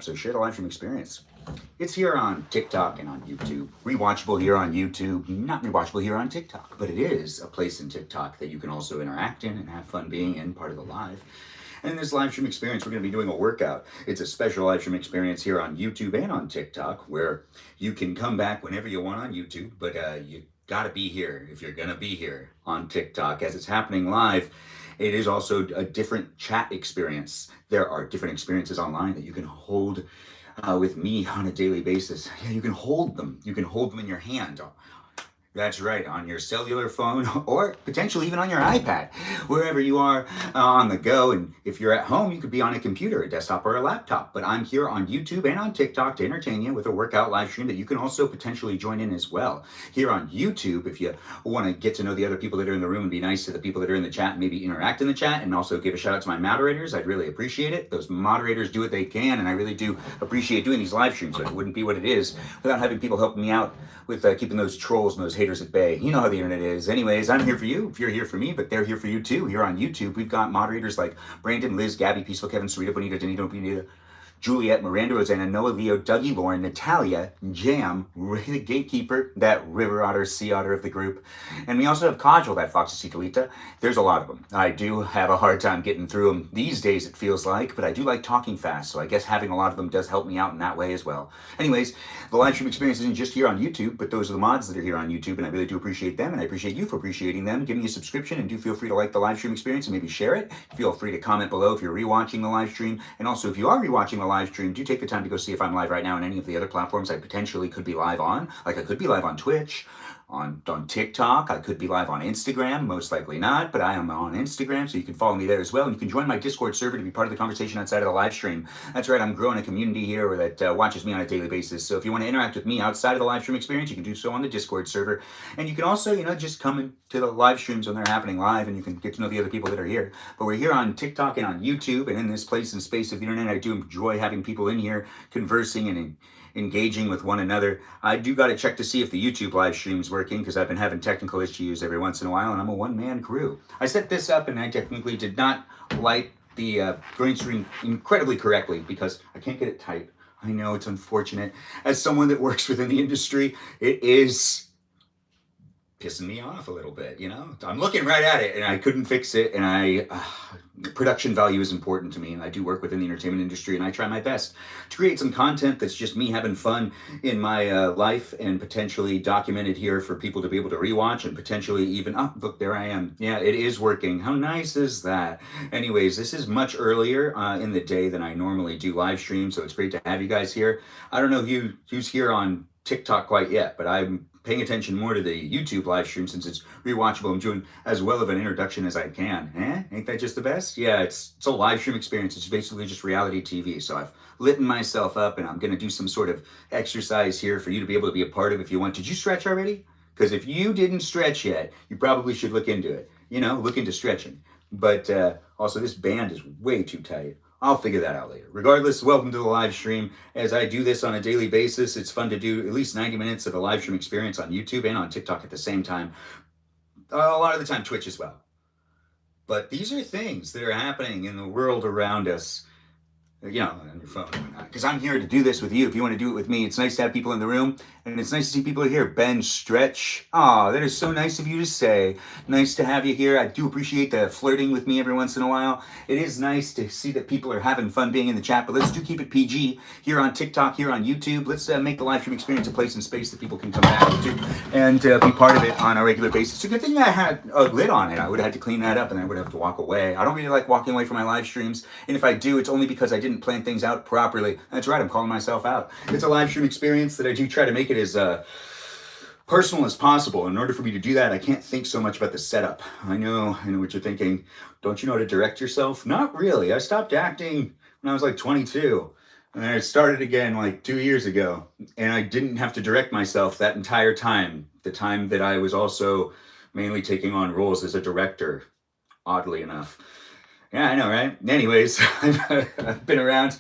So share the live stream experience. It's here on TikTok and on YouTube. Rewatchable here on YouTube, not rewatchable here on TikTok, but it is a place in TikTok that you can also interact in and have fun being in, part of the live. And in this live stream experience, we're going to be doing a workout. It's a special live stream experience here on YouTube and on TikTok where you can come back whenever you want on YouTube, but you got to be here if you're going to be here on TikTok as it's happening live. It is also a different chat experience. There are different experiences online that you can hold with me on a daily basis. Yeah, you can hold them. You can hold them in your hand. That's right, on your cellular phone or potentially even on your iPad, wherever you are on the go. And if you're at home, you could be on a computer, a desktop, or a laptop. But I'm here on YouTube and on TikTok to entertain you with a workout live stream that you can also potentially join in as well. Here on YouTube, if you want to get to know the other people that are in the room and be nice to the people that are in the chat, maybe interact in the chat and also give a shout out to my moderators, I'd really appreciate it. Those moderators do what they can, and I really do appreciate doing these live streams, but it wouldn't be what it is without having people helping me out with keeping those trolls and those haters at bay. You know how the internet is. Anyways, I'm here for you if you're here for me, but they're here for you too. Here on YouTube, we've got moderators like Brandon, Liz, Gabby, Peaceful, Kevin, Sarita, Bonita, Danito, Bonita, Juliet, Miranda, Rosanna, Noah, Leo, Dougie, Lauren, Natalia, Jam, Ray the Gatekeeper, that river otter, sea otter of the group. And we also have Kajal, that Foxy Citalita. There's a lot of them. I do have a hard time getting through them these days, it feels like, but I do like talking fast, so I guess having a lot of them does help me out in that way as well. Anyways, the live stream experience isn't just here on YouTube, but those are the mods that are here on YouTube, and I really do appreciate them, and I appreciate you for appreciating them. Give me a subscription, and do feel free to like the live stream experience and maybe share it. Feel free to comment below if you're rewatching the live stream, and also if you are rewatching the live stream, do take the time to go see if I'm live right now on any of the other platforms I potentially could be live on. Like I could be live on Twitch, on TikTok, I could be live on Instagram, most likely not, but I am on Instagram, so you can follow me there as well, and you can join my Discord server to be part of the conversation outside of the live stream. That's right, I'm growing a community here that watches me on a daily basis, so if you want to interact with me outside of the live stream experience, you can do so on the Discord server, and you can also, just come into the live streams when they're happening live, and you can get to know the other people that are here. But we're here on TikTok and on YouTube, and in this place and space of the internet, I do enjoy having people in here conversing and engaging with one another. I do got to check to see if the YouTube live stream's working because I've been having technical issues every once in a while, and I'm a one-man crew. I set this up and I technically did not light the green screen incredibly correctly because I can't get it tight. I know it's unfortunate. As someone that works within the industry, it is pissing me off a little bit, I'm looking right at it and I couldn't fix it, and production value is important to me, and I do work within the entertainment industry, and I try my best to create some content that's just me having fun in my life and potentially documented here for people to be able to rewatch and potentially even, look, there I am. Yeah, it is working. How nice is that? Anyways, this is much earlier in the day than I normally do live stream, so it's great to have you guys here. I don't know who's here on TikTok quite yet, but I'm paying attention more to the YouTube live stream since it's rewatchable. I'm doing as well of an introduction as I can. Ain't that just the best? Yeah, it's a live stream experience. It's basically just reality TV. So I've lit myself up, and I'm going to do some sort of exercise here for you to be able to be a part of if you want. Did you stretch already? Because if you didn't stretch yet, you probably should look into it. Look into stretching. But also, this band is way too tight. I'll figure that out later. Regardless, welcome to the live stream. As I do this on a daily basis, it's fun to do at least 90 minutes of a live stream experience on YouTube and on TikTok at the same time. A lot of the time, Twitch as well. But these are things that are happening in the world around us, on your phone and whatnot. Because I'm here to do this with you. If you want to do it with me, it's nice to have people in the room, and it's nice to see people here. Ben, stretch. That is so nice of you to say. Nice to have you here. I do appreciate the flirting with me every once in a while. It is nice to see that people are having fun being in the chat, but let's keep it PG here on TikTok, here on YouTube. Let's make the live stream experience a place and space that people can come back to and be part of it on a regular basis. It's a good thing I had a lid on it. I would have had to clean that up, and I would have to walk away. I don't really like walking away from my live streams, and if I do, it's only because I didn't plan things out properly. That's right, I'm calling myself out. It's a live stream experience that I do try to make it as personal as possible. In order for me to do that, I can't think so much about the setup. I know what you're thinking. Don't you know how to direct yourself? Not really. I stopped acting when I was like 22. And then I started again like 2 years ago. And I didn't have to direct myself that entire time. The time that I was also mainly taking on roles as a director, oddly enough. Yeah, I know, right? Anyways, I've been around,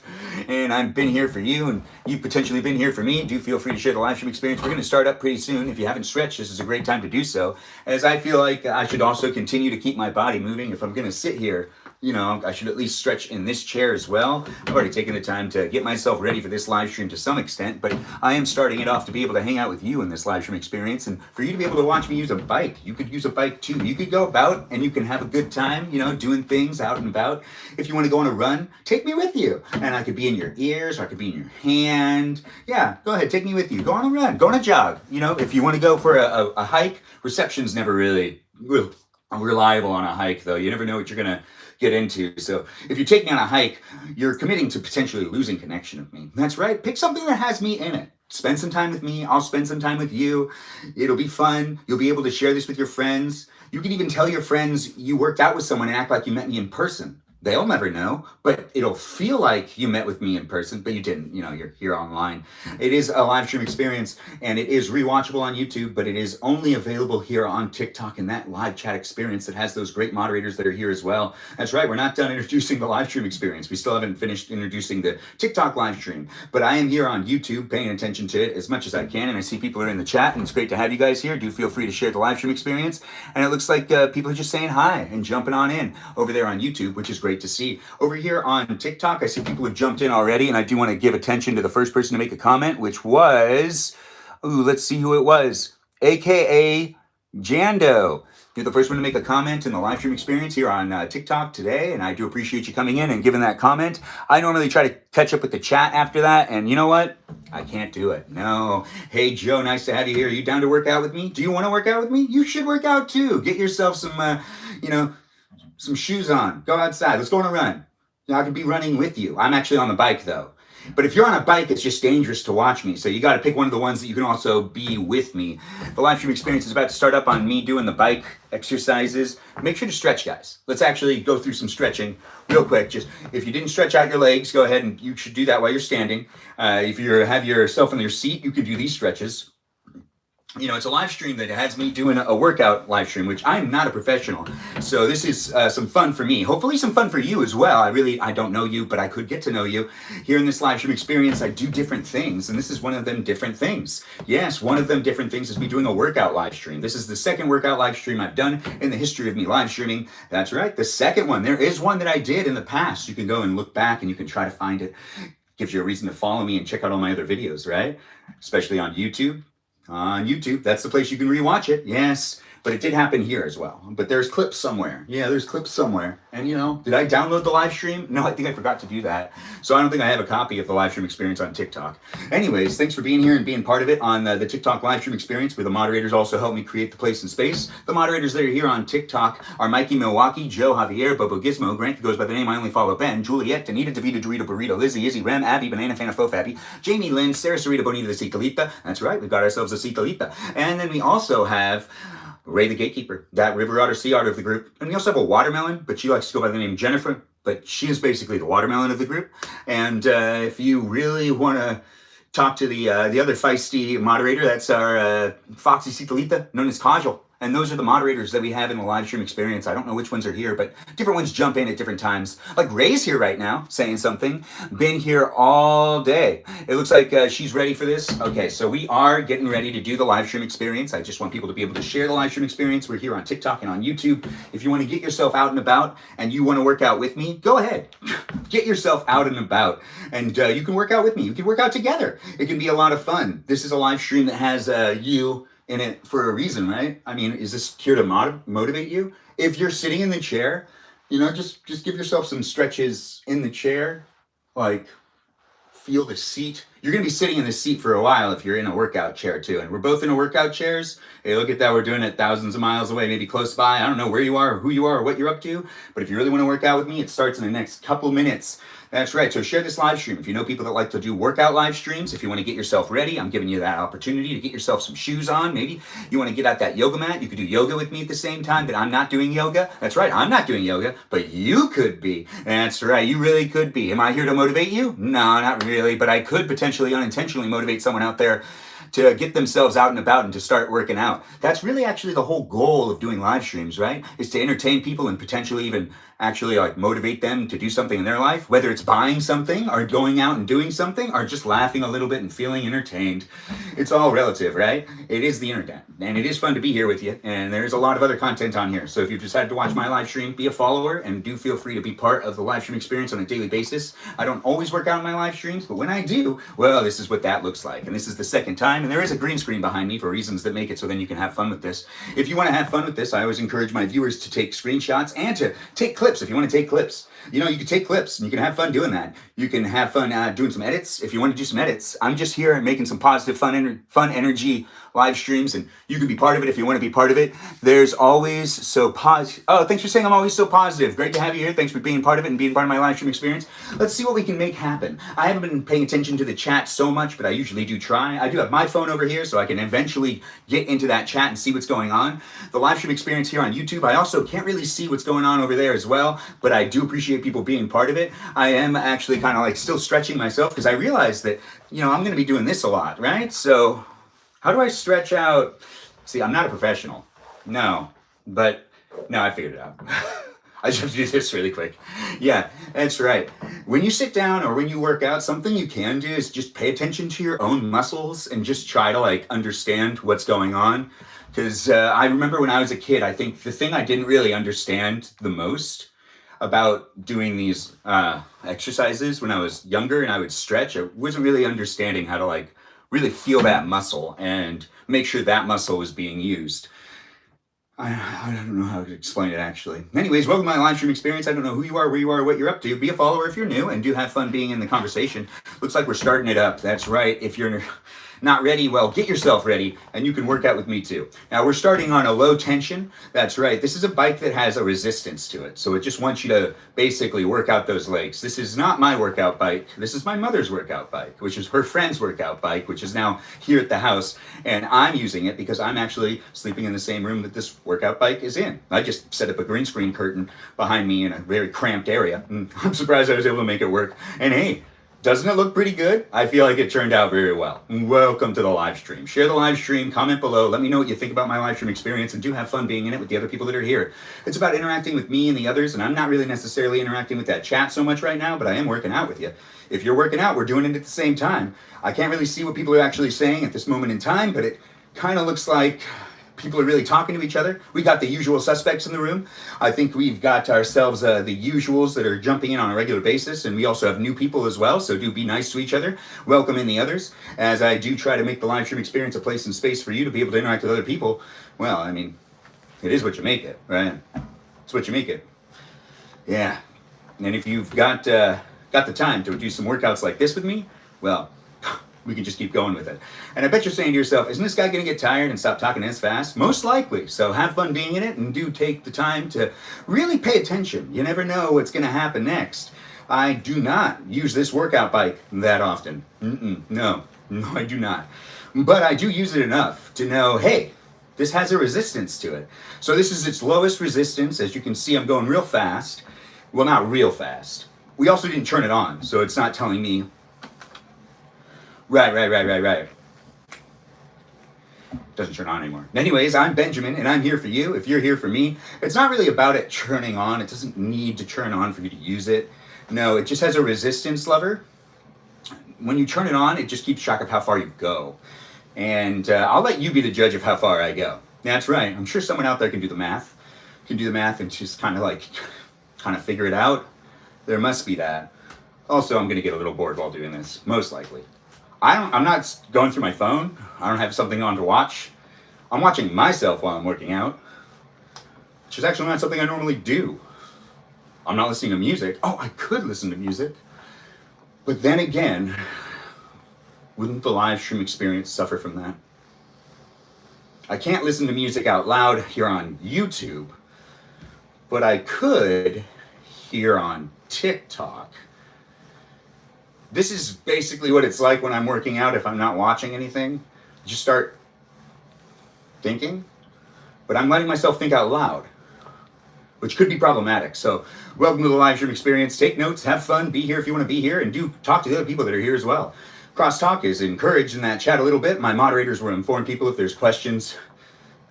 and I've been here for you, and you've potentially been here for me. Do feel free to share the live stream experience. We're going to start up pretty soon. If you haven't stretched, this is a great time to do so, as I feel like I should also continue to keep my body moving. If I'm going to sit here I should at least stretch in this chair as well. I've already taken the time to get myself ready for this live stream to some extent, but I am starting it off to be able to hang out with you in this live stream experience, and for you to be able to watch me use a bike. You could use a bike too. You could go about and you can have a good time, doing things out and about. If you want to go on a run, take me with you. And I could be in your ears, or I could be in your hand. Yeah, go ahead, take me with you. Go on a run, go on a jog. If you want to go for a hike, reception's never really reliable on a hike, though. You never know what you're going to get into. So if you take me on a hike, you're committing to potentially losing connection with me. That's right. Pick something that has me in it. Spend some time with me. I'll spend some time with you. It'll be fun. You'll be able to share this with your friends. You can even tell your friends you worked out with someone and act like you met me in person. They'll never know, but it'll feel like you met with me in person, but you didn't. You're here online. It is a live stream experience, and it is rewatchable on YouTube, but it is only available here on TikTok in that live chat experience that has those great moderators that are here as well. That's right, we're not done introducing the live stream experience. We still haven't finished introducing the TikTok live stream, but I am here on YouTube paying attention to it as much as I can, and I see people are in the chat, and it's great to have you guys here. Do feel free to share the live stream experience, and it looks like people are just saying hi and jumping on in over there on YouTube, which is great to see. Over here on TikTok, I see people have jumped in already, and I do want to give attention to the first person to make a comment, which was, let's see who it was, aka Jando. You're the first one to make a comment in the live stream experience here on TikTok today, and I do appreciate you coming in and giving that comment. I normally try to catch up with the chat after that, and you know what? I can't do it. No. Hey, Joe, nice to have you here. Are you down to work out with me? Do you want to work out with me? You should work out too. Get yourself some, some shoes on. Go outside. Let's go on a run. I could be running with you. I'm actually on the bike though. But if you're on a bike, it's just dangerous to watch me. So you got to pick one of the ones that you can also be with me. The live stream experience is about to start up on me doing the bike exercises. Make sure to stretch, guys. Let's actually go through some stretching real quick. Just if you didn't stretch out your legs, go ahead and you should do that while you're standing. If you have yourself in your seat, you can do these stretches. It's a live stream that has me doing a workout live stream, which I'm not a professional. So this is some fun for me. Hopefully some fun for you as well. I don't know you, but I could get to know you. Here in this live stream experience, I do different things, and this is one of them different things. Yes, one of them different things is me doing a workout live stream. This is the second workout live stream I've done in the history of me live streaming. That's right, the second one. There is one that I did in the past. You can go and look back and you can try to find it. Gives you a reason to follow me and check out all my other videos, right? Especially on YouTube. On YouTube, that's the place you can rewatch it. Yes, but it did happen here as well. But there's clips somewhere. Yeah, there's clips somewhere. And did I download the live stream? No, I think I forgot to do that. So I don't think I have a copy of the live stream experience on TikTok. Anyways, thanks for being here and being part of it on the TikTok live stream experience, where the moderators also help me create the place and space. The moderators that are here on TikTok are Mikey Milwaukee, Joe Javier, Bobo Gizmo, Grant, who goes by the name I Only Follow Ben, Juliet, Danita, Davida, Dorito, Burrito, Lizzie, Izzy, Rem, Abby, Banana, Fana, Fofappy, Jamie, Lynn, Sarah, Sarita, Bonita, the Citalita. That's right, we've got ourselves a Citalita. And then we also have Ray the Gatekeeper, that river otter, sea otter of the group. And we also have a watermelon, but she likes to go by the name Jennifer, but she is basically the watermelon of the group. And if you really want to talk to the other feisty moderator, that's our Foxy Citalita, known as Kajal. And those are the moderators that we have in the live stream experience. I don't know which ones are here, but different ones jump in at different times. Like Ray's here right now, saying something. Been here all day. It looks like she's ready for this. Okay, so we are getting ready to do the live stream experience. I just want people to be able to share the live stream experience. We're here on TikTok and on YouTube. If you want to get yourself out and about and you want to work out with me, go ahead. Get yourself out and about. And you can work out with me. You can work out together. It can be a lot of fun. This is a live stream that has you in it for a reason, right? I mean, is this here to motivate you? If you're sitting in the chair, just give yourself some stretches in the chair, like feel the seat. You're gonna be sitting in the seat for a while if you're in a workout chair too. And we're both in a workout chairs. Hey, look at that, we're doing it thousands of miles away, maybe close by. I don't know where you are or who you are or what you're up to, but if you really wanna work out with me, it starts in the next couple minutes. That's right, so share this live stream. If you know people that like to do workout live streams, if you want to get yourself ready, I'm giving you that opportunity to get yourself some shoes on. Maybe you want to get out that yoga mat. You could do yoga with me at the same time, but I'm not doing yoga. That's right, I'm not doing yoga, but you could be. That's right, you really could be. Am I here to motivate you? No, not really, but I could potentially unintentionally motivate someone out there to get themselves out and about and to start working out. That's really actually the whole goal of doing live streams, right? Is to entertain people and potentially even actually like motivate them to do something in their life, whether it's buying something or going out and doing something or just laughing a little bit and feeling entertained. It's all relative, right? It is the internet, and it is fun to be here with you, and there's a lot of other content on here. So if you've decided to watch my live stream, be a follower, and do feel free to be part of the live stream experience on a daily basis. I don't always work out in my live streams, but when I do, well, this is what that looks like. And this is the second time, and there is a green screen behind me for reasons that make it so then you can have fun with this. If you want to have fun with this, I always encourage my viewers to take screenshots and to take clips if you want to take clips. You know, you can take clips and you can have fun doing that. You can have fun doing some edits if you want to do some edits. I'm just here making some positive, fun energy live streams, and you can be part of it if you want to be part of it. There's always so positive. Oh, thanks for saying I'm always so positive. Great to have you here. Thanks for being part of it and being part of my live stream experience. Let's see what we can make happen. I haven't been paying attention to the chat so much, but I usually do try. I do have my phone over here, so I can eventually get into that chat and see what's going on. The live stream experience here on YouTube, I also can't really see what's going on over there as well, but I do appreciate people being part of it. I am actually kind of like still stretching myself because I realize that, you know, I'm going to be doing this a lot, right? So how do I stretch out? See, I'm not a professional. No, I figured it out. I just have to do this really quick. Yeah, that's right. When you sit down or when you work out, something you can do is just pay attention to your own muscles and just try to like understand what's going on. Because I remember when I was a kid, I think the thing I didn't really understand the most about doing these exercises when I was younger and I would stretch, I wasn't really understanding how to like really feel that muscle and make sure that muscle was being used. I don't know how to explain it actually. Anyways, welcome to my live stream experience. I don't know who you are, where you are, what you're up to. Be a follower if you're new and do have fun being in the conversation. Looks like we're starting it up. That's right. If you're not ready, well, get yourself ready and you can work out with me too. Now we're starting on a low tension. That's right. This is a bike that has a resistance to it. So it just wants you to basically work out those legs. This is not my workout bike. This is my mother's workout bike, which is her friend's workout bike, which is now here at the house. And I'm using it because I'm actually sleeping in the same room that this workout bike is in. I just set up a green screen curtain behind me in a very cramped area. I'm surprised I was able to make it work. And hey, doesn't it look pretty good? I feel like it turned out very well. Welcome to the live stream. Share the live stream, comment below, let me know what you think about my live stream experience, and do have fun being in it with the other people that are here. It's about interacting with me and the others, and I'm not really necessarily interacting with that chat so much right now, but I am working out with you. If you're working out, we're doing it at the same time. I can't really see what people are actually saying at this moment in time, but it kind of looks like people are really talking to each other. We got the usual suspects in the room. I think we've got ourselves the usuals that are jumping in on a regular basis, and we also have new people as well, so do be nice to each other. Welcome in the others, as I do try to make the live stream experience a place and space for you to be able to interact with other people. Well, I mean, it is what you make it, right? It's what you make it. Yeah. And if you've got the time to do some workouts like this with me, well, we can just keep going with it. And I bet you're saying to yourself, isn't this guy going to get tired and stop talking as fast? Most likely. So have fun being in it and do take the time to really pay attention. You never know what's going to happen next. I do not use this workout bike that often. No, I do not. But I do use it enough to know, hey, this has a resistance to it. So this is its lowest resistance. As you can see, I'm going real fast. Well, not real fast. We also didn't turn it on, so it's not telling me. Right. Doesn't turn on anymore. Anyways, I'm Benjamin, and I'm here for you. If you're here for me, it's not really about it turning on. It doesn't need to turn on for you to use it. No, it just has a resistance lever. When you turn it on, it just keeps track of how far you go. And I'll let you be the judge of how far I go. That's right. I'm sure someone out there can do the math. And just kind of figure it out. There must be that. Also, I'm going to get a little bored while doing this, most likely. I'm not going through my phone. I don't have something on to watch. I'm watching myself while I'm working out, which is actually not something I normally do. I'm not listening to music. Oh, I could listen to music. But then again, wouldn't the live stream experience suffer from that? I can't listen to music out loud here on YouTube, but I could here on TikTok. This is basically what it's like when I'm working out if I'm not watching anything. Just start thinking, but I'm letting myself think out loud, which could be problematic. So welcome to the live stream experience. Take notes, have fun, be here if you want to be here, and do talk to the other people that are here as well. Crosstalk is encouraged in that chat a little bit. My moderators will inform people if there's questions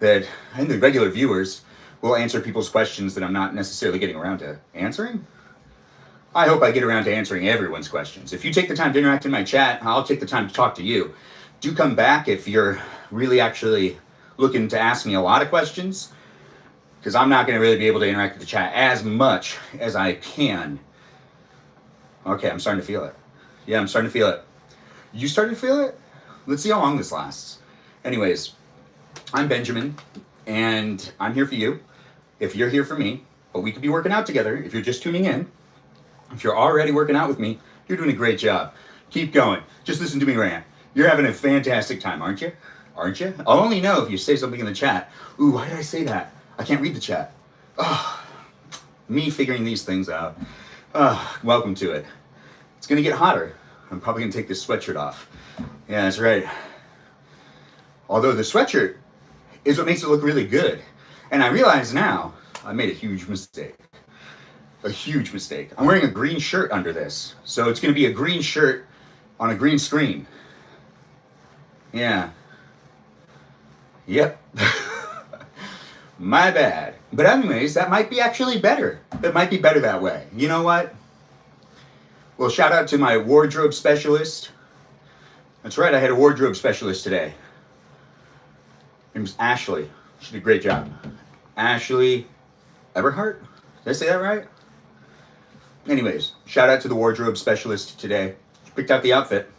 that, and the regular viewers will answer people's questions that I'm not necessarily getting around to answering. I hope I get around to answering everyone's questions. If you take the time to interact in my chat, I'll take the time to talk to you. Do come back if you're really actually looking to ask me a lot of questions, because I'm not going to really be able to interact with the chat as much as I can. Okay, I'm starting to feel it. Yeah, I'm starting to feel it. You starting to feel it? Let's see how long this lasts. Anyways, I'm Benjamin, and I'm here for you. If you're here for me, but we could be working out together. If you're just tuning in, if you're already working out with me, you're doing a great job. Keep going. Just listen to me rant. You're having a fantastic time, aren't you? Aren't you? I'll only know if you say something in the chat. Ooh, why did I say that? I can't read the chat. Oh, me figuring these things out. Welcome to it. It's gonna get hotter. I'm probably gonna take this sweatshirt off. Yeah, that's right. Although the sweatshirt is what makes it look really good. And I realize now I made a huge mistake. A huge mistake. I'm wearing a green shirt under this. So it's gonna be a green shirt on a green screen. Yeah. Yep. My bad. But anyways, that might be actually better. It might be better that way. You know what? Well, shout out to my wardrobe specialist. That's right, I had a wardrobe specialist today. Her name's Ashley. She did a great job. Ashley Eberhardt? Did I say that right? Anyways, shout out to the wardrobe specialist today. She picked out the outfit.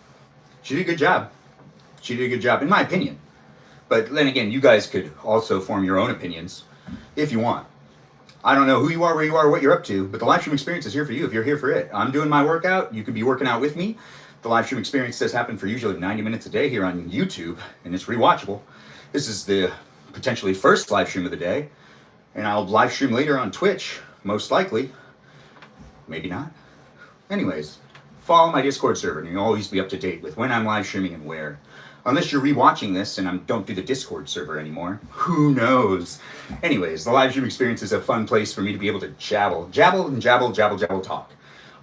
She did a good job. She did a good job, in my opinion. But then again, you guys could also form your own opinions if you want. I don't know who you are, where you are, what you're up to, but the live stream experience is here for you if you're here for it. I'm doing my workout. You could be working out with me. The live stream experience does happen for usually 90 minutes a day here on YouTube, and it's rewatchable. This is the potentially first live stream of the day, and I'll live stream later on Twitch, most likely. Maybe not. Anyways, follow my Discord server, and you'll always be up to date with when I'm live streaming and where. Unless you're rewatching this and I don't do the Discord server anymore. Who knows? Anyways, the live stream experience is a fun place for me to be able to jabble and jabble, talk.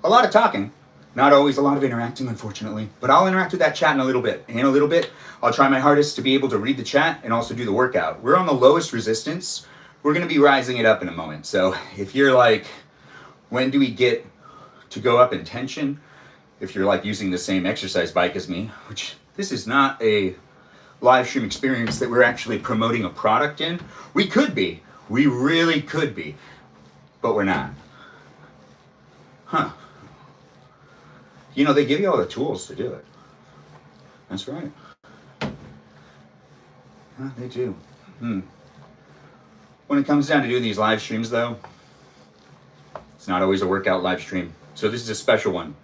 A lot of talking, not always a lot of interacting, unfortunately. But I'll interact with that chat in a little bit. In a little bit, I'll try my hardest to be able to read the chat and also do the workout. We're on the lowest resistance. We're going to be rising it up in a moment. So if you're like, when do we get to go up in tension? If you're like using the same exercise bike as me, which... This is not a live stream experience that we're actually promoting a product in. We could be. We really could be. But we're not. Huh. You know, they give you all the tools to do it. That's right. Huh, they do. When it comes down to doing these live streams, though, it's not always a workout live stream. So this is a special one.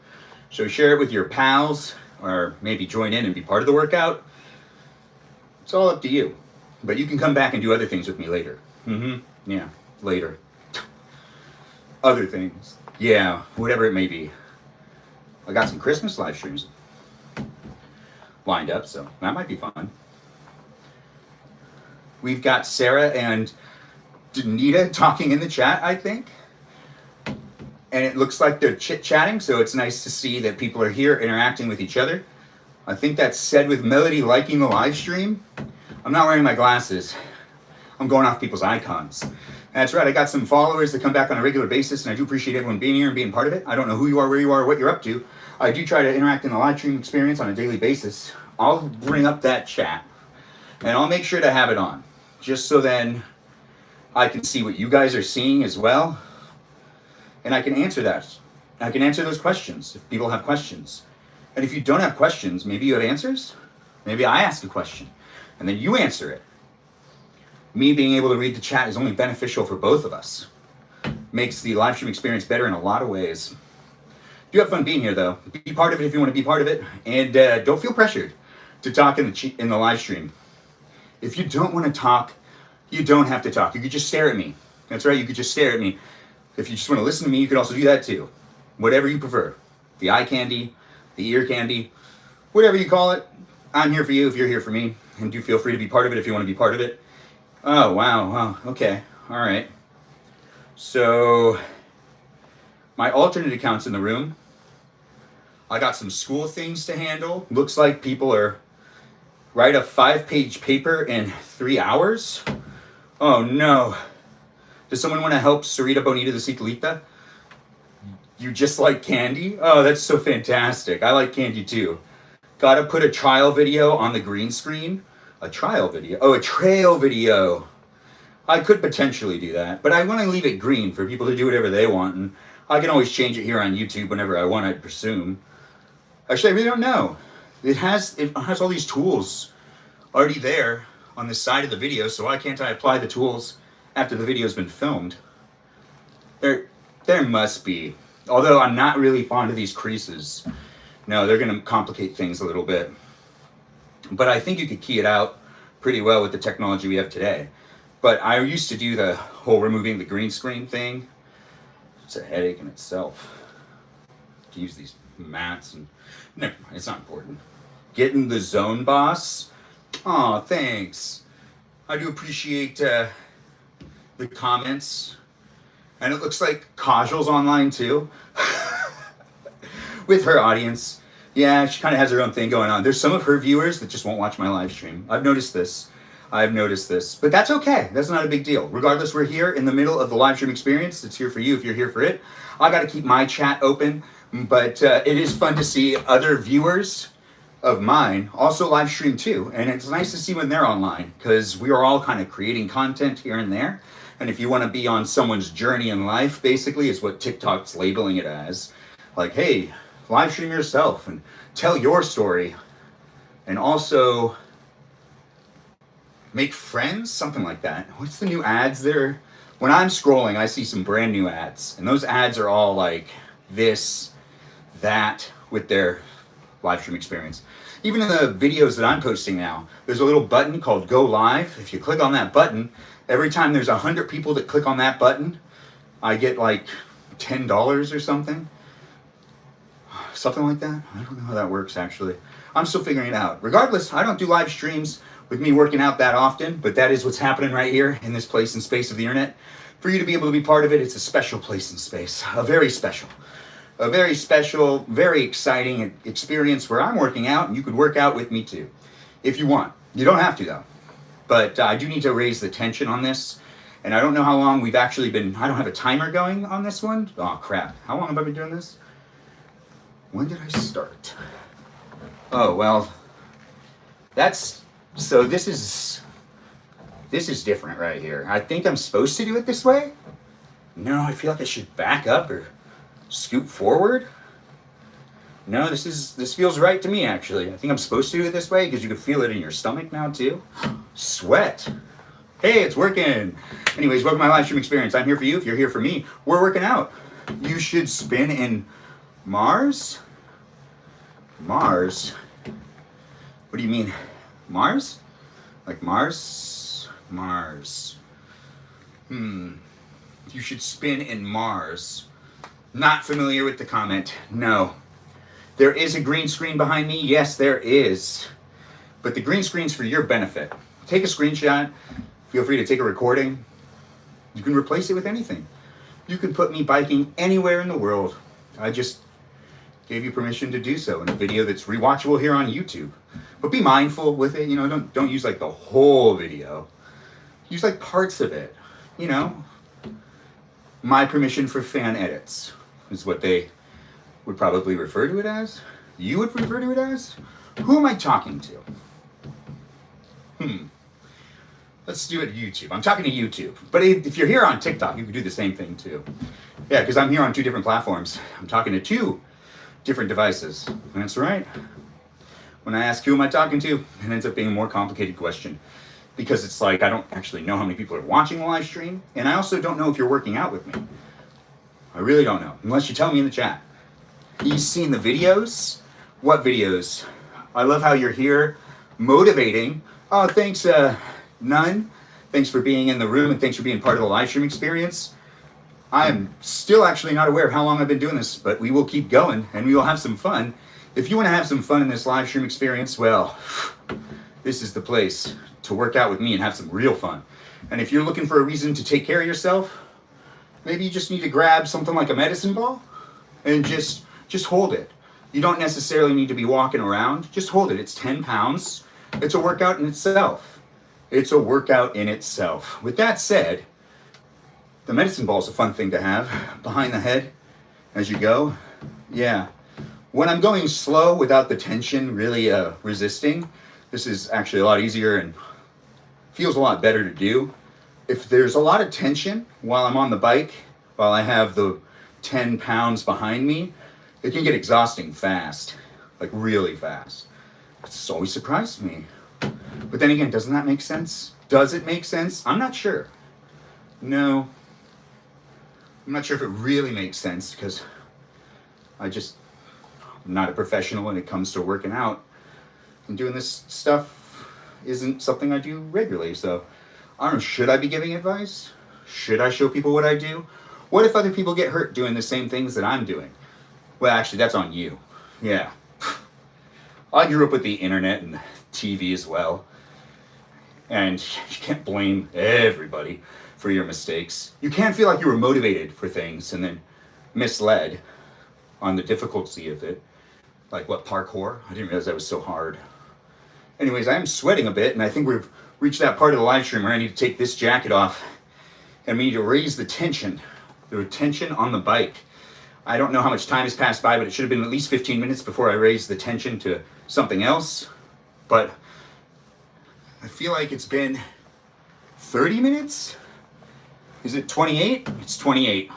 So share it with your pals, or maybe join in and be part of the workout. It's all up to you. But you can come back and do other things with me later. Yeah, later. Other things. Yeah, whatever it may be. I got some Christmas live streams lined up, so that might be fun. We've got Sarah and Danita talking in the chat, I think. And it looks like they're chit-chatting, so it's nice to see that people are here interacting with each other. I think that's said with Melody liking the live stream. I'm not wearing my glasses. I'm going off people's icons. That's right, I got some followers that come back on a regular basis, and I do appreciate everyone being here and being part of it. I don't know who you are, where you are, what you're up to. I do try to interact in the live stream experience on a daily basis. I'll bring up that chat, and I'll make sure to have it on, just so then I can see what you guys are seeing as well. And I can answer that. I can answer those questions if people have questions. And if you don't have questions, maybe you have answers. Maybe I ask a question and then you answer it. Me being able to read the chat is only beneficial for both of us. Makes the live stream experience better in a lot of ways. Do have fun being here, though. Be part of it if you want to be part of it. And don't feel pressured to talk in the live stream. If you don't want to talk, you don't have to talk. You could just stare at me. That's right, you could just stare at me. If you just want to listen to me, you can also do that too. Whatever you prefer. The eye candy, the ear candy, whatever you call it. I'm here for you if you're here for me. And do feel free to be part of it if you want to be part of it. Oh, wow. Okay. All right. So, my alternate account's in the room. I got some school things to handle. Looks like people are write a 5-page paper in 3 hours. Oh, no. Does someone want to help Sarita Bonita the Ciclita? You just like candy? Oh, that's so fantastic. I like candy too. Gotta put a trial video on the green screen. A trial video? Oh, a trail video. I could potentially do that, but I want to leave it green for people to do whatever they want, and I can always change it here on YouTube whenever I want, I presume. Actually, I really don't know. It has all these tools already there on the side of the video, so why can't I apply the tools after the video's been filmed? There must be. Although I'm not really fond of these creases. No, they're going to complicate things a little bit. But I think you could key it out pretty well with the technology we have today. But I used to do the whole removing the green screen thing. It's a headache in itself. To use these mats and... Never mind, it's not important. Getting the zone, boss. Aw, thanks. I do appreciate the comments. And it looks like Kajal's online too. With her audience. Yeah, she kind of has her own thing going on. There's some of her viewers that just won't watch my live stream. I've noticed this. But that's okay. That's not a big deal. Regardless, we're here in the middle of the live stream experience. It's here for you if you're here for it. I got to keep my chat open, but it is fun to see other viewers of mine also live stream too. And it's nice to see when they're online, because we are all kind of creating content here and there. And if you want to be on someone's journey in life, basically, is what TikTok's labeling it as. Like, hey, live stream yourself and tell your story. And also make friends, something like that. What's the new ads there? When I'm scrolling, I see some brand new ads. And those ads are all like this, that, with their live stream experience. Even in the videos that I'm posting now, there's a little button called Go Live. If you click on that button, every time there's 100 people that click on that button, I get like $10 or something. Something like that. I don't know how that works, actually. I'm still figuring it out. Regardless, I don't do live streams with me working out that often, but that is what's happening right here in this place and space of the internet. For you to be able to be part of it, it's a special place and space. A very special, very exciting experience where I'm working out, and you could work out with me too, if you want. You don't have to, though. But I do need to raise the tension on this, and I don't know how long we've actually been... I don't have a timer going on this one. Oh, crap. How long have I been doing this? When did I start? Oh, well, that's... So this is different right here. I think I'm supposed to do it this way. No, I feel like I should back up or scoot forward. No, this feels right to me, actually. I think I'm supposed to do it this way because you can feel it in your stomach now, too. Sweat. Hey, it's working. Anyways, welcome to my live stream experience. I'm here for you. If you're here for me, we're working out. You should spin in Mars? Mars? What do you mean? Mars? Like Mars? Mars. You should spin in Mars. Not familiar with the comment. No. There is a green screen behind me. Yes, there is. But the green screen's for your benefit. Take a screenshot. Feel free to take a recording. You can replace it with anything. You can put me biking anywhere in the world. I just gave you permission to do so in a video that's rewatchable here on YouTube. But be mindful with it, you know, don't use like the whole video. Use like parts of it, you know. My permission for fan edits is what they would probably refer to it as. You would refer to it as? Who am I talking to? Let's do it YouTube. I'm talking to YouTube. But if you're here on TikTok, you can do the same thing too. Yeah, because I'm here on 2 different platforms. I'm talking to 2 different devices. That's right. When I ask who am I talking to, it ends up being a more complicated question. Because it's like, I don't actually know how many people are watching the live stream. And I also don't know if you're working out with me. I really don't know. Unless you tell me in the chat. You've seen the videos? What videos? I love how you're here motivating. Oh, thanks, None. Thanks for being in the room and thanks for being part of the live stream experience. I am still actually not aware of how long I've been doing this, but we will keep going and we will have some fun. If you want to have some fun in this live stream experience, well, this is the place to work out with me and have some real fun. And if you're looking for a reason to take care of yourself, maybe you just need to grab something like a medicine ball and just hold it. You don't necessarily need to be walking around. Just hold it. It's 10 pounds. It's a workout in itself. It's a workout in itself. With that said, The medicine ball is a fun thing to have behind the head as you go. Yeah. When I'm going slow without the tension really resisting, this is actually a lot easier and feels a lot better to do. If there's a lot of tension while I'm on the bike, while I have the 10 pounds behind me, it can get exhausting fast, like really fast. It's always surprised me. But then again, doesn't that make sense? Does it make sense? I'm not sure. No. I'm not sure if it really makes sense because I'm not a professional when it comes to working out. And doing this stuff isn't something I do regularly. So I don't know, should I be giving advice? Should I show people what I do? What if other people get hurt doing the same things that I'm doing? Well, actually, that's on you. Yeah. I grew up with the internet and TV as well. And you can't blame everybody for your mistakes. You can feel like you were motivated for things and then misled on the difficulty of it. Like what, parkour? I didn't realize that was so hard. Anyways, I am sweating a bit and I think we've reached that part of the live stream where I need to take this jacket off and we need to raise the tension on the bike. I don't know how much time has passed by, but it should have been at least 15 minutes before I raised the tension to something else. But I feel like it's been 30 minutes? Is it 28? It's 28.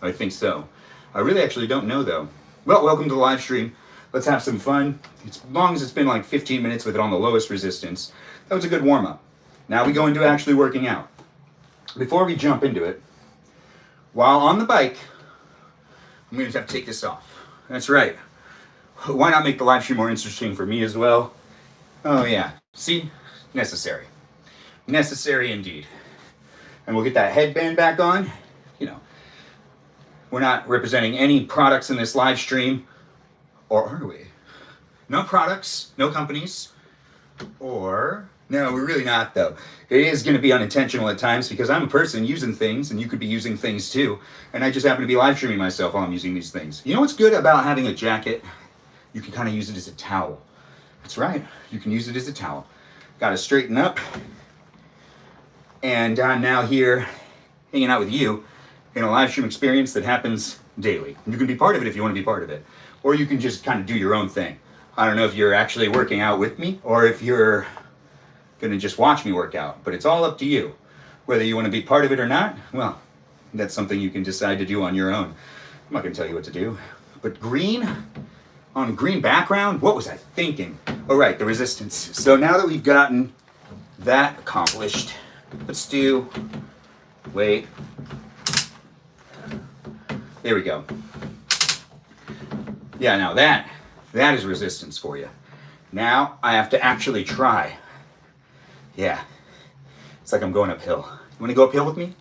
I think so. I really actually don't know though. Well, welcome to the live stream. Let's have some fun. As long as it's been like 15 minutes with it on the lowest resistance, that was a good warm up. Now we go into actually working out. Before we jump into it, while on the bike, I'm going to have to take this off. That's right. Why not make the live stream more interesting for me as well? Oh yeah. See? Necessary. Necessary indeed. And we'll get that headband back on. You know, we're not representing any products in this live stream. Or are we? No products, no companies. Or, no, we're really not though. It is going to be unintentional at times because I'm a person using things and you could be using things too. And I just happen to be live streaming myself while I'm using these things. You know what's good about having a jacket? You can kind of use it as a towel. That's right. You can use it as a towel. Got to straighten up. And I'm now here hanging out with you in a live stream experience that happens daily. You can be part of it if you want to be part of it. Or you can just kind of do your own thing. I don't know if you're actually working out with me or if you're going to just watch me work out. But it's all up to you. Whether you want to be part of it or not, well, that's something you can decide to do on your own. I'm not going to tell you what to do. But green, on green background, what was I thinking? Oh right, the resistance. So now that we've gotten that accomplished, let's do, wait, there we go. Yeah, now that is resistance for you. Now I have to actually try. Yeah, it's like I'm going uphill. You want to go uphill with me?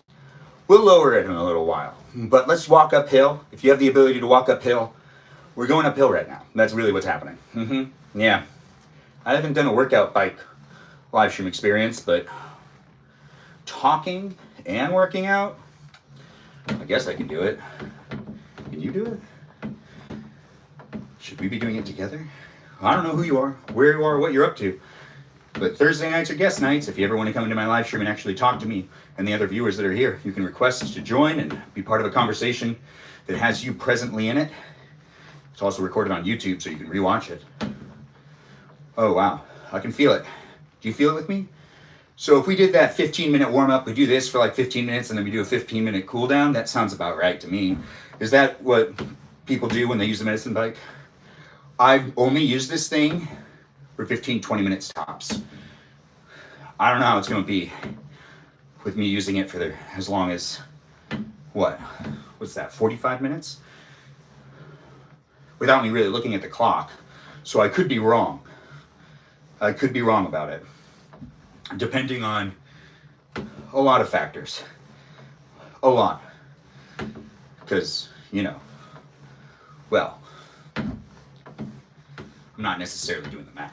We'll lower it in a little while, but let's walk uphill. If you have the ability to walk uphill, we're going uphill right now. That's really what's happening. Yeah, I haven't done a workout bike live stream experience, but talking and working out, I guess I can do it. Can you do it? Should we be doing it together? I don't know who you are, where you are, what you're up to. But Thursday nights are guest nights. If you ever want to come into my live stream and actually talk to me and the other viewers that are here, you can request to join and be part of a conversation that has you presently in it. It's also recorded on YouTube so you can rewatch it. Oh wow, I can feel it. Do you feel it with me? So if we did that 15-minute warm-up, we do this for like 15 minutes and then we do a 15-minute cool down, that sounds about right to me. Is that what people do when they use the medicine bike? I've only used this thing for 15, 20 minutes tops. I don't know how it's going to be with me using it for as long as, what's that, 45 minutes? Without me really looking at the clock. So I could be wrong. I could be wrong about it. Depending on a lot of factors. A lot. Because, you know, well, I'm not necessarily doing the math.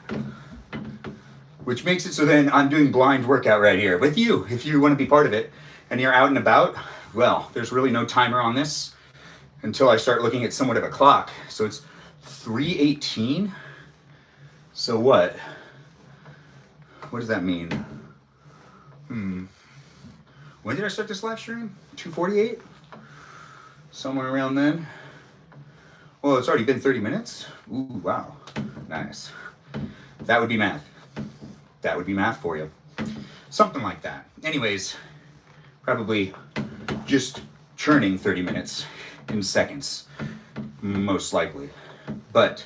Which makes it so then I'm doing blind workout right here with you. If you want to be part of it and you're out and about, well, there's really no timer on this until I start looking at somewhat of a clock. So it's 3:18. So what? What does that mean? When When did I start this live stream? 2:48? Somewhere around then. Well, it's already been 30 minutes. Ooh, wow. Nice. That would be math. That would be math for you. Something like that. Anyways, probably just churning 30 minutes in seconds, most likely. But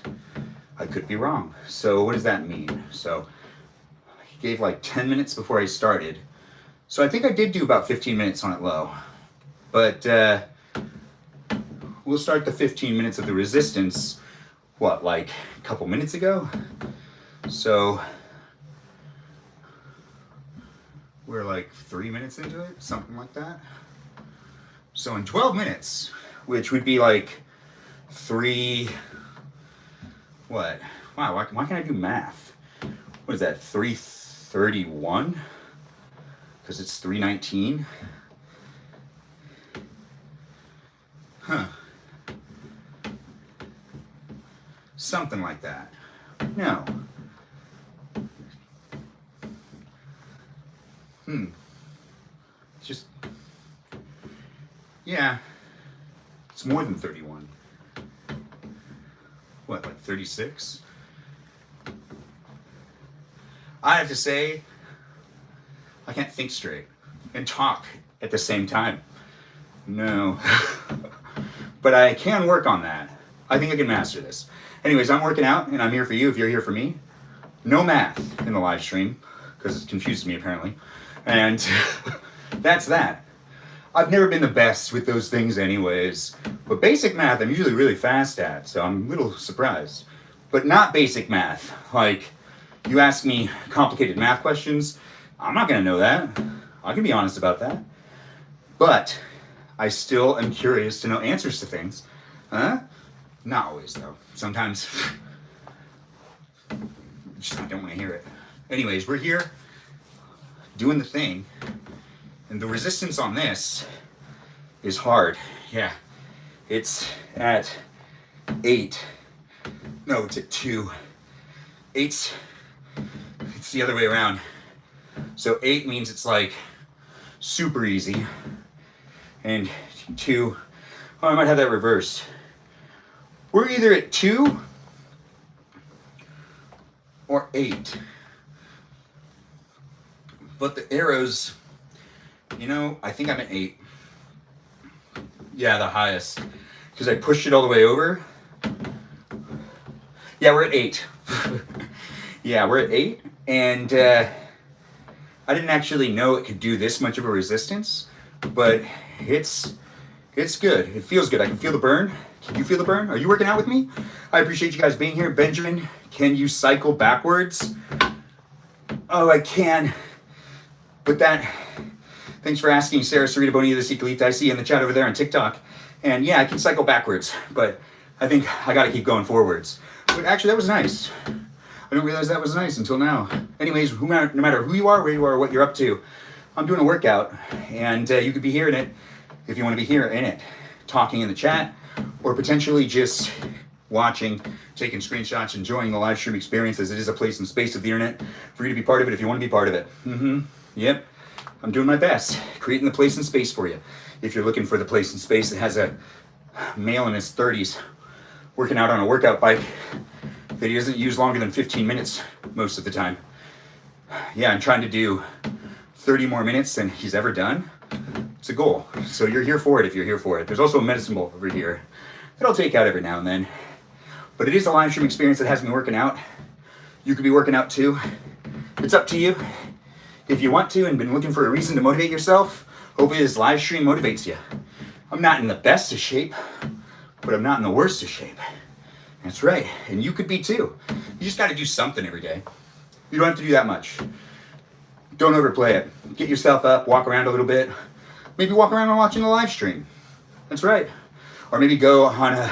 I could be wrong. So what does that mean? So I gave like 10 minutes before I started. So I think I did do about 15 minutes on it low. But we'll start the 15 minutes of the resistance, what, like a couple minutes ago? So we're like 3 minutes into it, something like that. So in 12 minutes, which would be like what? Wow, why can't I do math? What is that, 3:31? Because it's 3:19. Huh. Something like that. No. It's just, yeah, it's more than 31. What, like 36? I have to say, I can't think straight and talk at the same time. No. But I can work on that. I think I can master this. Anyways, I'm working out and I'm here for you if you're here for me. No math in the live stream, because it confuses me apparently. And that's that. I've never been the best with those things anyways. But basic math I'm usually really fast at, so I'm a little surprised. But not basic math. Like, you ask me complicated math questions, I'm not gonna know that. I can be honest about that. But I still am curious to know answers to things. Huh? Not always though. Sometimes I don't want to hear it. Anyways, we're here doing the thing. And the resistance on this is hard. Yeah. It's at 8. No, it's at 2. 8's, it's the other way around. So 8 means it's like super easy. And 2, oh, I might have that reversed. We're either at 2 or 8. But the arrows, you know, I think I'm at 8. Yeah, the highest. Because I pushed it all the way over. Yeah, we're at 8. Yeah, we're at 8. And I didn't actually know it could do this much of a resistance. But it's good. It feels good. I can feel the burn. Can you feel the burn? Are you working out with me? I appreciate you guys being here. Benjamin, can you cycle backwards? Oh, I can. But thanks for asking, Sarah Sarita Bonita the Secret I see in the chat over there on TikTok. And yeah, I can cycle backwards, but I think I gotta keep going forwards. But actually, that was nice. I didn't realize that was nice until now. Anyways, no matter who you are, where you are, what you're up to, I'm doing a workout, and you could be here in it if you want to be here in it, talking in the chat, or potentially just watching, taking screenshots, enjoying the live stream experience, as it is a place and space of the internet for you to be part of it if you want to be part of it. Yep, I'm doing my best, creating the place and space for you. If you're looking for the place and space that has a male in his 30s working out on a workout bike that he doesn't use longer than 15 minutes most of the time. Yeah, I'm trying to do 30 more minutes than he's ever done. It's a goal. So you're here for it if you're here for it. There's also a medicine ball over here that I'll take out every now and then. But it is a live stream experience that has me working out. You could be working out too. It's up to you. If you want to and been looking for a reason to motivate yourself, hopefully this live stream motivates you. I'm not in the best of shape, but I'm not in the worst of shape. That's right. And you could be too. You just got to do something every day. You don't have to do that much. Don't overplay it. Get yourself up, walk around a little bit. Maybe walk around and watching the live stream. That's right. Or maybe go on a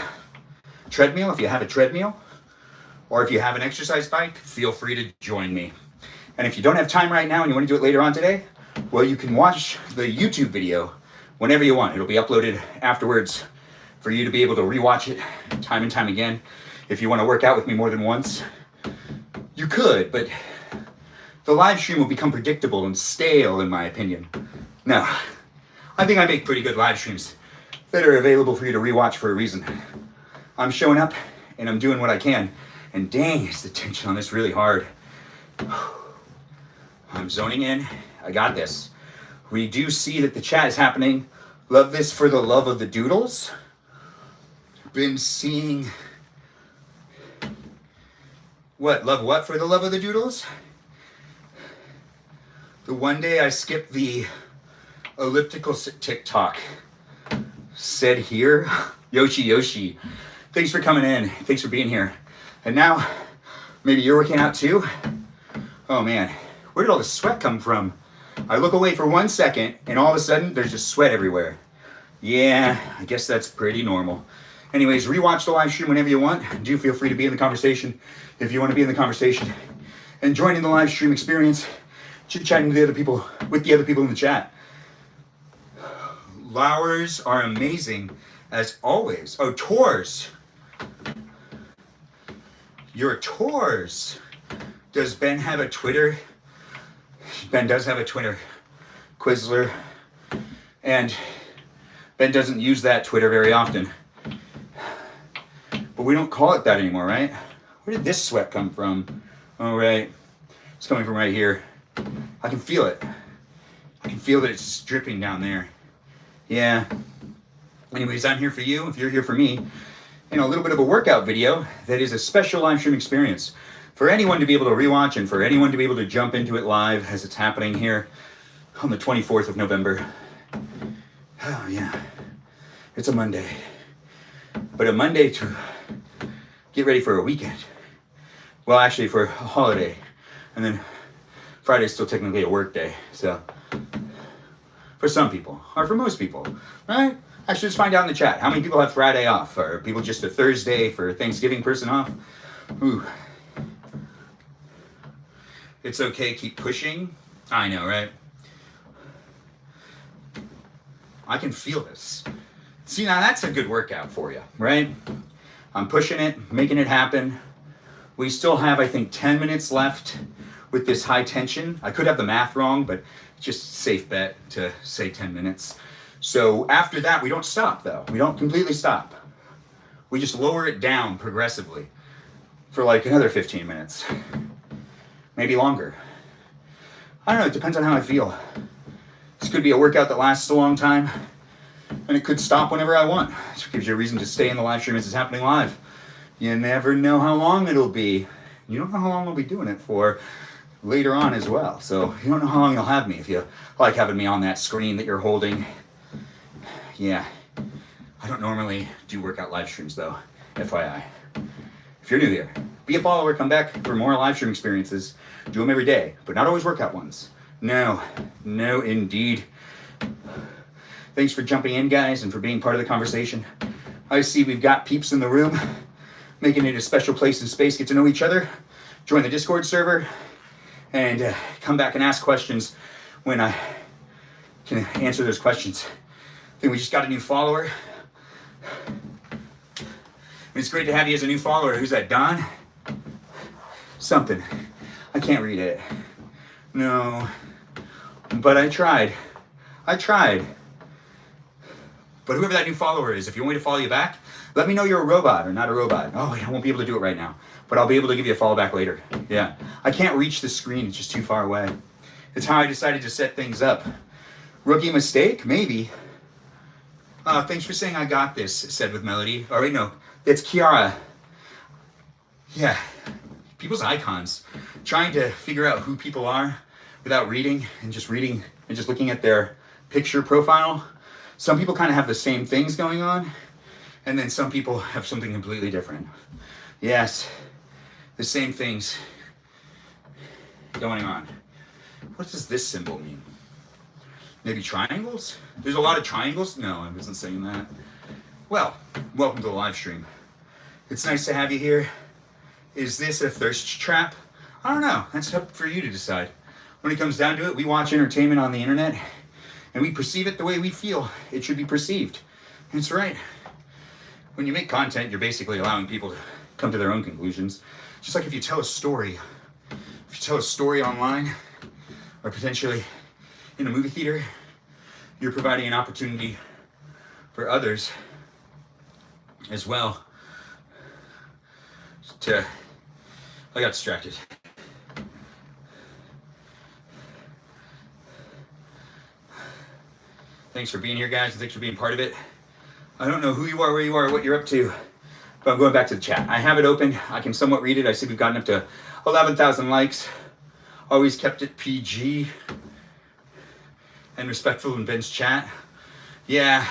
treadmill if you have a treadmill. Or if you have an exercise bike, feel free to join me. And if you don't have time right now and you want to do it later on today, well, you can watch the YouTube video whenever you want. It'll be uploaded afterwards for you to be able to rewatch it time and time again. If you want to work out with me more than once, you could, but the live stream will become predictable and stale, in my opinion. No, I think I make pretty good live streams that are available for you to rewatch for a reason. I'm showing up and I'm doing what I can. And dang, is the tension on this really hard. I'm zoning in. I got this. We do see that the chat is happening. Love this for the love of the doodles. Been seeing... What? Love what for the love of the doodles? The one day I skipped the elliptical TikTok. Said here, Yoshi. Thanks for coming in. Thanks for being here. And now, maybe you're working out too? Oh man, where did all the sweat come from? I look away for 1 second and all of a sudden there's just sweat everywhere. Yeah, I guess that's pretty normal. Anyways, rewatch the live stream whenever you want. Do feel free to be in the conversation if you want to be in the conversation. And join in the live stream experience, chit-chatting with the other people in the chat. Flowers are amazing as always. Oh, tours. Your tours. Does Ben have a Twitter? Ben does have a Twitter. Quizler. And Ben doesn't use that Twitter very often. But we don't call it that anymore, right? Where did this sweat come from? Oh, right. It's coming from right here. I can feel it. I can feel that it's dripping down there. Yeah. Anyways, I'm here for you, if you're here for me, in a little bit of a workout video that is a special live stream experience for anyone to be able to rewatch and for anyone to be able to jump into it live as it's happening here on the 24th of November. Oh, yeah. It's a Monday. But a Monday to get ready for a weekend. Well, actually for a holiday. And then Friday's still technically a work day, so... For some people, or for most people, right? Actually, just find out in the chat. How many people have Friday off? Or are people just a Thursday for Thanksgiving person off? Ooh. It's okay, keep pushing. I know, right? I can feel this. See, now that's a good workout for you, right? I'm pushing it, making it happen. We still have, I think, 10 minutes left with this high tension. I could have the math wrong, but just a safe bet to say 10 minutes. So after that, we don't stop though. We don't completely stop. We just lower it down progressively for like another 15 minutes. Maybe longer. I don't know, it depends on how I feel. This could be a workout that lasts a long time, and it could stop whenever I want. It gives you a reason to stay in the live stream as it's happening live. You never know how long it'll be. You don't know how long I'll be doing it for later on as well. So you don't know how long you'll have me if you like having me on that screen that you're holding. Yeah. I don't normally do workout live streams though, FYI. If you're new here, be a follower, come back for more live stream experiences. Do them every day, but not always workout ones. No indeed. Thanks for jumping in, guys, and for being part of the conversation. I see we've got peeps in the room, making it a special place and space, get to know each other, join the Discord server, and come back and ask questions when I can answer those questions. I think we just got a new follower. It's great to have you as a new follower. Who's that, Don? Something. I can't read it. No. But I tried. But whoever that new follower is, if you want me to follow you back, let me know you're a robot or not a robot. Oh, I won't be able to do it right now, but I'll be able to give you a follow back later. Yeah. I can't reach the screen. It's just too far away. It's how I decided to set things up. Rookie mistake? Maybe. Thanks for saying I got this, said with Melody. Oh, wait, no. It's Kiara. Yeah. People's icons. Trying to figure out who people are without reading and just looking at their picture profile. Some people kind of have the same things going on, and then some people have something completely different. Yes, the same things going on. What does this symbol mean? Maybe triangles? There's a lot of triangles? No, I wasn't saying that. Well, welcome to the live stream. It's nice to have you here. Is this a thirst trap? I don't know. That's up for you to decide. When it comes down to it, we watch entertainment on the internet, and we perceive it the way we feel it should be perceived. That's right. When you make content, you're basically allowing people to come to their own conclusions. Just like if you tell a story. If you tell a story online, or potentially in a movie theater, you're providing an opportunity for others as well to, I got distracted. Thanks for being here, guys, and thanks for being part of it. I don't know who you are, where you are, what you're up to, but I'm going back to the chat. I have it open. I can somewhat read it. I see we've gotten up to 11,000 likes. Always kept it PG and respectful in Ben's chat. Yeah,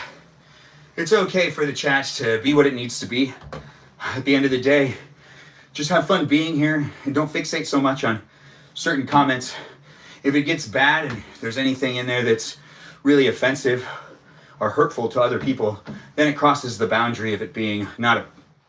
it's okay for the chat to be what it needs to be. At the end of the day, just have fun being here and don't fixate so much on certain comments. If it gets bad and there's anything in there that's really offensive or hurtful to other people, then it crosses the boundary of it being not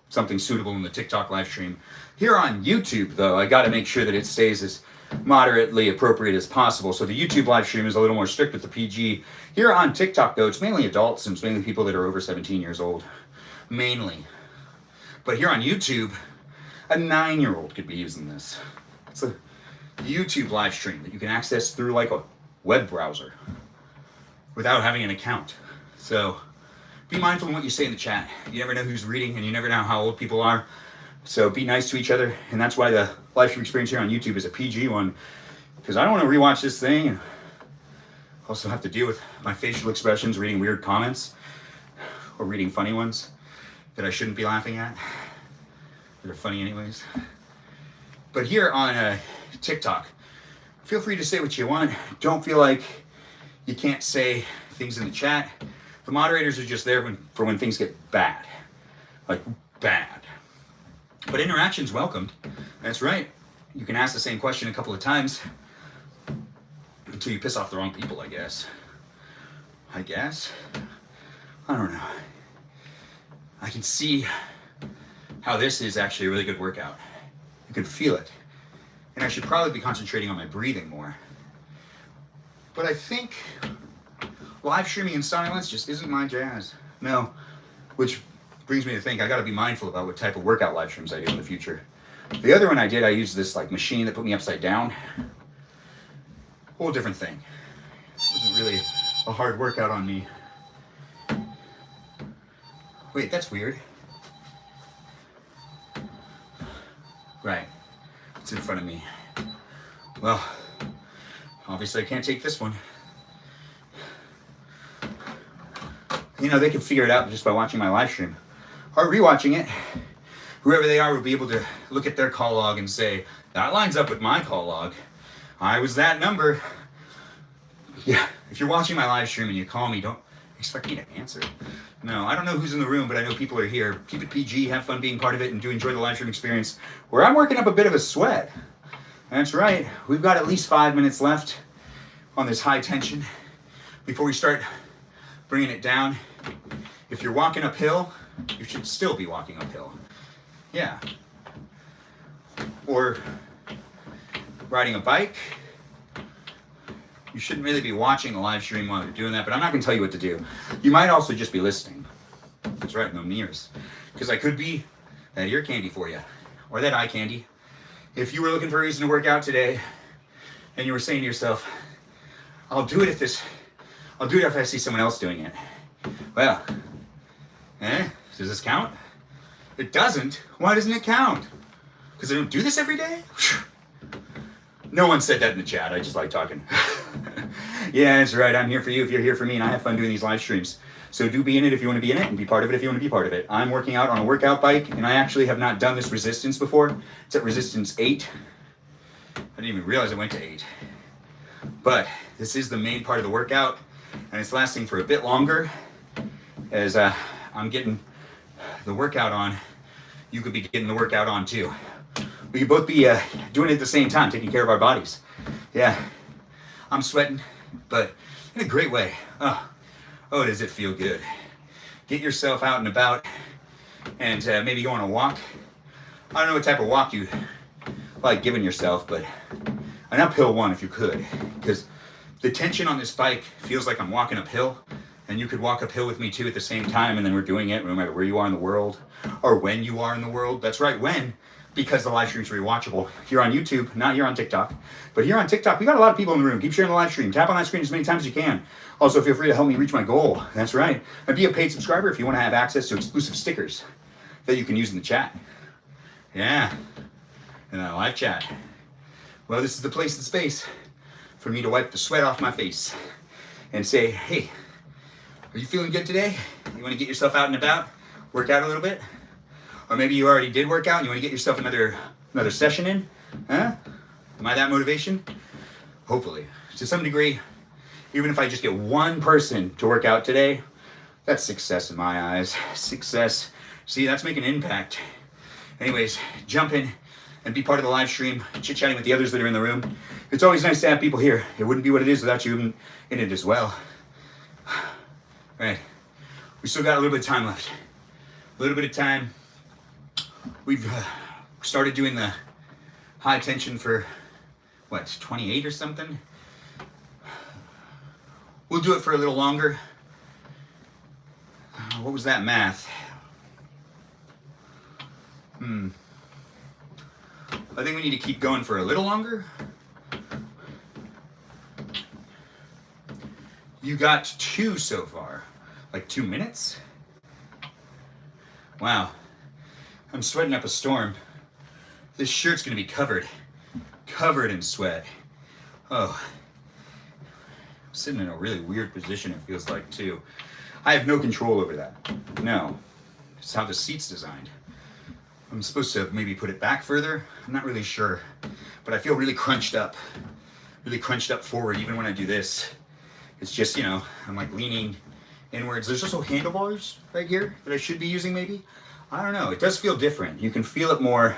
something suitable in the TikTok live stream. Here on YouTube, though, I got to make sure that it stays as moderately appropriate as possible. So the YouTube live stream is a little more strict with the PG. Here on TikTok, though, it's mainly adults and it's mainly people that are over 17 years old, mainly. But here on YouTube, a 9-year-old could be using this. It's a YouTube live stream that you can access through like a web browser without having an account. So be mindful of what you say in the chat. You never know who's reading and you never know how old people are. So be nice to each other. And that's why the live stream experience here on YouTube is a PG one, because I don't want to rewatch this thing and also have to deal with my facial expressions, reading weird comments or reading funny ones that I shouldn't be laughing at. That are funny anyways. But here on TikTok, feel free to say what you want. Don't feel like you can't say things in the chat. The moderators are just there for when things get bad. Like bad. But interaction's welcomed. That's right. You can ask the same question a couple of times until you piss off the wrong people, I guess. I don't know. I can see how this is actually a really good workout. You can feel it. And I should probably be concentrating on my breathing more. But I think live streaming in silence just isn't my jazz. No, which brings me to think I gotta be mindful about what type of workout live streams I do in the future. The other one I did, I used this like machine that put me upside down. Whole different thing. It wasn't really a hard workout on me. Wait, that's weird. Right, it's in front of me. Well, obviously I can't take this one. You know, they can figure it out just by watching my live stream. Or rewatching it. Whoever they are will be able to look at their call log and say, that lines up with my call log. I was that number. Yeah, if you're watching my live stream and you call me, don't expect me to answer. No, I don't know who's in the room, but I know people are here. Keep it PG, have fun being part of it, and do enjoy the live stream experience, where I'm working up a bit of a sweat. That's right, we've got at least 5 minutes left on this high tension before we start bringing it down. If you're walking uphill, you should still be walking uphill. Yeah. Or riding a bike. You shouldn't really be watching the live stream while you're doing that, but I'm not going to tell you what to do. You might also just be listening. That's right, no ears. Because I could be that ear candy for you, or that eye candy. If you were looking for a reason to work out today, and you were saying to yourself, I'll do it if I see someone else doing it. Well, does this count? It doesn't. Why doesn't it count? Because I don't do this every day? No one said that in the chat. I just like talking. Yeah, that's right. I'm here for you if you're here for me, and I have fun doing these live streams. So do be in it if you want to be in it, and be part of it if you want to be part of it. I'm working out on a workout bike, and I actually have not done this resistance before. It's at resistance 8. I didn't even realize I went to 8. But this is the main part of the workout, and it's lasting for a bit longer as I'm getting the workout on. You could be getting the workout on too. We could both be doing it at the same time, taking care of our bodies. Yeah, I'm sweating, but in a great way. Oh, does it feel good. Get yourself out and about and maybe go on a walk. I don't know what type of walk you like giving yourself, but an uphill one if you could, because the tension on this bike feels like I'm walking uphill, and you could walk uphill with me too at the same time, and then we're doing it no matter where you are in the world or when you are in the world. That's right, when. because the live stream's rewatchable. Here on YouTube, not here on TikTok. But here on TikTok, we got a lot of people in the room. Keep sharing the live stream. Tap on that screen as many times as you can. Also, feel free to help me reach my goal. That's right. And be a paid subscriber if you want to have access to exclusive stickers that you can use in the chat. Yeah. In that live chat. Well, this is the place and space for me to wipe the sweat off my face and say, hey, are you feeling good today? You want to get yourself out and about? Work out a little bit? Or maybe you already did work out and you want to get yourself another session in? Huh? Am I that motivation? Hopefully. To some degree, even if I just get one person to work out today, that's success in my eyes. Success. See, that's making an impact. Anyways, jump in and be part of the live stream, chit-chatting with the others that are in the room. It's always nice to have people here. It wouldn't be what it is without you in it as well. All right. We still got a little bit of time left. A little bit of time. We've started doing the high tension for, what, 28 or something? We'll do it for a little longer. What was that math? I think we need to keep going for a little longer. You got 2 so far. Like 2 minutes? Wow. I'm sweating up a storm. This shirt's gonna be covered in sweat. Oh. I'm sitting in a really weird position, it feels like, too. I have no control over that. No. It's how the seat's designed. I'm supposed to maybe put it back further. I'm not really sure. But I feel really crunched up forward, even when I do this. It's just, you know, I'm like leaning inwards. There's also handlebars right here that I should be using maybe. I don't know, it does feel different. You can feel it more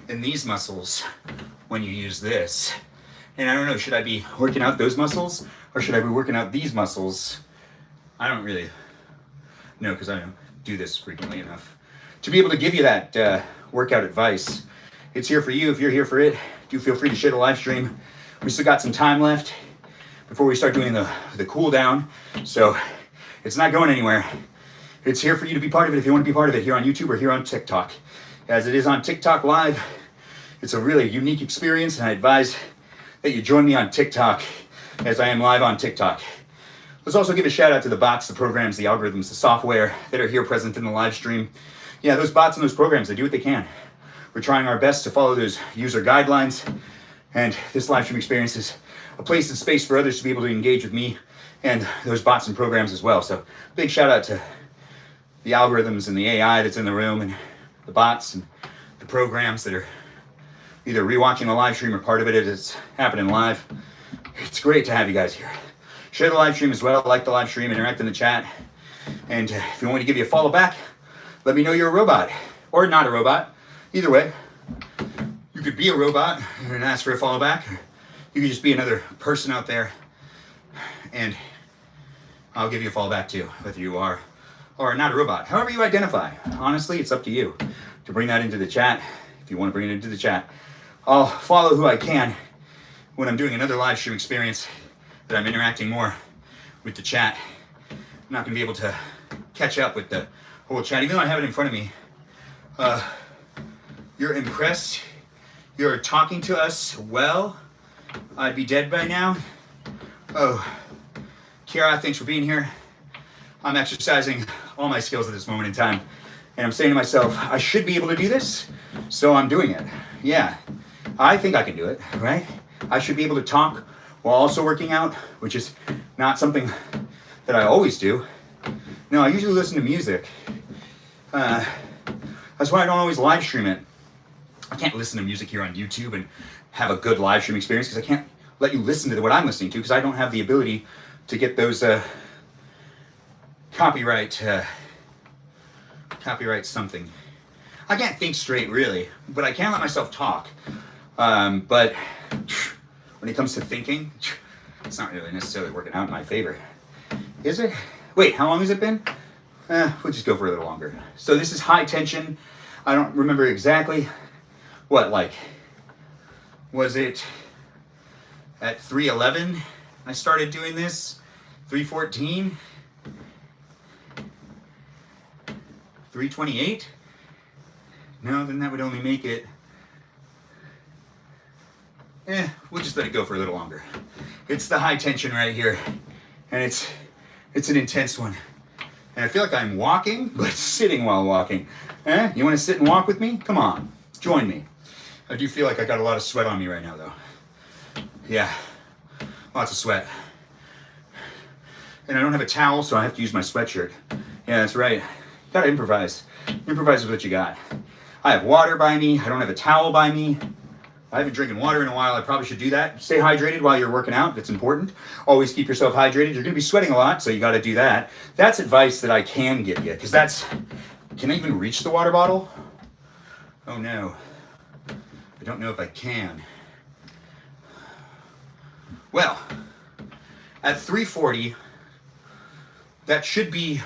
in these muscles when you use this. And I don't know, should I be working out those muscles or should I be working out these muscles? I don't really know because I don't do this frequently enough to be able to give you that workout advice. It's here for you. If you're here for it, do feel free to share the live stream. We still got some time left before we start doing the cool down. So it's not going anywhere. It's here for you to be part of it if you want to be part of it here on YouTube or here on TikTok. As it is on TikTok Live, it's a really unique experience and I advise that you join me on TikTok as I am live on TikTok. Let's also give a shout out to the bots, the programs, the algorithms, the software that are here present in the live stream. Yeah, those bots and those programs, they do what they can. We're trying our best to follow those user guidelines and this live stream experience is a place and space for others to be able to engage with me and those bots and programs as well. So big shout out to the algorithms and the AI that's in the room and the bots and the programs that are either rewatching the live stream or part of it as it's happening live. It's great to have you guys here. Share the live stream as well, like the live stream, interact in the chat. And if you want me to give you a follow back, let me know you're a robot or not a robot. Either way, you could be a robot and ask for a follow back. You could just be another person out there and I'll give you a follow back too, whether you are or not a robot. However you identify. Honestly, it's up to you to bring that into the chat. If you want to bring it into the chat, I'll follow who I can when I'm doing another live stream experience that I'm interacting more with the chat. I'm not going to be able to catch up with the whole chat, even though I have it in front of me. You're impressed. You're talking to us well. I'd be dead by now. Oh, Kiara, thanks for being here. I'm exercising all my skills at this moment in time. And I'm saying to myself, I should be able to do this, so I'm doing it. Yeah, I think I can do it, right? I should be able to talk while also working out, which is not something that I always do. No, I usually listen to music. That's why I don't always live stream it. I can't listen to music here on YouTube and have a good live stream experience because I can't let you listen to what I'm listening to because I don't have the ability to get those copyright something. I can't think straight really, but I can let myself talk. But when it comes to thinking, it's not really necessarily working out in my favor. Is it? Wait, how long has it been? We'll just go for a little longer. So this is high tension. I don't remember exactly what, like, was it at 3:11 I started doing this? 3:14? 3:28? No, then that would only make it We'll just let it go for a little longer. It's the high tension right here, and it's an intense one. And I feel like I'm walking, but sitting while walking. You want to sit and walk with me? Come on, join me. I do feel like I got a lot of sweat on me right now, though. Yeah, lots of sweat. And I don't have a towel, so I have to use my sweatshirt. Yeah, that's right. You gotta improvise. Improvise with what you got. I have water by me. I don't have a towel by me. I haven't drinking water in a while. I probably should do that. Stay hydrated while you're working out. That's important. Always keep yourself hydrated. You're gonna be sweating a lot, so you gotta do that. That's advice that I can give you, because that's, can I even reach the water bottle? Oh no. I don't know if I can. Well, at 340, that should be,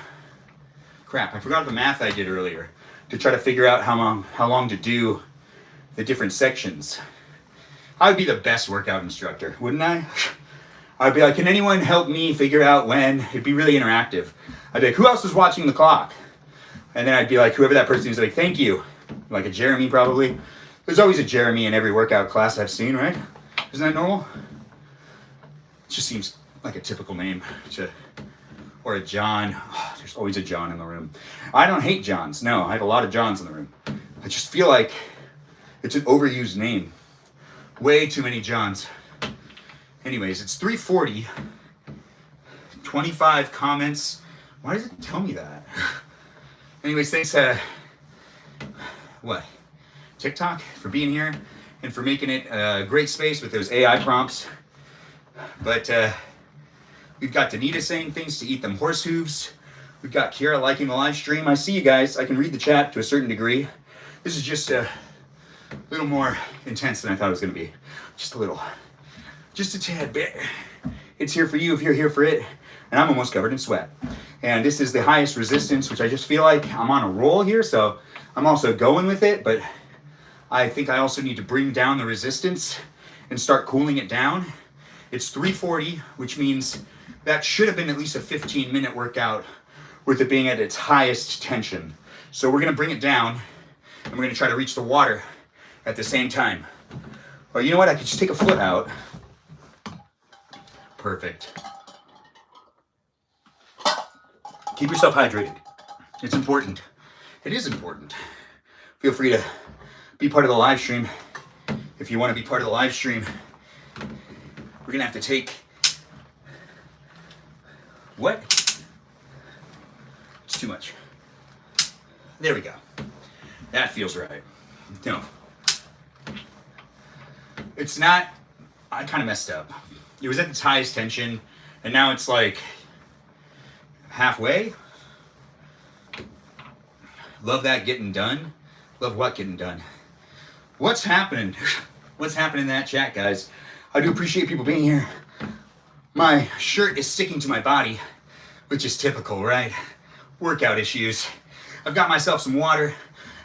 crap, I forgot the math I did earlier to try to figure out how long to do the different sections. I would be the best workout instructor, wouldn't I? I'd be like, can anyone help me figure out when? It'd be really interactive. I'd be like, who else is watching the clock? And then I'd be like, whoever that person is, like, thank you. Like a Jeremy, probably. There's always a Jeremy in every workout class I've seen, right? Isn't that normal? It just seems like a typical name. Or a John. Oh, there's always a John in the room. I don't hate Johns. No, I have a lot of Johns in the room. I just feel like it's an overused name. Way too many Johns. Anyways, it's 3:40. 25 comments. Why does it tell me that? Anyways, thanks, TikTok for being here and for making it a great space with those AI prompts. But we've got Danita saying things to eat them horse hooves. We've got Kira liking the live stream. I see you guys. I can read the chat to a certain degree. This is just a little more intense than I thought it was going to be. Just a little. Just a tad bit. It's here for you if you're here for it. And I'm almost covered in sweat. And this is the highest resistance, which I just feel like I'm on a roll here. So I'm also going with it. But I think I also need to bring down the resistance and start cooling it down. It's 3:40, which means that should have been at least a 15-minute workout with it being at its highest tension. So we're going to bring it down, and we're going to try to reach the water at the same time. Or you know what? I could just take a foot out. Perfect. Keep yourself hydrated. It's important. It is important. Feel free to be part of the live stream. If you want to be part of the live stream, we're going to have to take... What? It's too much. There we go. That feels right. No. It's not... I kind of messed up. It was at its highest tension, and now it's like halfway. Love that getting done. Love what getting done? What's happening? What's happening in that chat, guys? I do appreciate people being here. My shirt is sticking to my body, which is typical, right? Workout issues. I've got myself some water,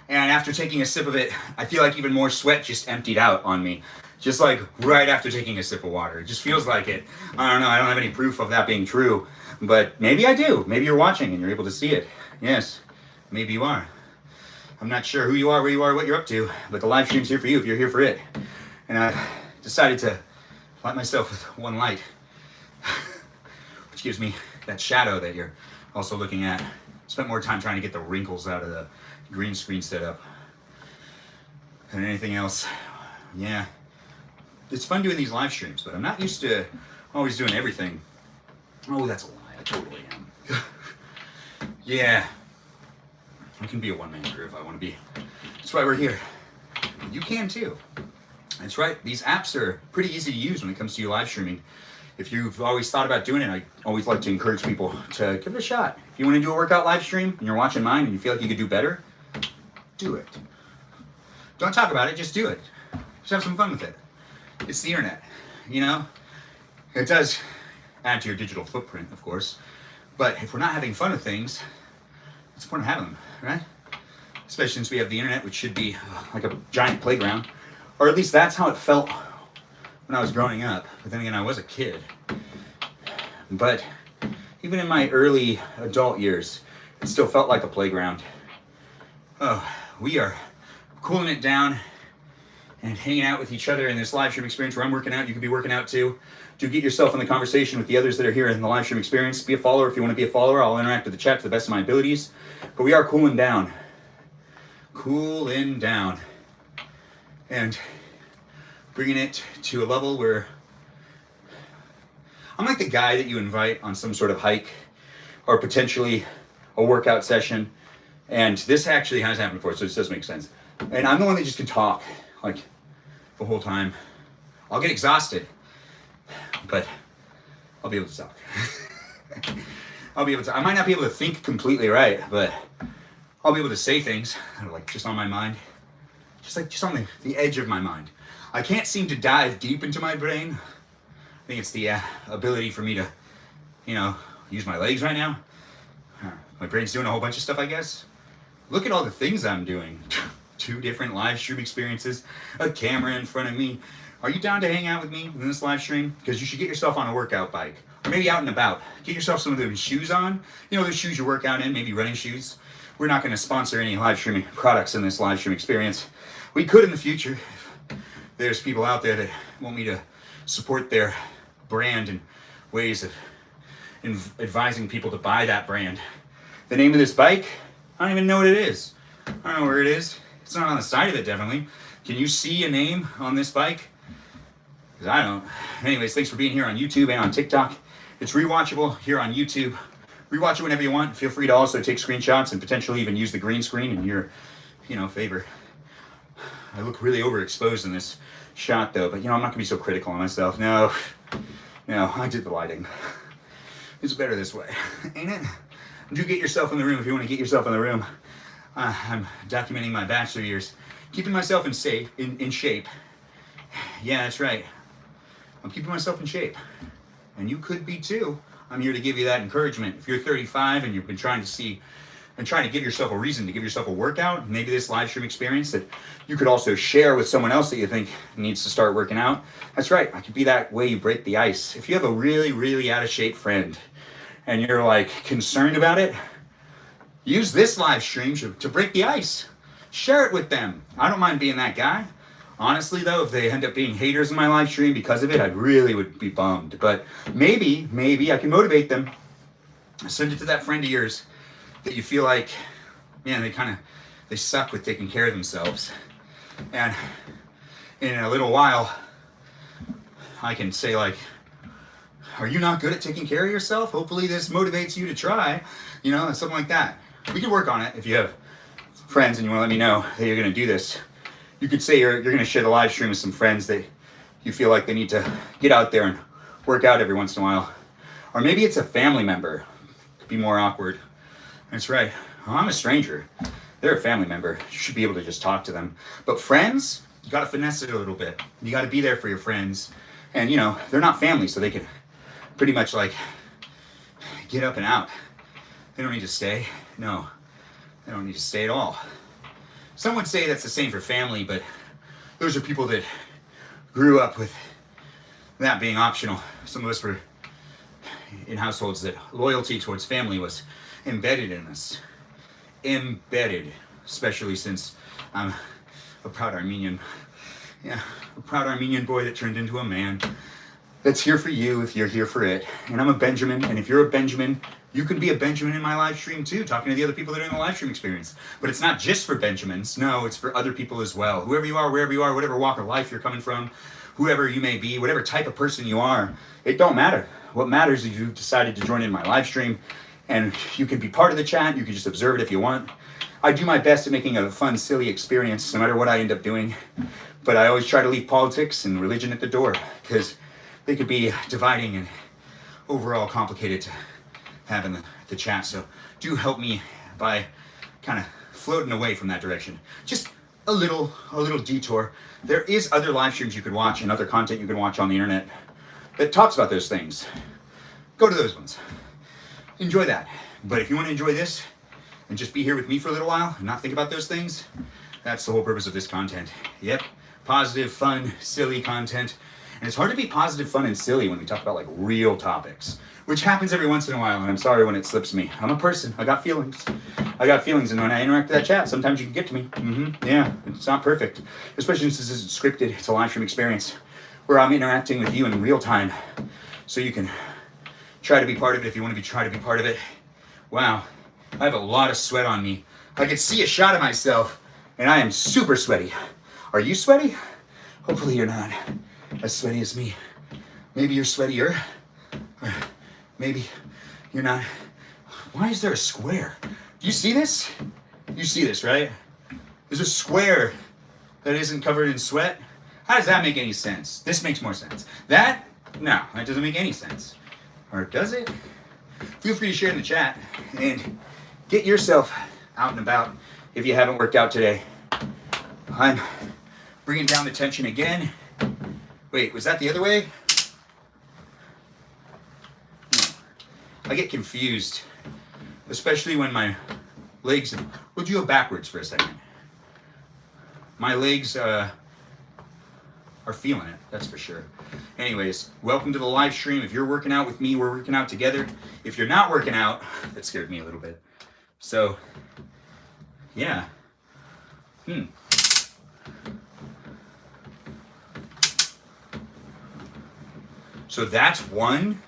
and after taking a sip of it, I feel like even more sweat just emptied out on me. Just like right after taking a sip of water. It just feels like it. I don't know, I don't have any proof of that being true, but maybe I do. Maybe you're watching and you're able to see it. Yes, maybe you are. I'm not sure who you are, where you are, what you're up to, but the live stream's here for you if you're here for it. And I've decided to light myself with one light, which gives me that shadow that you're also looking at. Spent more time trying to get the wrinkles out of the green screen setup than anything else. Yeah. It's fun doing these live streams, but I'm not used to always doing everything. Oh, that's a lie. I totally am. Yeah. I can be a one-man crew if I want to be. That's why we're here. You can too. That's right. These apps are pretty easy to use when it comes to you live streaming. If you've always thought about doing it, I always like to encourage people to give it a shot. If you want to do a workout live stream and you're watching mine and you feel like you could do better, do it. Don't talk about it, just do it. Just have some fun with it. It's the internet, you know? It does add to your digital footprint, of course. But if we're not having fun with things, what's the point of having them, right? Especially since we have the internet, which should be like a giant playground. Or at least that's how it felt when I was growing up. But then again, I was a kid. But even in my early adult years, it still felt like a playground. Oh, we are cooling it down and hanging out with each other in this live stream experience where I'm working out. You could be working out too. Do get yourself in the conversation with the others that are here in the live stream experience. Be a follower if you want to be a follower. I'll interact with the chat to the best of my abilities. But we are cooling down. Cooling down. And bringing it to a level where I'm like the guy that you invite on some sort of hike or potentially a workout session. And this actually has happened before, so this does make sense. And I'm the one that just can talk like the whole time. I'll get exhausted, but I'll be able to talk. I'll be able to, I might not be able to think completely right, but I'll be able to say things that are like just on my mind. Just on the edge of my mind. I can't seem to dive deep into my brain. I think it's the ability for me to, use my legs right now. My brain's doing a whole bunch of stuff, I guess. Look at all the things I'm doing. 2 different live stream experiences, a camera in front of me. Are you down to hang out with me in this live stream? Because you should get yourself on a workout bike, or maybe out and about. Get yourself some of those shoes on. Those shoes you work out in, maybe running shoes. We're not going to sponsor any live streaming products in this live stream experience. We could in the future. If there's people out there that want me to support their brand and ways of advising people to buy that brand. The name of this bike, I don't even know what it is. I don't know where it is. It's not on the side of it, definitely. Can you see a name on this bike? Because I don't. Anyways, thanks for being here on YouTube and on TikTok. It's rewatchable here on YouTube. Rewatch it whenever you want. Feel free to also take screenshots and potentially even use the green screen in your, favor. I look really overexposed in this shot though, but I'm not gonna be so critical on myself. No, I did the lighting. It's better this way, ain't it? Do get yourself in the room if you want to get yourself in the room. I'm documenting my bachelor years, keeping myself in shape. Yeah, that's right. I'm keeping myself in shape, and you could be too. I'm here to give you that encouragement. If you're 35 and you've been trying to give yourself a reason to give yourself a workout, maybe this live stream experience that you could also share with someone else that you think needs to start working out. That's right. I could be that way you break the ice. If you have a really, really out of shape friend and you're like concerned about it, use this live stream to break the ice. Share it with them. I don't mind being that guy. Honestly though, if they end up being haters in my live stream because of it, I really would be bummed. But maybe I can motivate them. Send it to that friend of yours that you feel like, man, they suck with taking care of themselves. And in a little while, I can say like, are you not good at taking care of yourself? Hopefully this motivates you to try, something like that. We can work on it if you have friends and you want to let me know that you're going to do this. You could say you're going to share the live stream with some friends that you feel like they need to get out there and work out every once in a while. Or maybe it's a family member. Could be more awkward. That's right. I'm a stranger. They're a family member. You should be able to just talk to them. But friends, you got to finesse it a little bit. You got to be there for your friends. And, they're not family, so they can pretty much like get up and out. They don't need to stay. No, they don't need to stay at all. Some would say that's the same for family, but those are people that grew up with that being optional. Some of us were in households that loyalty towards family was embedded in us. Embedded, especially since I'm a proud Armenian. Yeah, a proud Armenian boy that turned into a man. That's here for you if you're here for it. And I'm a Benjamin, and if you're a Benjamin, you can be a Benjamin in my live stream too, talking to the other people that are in the live stream experience. But it's not just for Benjamins. No, it's for other people as well. Whoever you are, wherever you are, whatever walk of life you're coming from, whoever you may be, whatever type of person you are, it don't matter. What matters is you've decided to join in my live stream, and you can be part of the chat. You can just observe it if you want. I do my best at making a fun, silly experience, no matter what I end up doing. But I always try to leave politics and religion at the door, because they could be dividing and overall complicated to have in the chat. So do help me by kind of floating away from that direction. Just a little detour. There is other live streams you could watch and other content you can watch on the internet that talks about those things. Go to those ones. Enjoy that. But if you want to enjoy this and just be here with me for a little while and not think about those things, that's the whole purpose of this content. Yep. Positive, fun, silly content. And it's hard to be positive, fun, and silly when we talk about like real topics, which happens every once in a while, and I'm sorry when it slips me. I'm a person. I got feelings. And when I interact with that chat, sometimes you can get to me. Yeah, it's not perfect. Especially since this isn't scripted. It's a live stream experience where I'm interacting with you in real time. So you can try to be part of it if you want to try to be part of it. Wow, I have a lot of sweat on me. I can see a shot of myself, and I am super sweaty. Are you sweaty? Hopefully you're not as sweaty as me. Maybe you're sweatier, or maybe you're not. Why is there a square? Do you see this? You see this, right? There's a square that isn't covered in sweat. How does that make any sense? This makes more sense. That? No, that doesn't make any sense. Or does it? Feel free to share in the chat and get yourself out and about if you haven't worked out today. I'm bringing down the tension again. Wait, was that the other way? No. I get confused, especially when my legs... Would you go backwards for a second? My legs are feeling it, that's for sure. Anyways, welcome to the live stream. If you're working out with me, we're working out together. If you're not working out, that scared me a little bit. So, yeah. So that's one.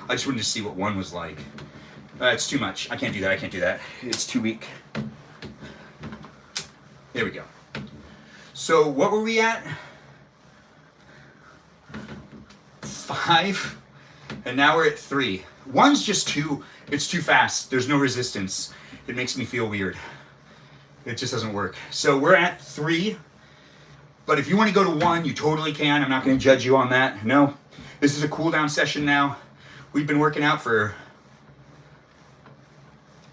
I just wanted to see what one was like. It's too much. I can't do that. It's too weak. There we go. So what were we at? 5. And now we're at 3. One's just it's too fast. There's no resistance. It makes me feel weird. It just doesn't work. So we're at 3. But if you want to go to 1, you totally can. I'm not going to judge you on that. No. This is a cool down session now. We've been working out for...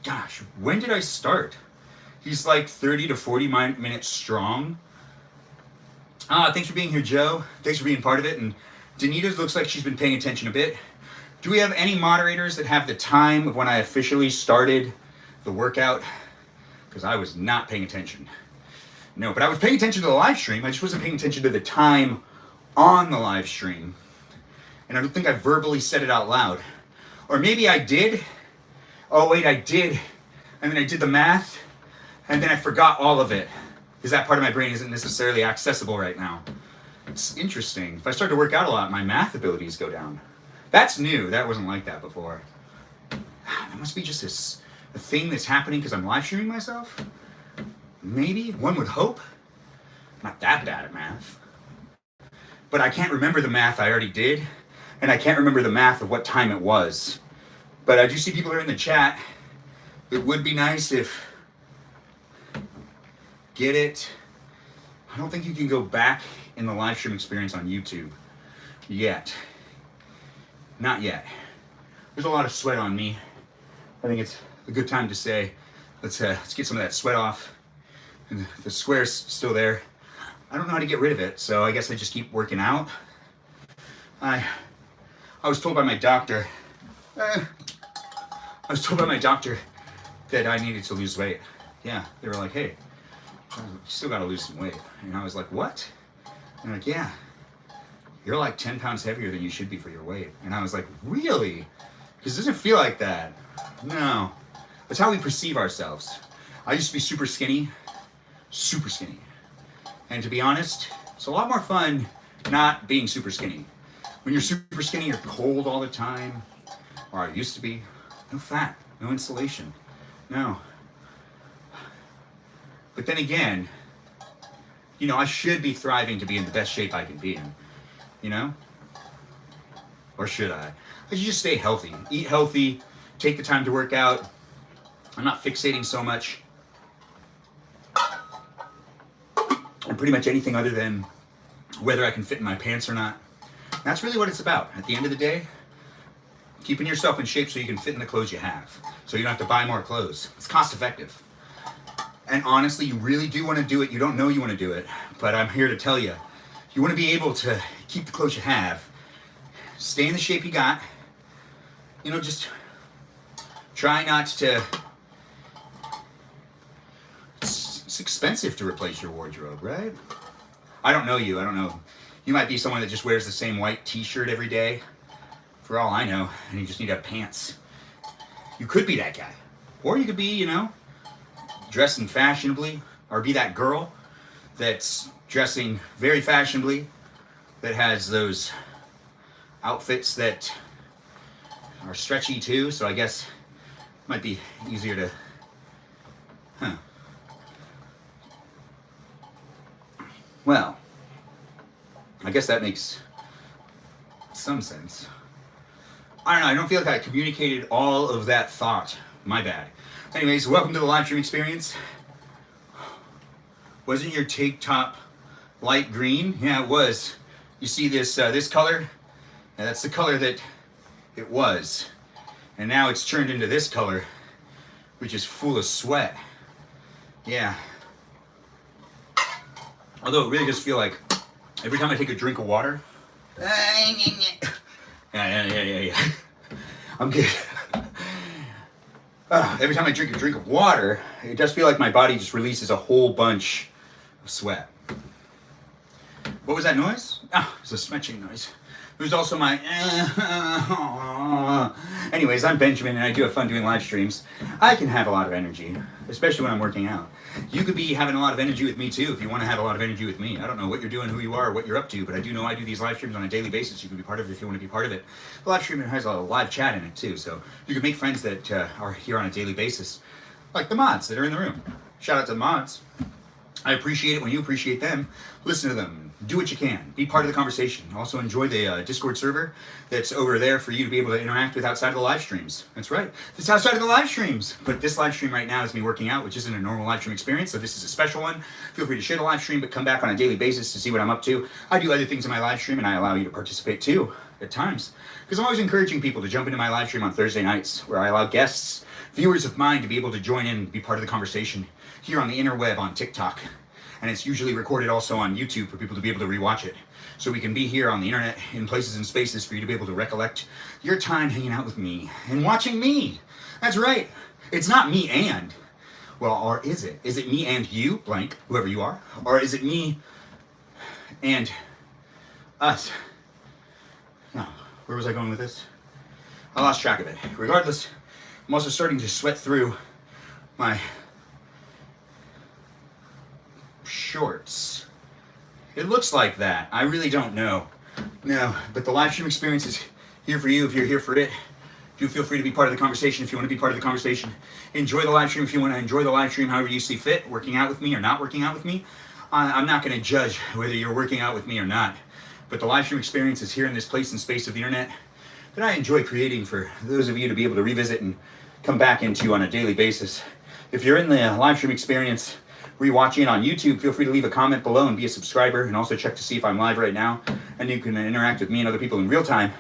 Gosh, when did I start? He's like 30 to 40 minutes strong. Thanks for being here, Joe. Thanks for being part of it. And Danita looks like she's been paying attention a bit. Do we have any moderators that have the time of when I officially started the workout? Because I was not paying attention. No, but I was paying attention to the live stream. I just wasn't paying attention to the time on the live stream. And I don't think I verbally said it out loud. Or maybe I did. Oh, wait, I did. And then I did the math. And then I forgot all of it. Because that part of my brain isn't necessarily accessible right now. It's interesting. If I start to work out a lot, my math abilities go down. That's new. That wasn't like that before. That must be just a thing that's happening because I'm live streaming myself. Maybe. One would hope. I'm not that bad at math. But I can't remember the math I already did. And I can't remember the math of what time it was. But I do see people are in the chat. It would be nice if... Get it? I don't think you can go back in the live stream experience on YouTube yet. Not yet. There's a lot of sweat on me. I think it's a good time to say, let's get some of that sweat off. And the square's still there. I don't know how to get rid of it, so I guess I just keep working out. I was told by my doctor, that I needed to lose weight. Yeah, they were like, hey, you still gotta lose some weight. And I was like, what? And they're like, yeah, you're like 10 pounds heavier than you should be for your weight. And I was like, really? Because it doesn't feel like that. No. That's how we perceive ourselves. I used to be super skinny. And to be honest, it's a lot more fun not being super skinny. When you're super skinny, you're cold all the time. Or I used to be. No fat, no insulation. No. But then again, you know, I should be thriving to be in the best shape I can be in. You know? Or should I? I should just stay healthy. Eat healthy. Take the time to work out. I'm not fixating so much on pretty much anything other than whether I can fit in my pants or not. That's really what it's about. At the end of the day, keeping yourself in shape so you can fit in the clothes you have. So you don't have to buy more clothes. It's cost effective. And honestly, you really do want to do it. You don't know you want to do it. But I'm here to tell you, you want to be able to keep the clothes you have. Stay in the shape you got. You know, just try not to... It's expensive to replace your wardrobe, right? I don't know you. I don't know You might be someone that just wears the same white t-shirt every day, for all I know, and you just need to have pants. You could be that guy. Or you could be, you know, dressing fashionably, or be that girl that's dressing very fashionably, that has those outfits that are stretchy too, so I guess it might be easier to, Well, I guess that makes some sense. I don't know, I don't feel like I communicated all of that thought. My bad. Anyways, welcome to the live stream experience. Wasn't your tank top light green? Yeah, it was. You see this this color? Yeah, that's the color that it was. And now it's turned into this color, which is full of sweat. Yeah. Although it really does feel like every time I take a drink of water, yeah. I'm good. Every time I drink a drink of water, it does feel like my body just releases a whole bunch of sweat. What was that noise? Oh, it was a smetching noise. It was also my Anyways, I'm Benjamin and I do have fun doing live streams. I can have a lot of energy, especially when I'm working out. You could be having a lot of energy with me too if you want to have a lot of energy with me. I don't know what you're doing, who you are, or what you're up to, but I do know I do these live streams on a daily basis. You can be part of it if you want to be part of it. The live stream has a live chat in it too, so you can make friends that are here on a daily basis, like the mods that are in the room. Shout out to the mods. I appreciate it when you appreciate them. Listen to them. Do what you can. Be part of the conversation. Also enjoy the Discord server that's over there for you to be able to interact with outside of the live streams. That's right. It's outside of the live streams. But this live stream right now is me working out, which isn't a normal live stream experience, so this is a special one. Feel free to share the live stream, but come back on a daily basis to see what I'm up to. I do other things in my live stream, and I allow you to participate too at times. Because I'm always encouraging people to jump into my live stream on Thursday nights, where I allow guests, viewers of mine, to be able to join in and be part of the conversation here on the interweb on TikTok. And it's usually recorded also on YouTube for people to be able to rewatch it. So we can be here on the internet in places and spaces for you to be able to recollect your time hanging out with me and watching me. That's right. It's not me and. Well, or is it? Is it me and you, blank, whoever you are? Or is it me and us? No, where was I going with this? I lost track of it. Regardless, I'm also starting to sweat through my shorts. It looks like that. I really don't know. No, but the live stream experience is here for you if you're here for it. Do feel free to be part of the conversation if you want to be part of the conversation. Enjoy the live stream if you want to enjoy the live stream however you see fit, working out with me or not working out with me. I'm not going to judge whether you're working out with me or not, but the live stream experience is here in this place and space of the internet that I enjoy creating for those of you to be able to revisit and come back into on a daily basis. If you're in the live stream experience rewatching it on YouTube, feel free to leave a comment below and be a subscriber, and also check to see if I'm live right now, and you can interact with me and other people in real time.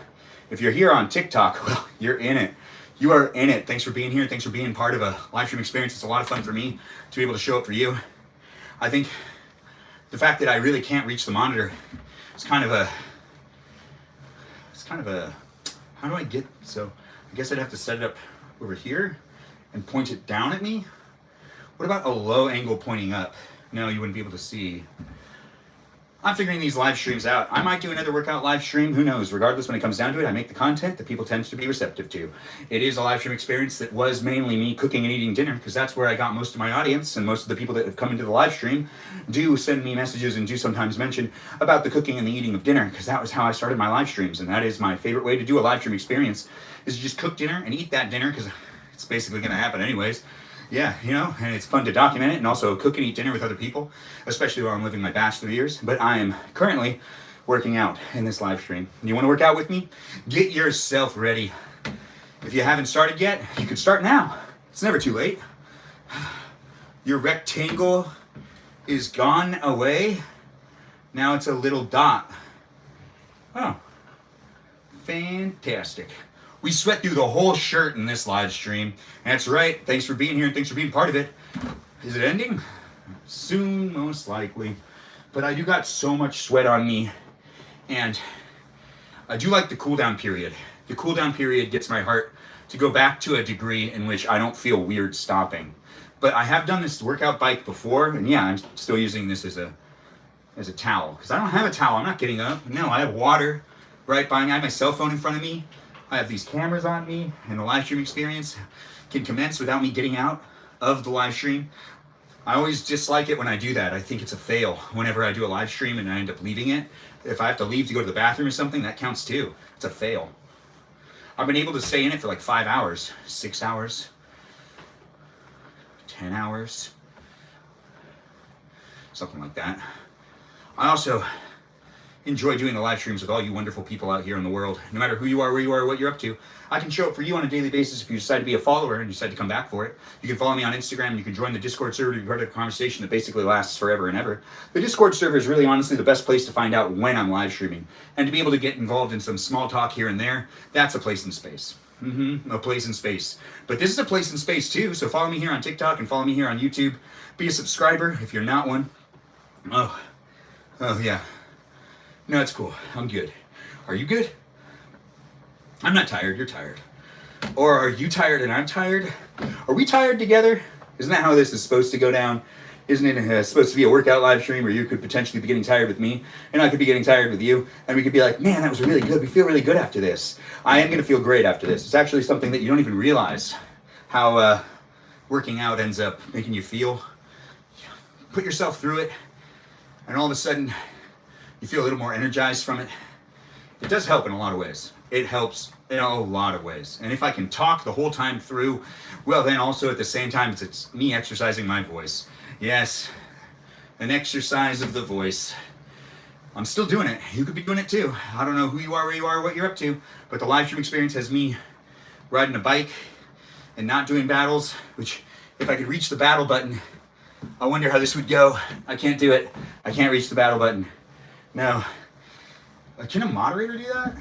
If you're here on TikTok, well, you're in it. You are in it. Thanks for being here. Thanks for being part of a live stream experience. It's a lot of fun for me to be able to show up for you. I think the fact that I really can't reach the monitor is kind of a, how do I get, so I guess I'd have to set it up over here and point it down at me. What about a low angle pointing up? No, you wouldn't be able to see. I'm figuring these live streams out. I might do another workout live stream, who knows? Regardless, when it comes down to it, I make the content that people tend to be receptive to. It is a live stream experience that was mainly me cooking and eating dinner, because that's where I got most of my audience, and most of the people that have come into the live stream do send me messages and do sometimes mention about the cooking and the eating of dinner, because that was how I started my live streams, and that is my favorite way to do a live stream experience, is to just cook dinner and eat that dinner, because it's basically going to happen anyways. Yeah, you know, and it's fun to document it and also cook and eat dinner with other people, especially while I'm living my bachelor years. But I am currently working out in this live stream. You want to work out with me? Get yourself ready. If you haven't started yet, you can start now. It's never too late. Your rectangle is gone away. Now it's a little dot. Oh, fantastic. We sweat through the whole shirt in this live stream. That's right. Thanks for being here and thanks for being part of it. Is it ending? Soon, most likely. But I do got so much sweat on me. And I do like the cool down period. The cool down period gets my heart to go back to a degree in which I don't feel weird stopping. But I have done this workout bike before. And yeah, I'm still using this as a as a towel, because I don't have a towel. I'm not getting up. No, I have water right by me. I have my cell phone in front of me. I have these cameras on me, and the live stream experience can commence without me getting out of the live stream. I always dislike it when I do that. I think it's a fail whenever I do a live stream and I end up leaving it. If I have to leave to go to the bathroom or something, that counts too. It's a fail. I've been able to stay in it for like 5 hours, 6 hours, 10 hours, something like that. I also enjoy doing the live streams with all you wonderful people out here in the world. No matter who you are, where you are, what you're up to, I can show up for you on a daily basis if you decide to be a follower and you decide to come back for it. You can follow me on Instagram. You can join the Discord server to be part of a conversation that basically lasts forever and ever. The Discord server is really honestly the best place to find out when I'm live streaming. And to be able to get involved in some small talk here and there, that's a place in space. A place in space. But this is a place in space too, so follow me here on TikTok and follow me here on YouTube. Be a subscriber if you're not one. Oh yeah. No, it's cool. I'm good. Are you good? I'm not tired. You're tired. Or are you tired and I'm tired? Are we tired together? Isn't that how this is supposed to go down? Isn't it supposed to be a workout live stream where you could potentially be getting tired with me and I could be getting tired with you and we could be like, man, that was really good. We feel really good after this. I am going to feel great after this. It's actually something that you don't even realize how working out ends up making you feel. Put yourself through it and all of a sudden you feel a little more energized from it. It does help in a lot of ways. It helps in a lot of ways. And if I can talk the whole time through, well, then also at the same time, it's me exercising my voice. Yes, an exercise of the voice. I'm still doing it. You could be doing it too. I don't know who you are, where you are, what you're up to, but the live stream experience has me riding a bike and not doing battles, which if I could reach the battle button, I wonder how this would go. I can't do it. I can't reach the battle button. No. Can a moderator do that?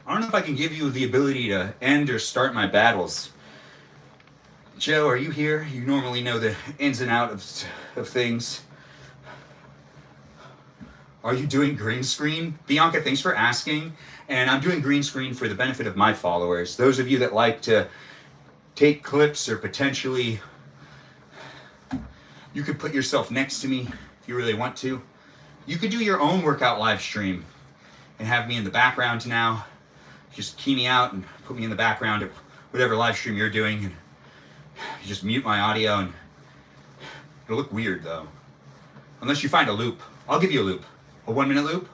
I don't know if I can give you the ability to end or start my battles. Joe, are you here? You normally know the ins and outs of things. Are you doing green screen? Bianca, thanks for asking. And I'm doing green screen for the benefit of my followers. Those of you that like to take clips or potentially you could put yourself next to me if you really want to. You could do your own workout live stream and have me in the background now. Just key me out and put me in the background of whatever live stream you're doing. And you just mute my audio and it'll look weird though. Unless you find a loop. I'll give you a loop. A 1 minute loop.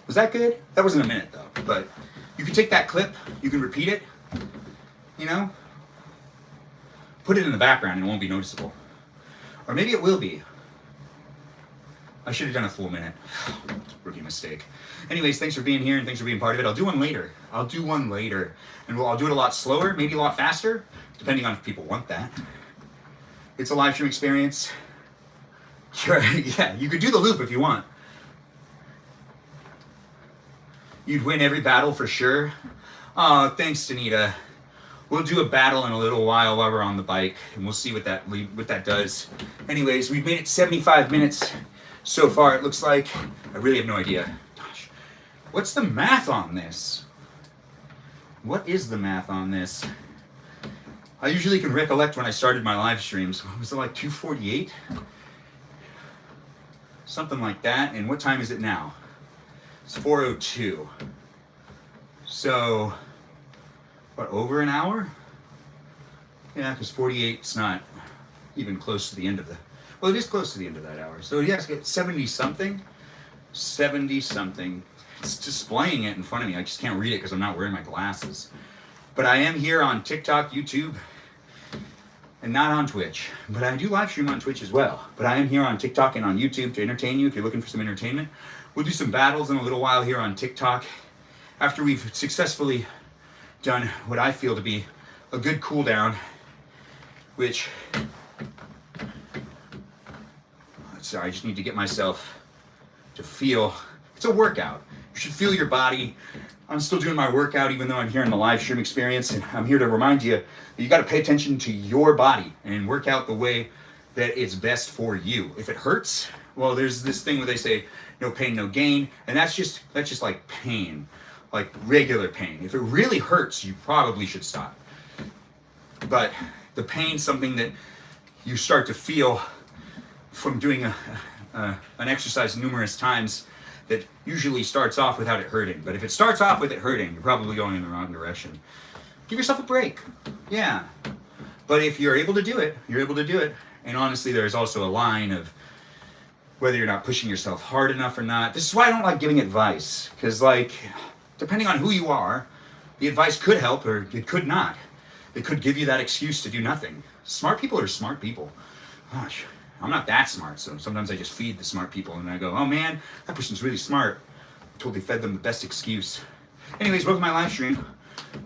Was that good? That wasn't a minute though, but you can take that clip, you can repeat it, you know, put it in the background and it won't be noticeable. Or maybe it will be. I should have done a full minute. Rookie mistake. Anyways, thanks for being here and thanks for being part of it. I'll do one later. And I'll do it a lot slower, maybe a lot faster, depending on if people want that. It's a live stream experience. Sure, yeah, you could do the loop if you want. You'd win every battle for sure. Oh, thanks, Danita. We'll do a battle in a little while we're on the bike, and we'll see what that does. Anyways, we've made it 75 minutes so far, it looks like. I really have no idea. Gosh, what's the math on this? What is the math on this? I usually can recollect when I started my live streams. Was it like 2:48? Something like that. And what time is it now? It's 4:02. So, what, over an hour? Yeah, because 48 is not even close to the end of the... Well, it is close to the end of that hour. So, yes, 70-something. 70-something. It's displaying it in front of me. I just can't read it because I'm not wearing my glasses. But I am here on TikTok, YouTube, and not on Twitch. But I do live stream on Twitch as well. But I am here on TikTok and on YouTube to entertain you if you're looking for some entertainment. We'll do some battles in a little while here on TikTok after we've successfully done what I feel to be a good cool down, which, sorry, I just need to get myself to feel, it's a workout. You should feel your body. I'm still doing my workout even though I'm here in the live stream experience, and I'm here to remind you that you got to pay attention to your body and work out the way that it's best for you. If it hurts, well, there's this thing where they say no pain, no gain, and that's just like pain, like regular pain. If it really hurts, you probably should stop. But the pain's something that you start to feel from doing an exercise numerous times that usually starts off without it hurting. But if it starts off with it hurting, you're probably going in the wrong direction. Give yourself a break. Yeah. But if you're able to do it, you're able to do it. And honestly, there's also a line of whether you're not pushing yourself hard enough or not. This is why I don't like giving advice. Because, like, depending on who you are, the advice could help or it could not. It could give you that excuse to do nothing. Smart people are smart people. Gosh, I'm not that smart, so sometimes I just feed the smart people and I go, oh man, that person's really smart. I totally fed them the best excuse. Anyways, welcome to my live stream.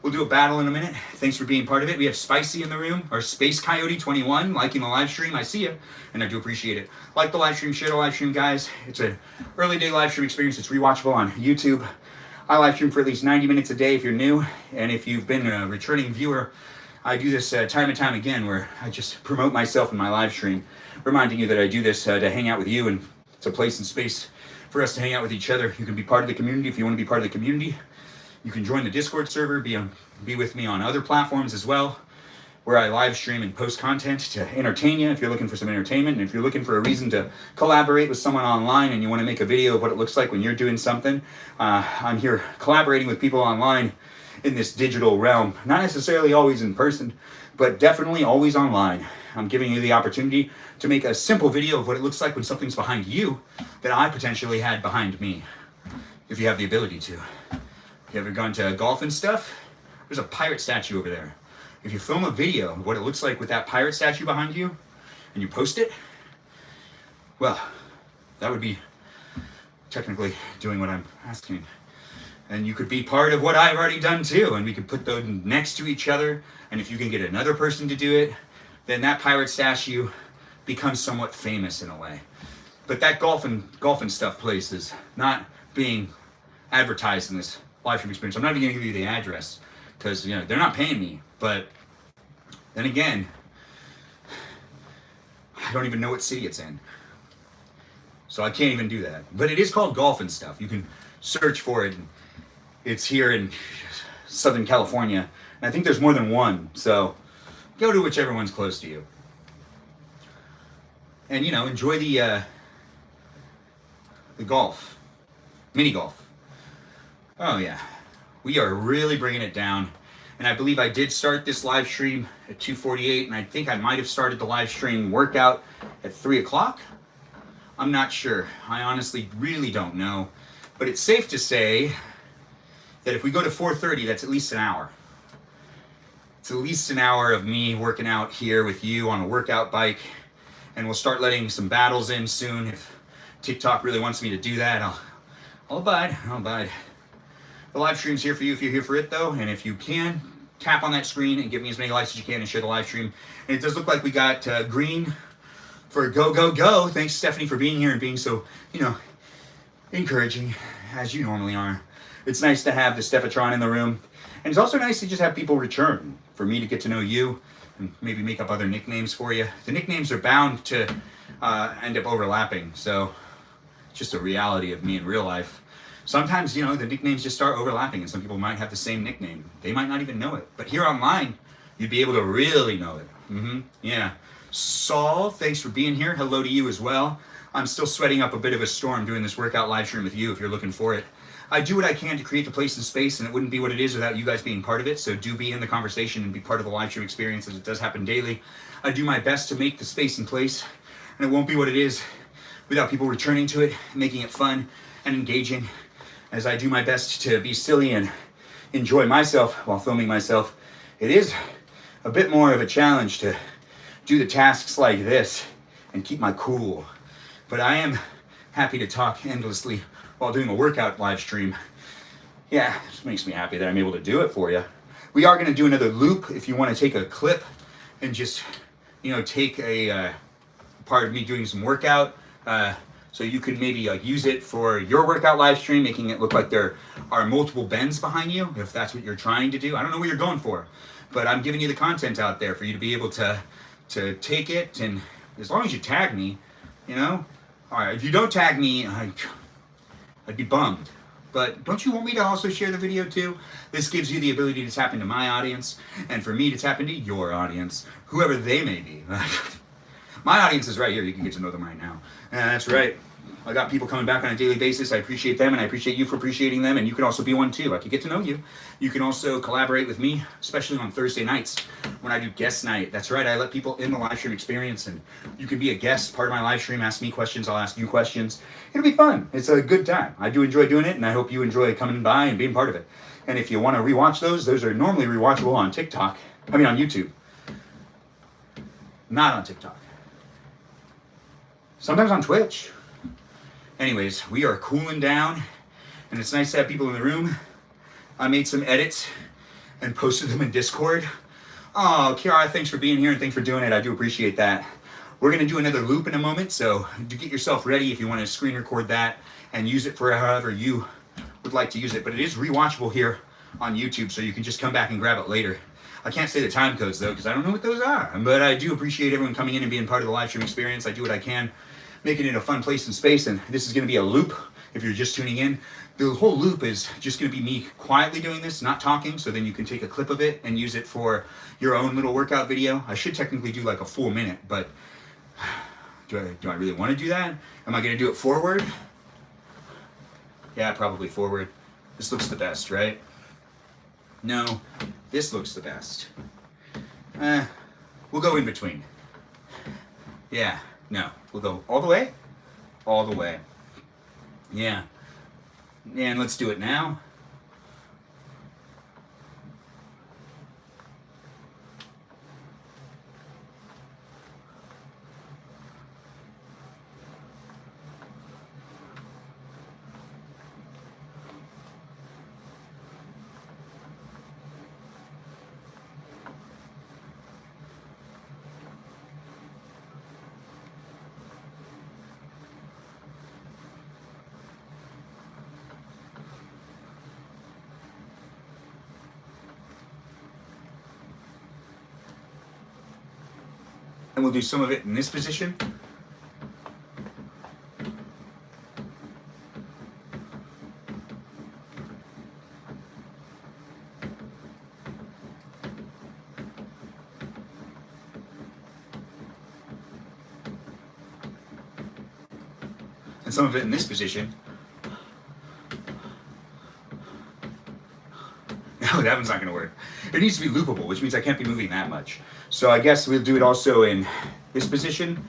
We'll do a battle in a minute. Thanks for being part of it. We have Spicy in the room, or Space Coyote 21, liking the live stream. I see you, and I do appreciate it. Like the live stream, share the live stream, guys. It's an early day live stream experience. It's rewatchable on YouTube. I live stream for at least 90 minutes a day if you're new, and if you've been a returning viewer, I do this time and time again where I just promote myself in my live stream, reminding you that I do this to hang out with you, and it's a place and space for us to hang out with each other. You can be part of the community if you want to be part of the community. You can join the Discord server, be with me on other platforms as well, where I live stream and post content to entertain you if you're looking for some entertainment. And if you're looking for a reason to collaborate with someone online and you want to make a video of what it looks like when you're doing something, I'm here collaborating with people online in this digital realm. Not necessarily always in person, but definitely always online. I'm giving you the opportunity to make a simple video of what it looks like when something's behind you that I potentially had behind me, if you have the ability to. You ever gone to golf and stuff? There's a pirate statue over there. If you film a video of what it looks like with that pirate statue behind you, and you post it, well, that would be technically doing what I'm asking. And you could be part of what I've already done too, and we could put those next to each other, and if you can get another person to do it, then that pirate statue becomes somewhat famous in a way. But that golf and stuff place is not being advertised in this live stream experience. I'm not even going to give you the address because they're not paying me. But then again, I don't even know what city it's in, so I can't even do that. But it is called Golf and Stuff. You can search for it. It's here in Southern California, and I think there's more than one. So go to whichever one's close to you, and enjoy the golf, mini golf. Oh yeah, we are really bringing it down. And I believe I did start this live stream at 2:48, and I think I might have started the live stream workout at 3 o'clock. I'm not sure. I honestly really don't know. But it's safe to say that if we go to 4:30, that's at least an hour. It's at least an hour of me working out here with you on a workout bike. And we'll start letting some battles in soon. If TikTok really wants me to do that, I'll abide. The live stream's here for you if you're here for it though, and if you can, tap on that screen and give me as many likes as you can and share the live stream. And it does look like we got green for go, go, go. Thanks Stephanie for being here and being so, encouraging as you normally are. It's nice to have the Stephatron in the room, and it's also nice to just have people return, for me to get to know you and maybe make up other nicknames for you. The nicknames are bound to end up overlapping, so it's just a reality of me in real life. Sometimes, the nicknames just start overlapping, and some people might have the same nickname. They might not even know it. But here online, you'd be able to really know it. Yeah. Saul, thanks for being here. Hello to you as well. I'm still sweating up a bit of a storm doing this workout live stream with you if you're looking for it. I do what I can to create the place and space, and it wouldn't be what it is without you guys being part of it. So do be in the conversation and be part of the live stream experience, as it does happen daily. I do my best to make the space and place, and it won't be what it is without people returning to it, making it fun and engaging. As I do my best to be silly and enjoy myself while filming myself, it is a bit more of a challenge to do the tasks like this and keep my cool. But I am happy to talk endlessly while doing a workout live stream. Yeah, it just makes me happy that I'm able to do it for you. We are going to do another loop if you want to take a clip and just, take a part of me doing some workout. So you can maybe use it for your workout live stream, making it look like there are multiple bends behind you, if that's what you're trying to do. I don't know what you're going for, but I'm giving you the content out there for you to be able to take it and As long as you tag me, you know? Alright, if you don't tag me, I'd be bummed. But don't you want me to also share the video too? This gives you the ability to tap into my audience, and for me to tap into your audience, whoever they may be. My audience is right here. You can get to know them right now. And that's right. I got people coming back on a daily basis. I appreciate them, and I appreciate you for appreciating them, and you can also be one too. I can get to know you. You can also collaborate with me, especially on Thursday nights when I do guest night. That's right, I let people in the live stream experience, and you can be a guest, part of my live stream, ask me questions, I'll ask you questions. It'll be fun. It's a good time. I do enjoy doing it, and I hope you enjoy coming by and being part of it. And if you want to rewatch those are normally rewatchable on TikTok. I mean on YouTube. Not on TikTok. Sometimes on Twitch. Anyways, we are cooling down, and it's nice to have people in the room. I made some edits and posted them in Discord. Oh, Kiara, thanks for being here and thanks for doing it. I do appreciate that. We're going to do another loop in a moment, so do get yourself ready if you want to screen record that and use it for however you would like to use it. But it is rewatchable here on YouTube, so you can just come back and grab it later. I can't say the time codes, though, because I don't know what those are. But I do appreciate everyone coming in and being part of the live stream experience. I do what I can, making it a fun place and space, and this is going to be a loop if you're just tuning in. The whole loop is just going to be me quietly doing this, not talking, so then you can take a clip of it and use it for your own little workout video. I should technically do like a full minute, but do I really want to do that? Am I going to do it forward? Yeah, probably forward. This looks the best, right? No, this looks the best. We'll go in between. Yeah, no, we'll go all the way? All the way. Yeah. And let's do it now. And we'll do some of it in this position. And some of it in this position. No, that one's not going to work. It needs to be loopable, which means I can't be moving that much. So I guess we'll do it also in this position.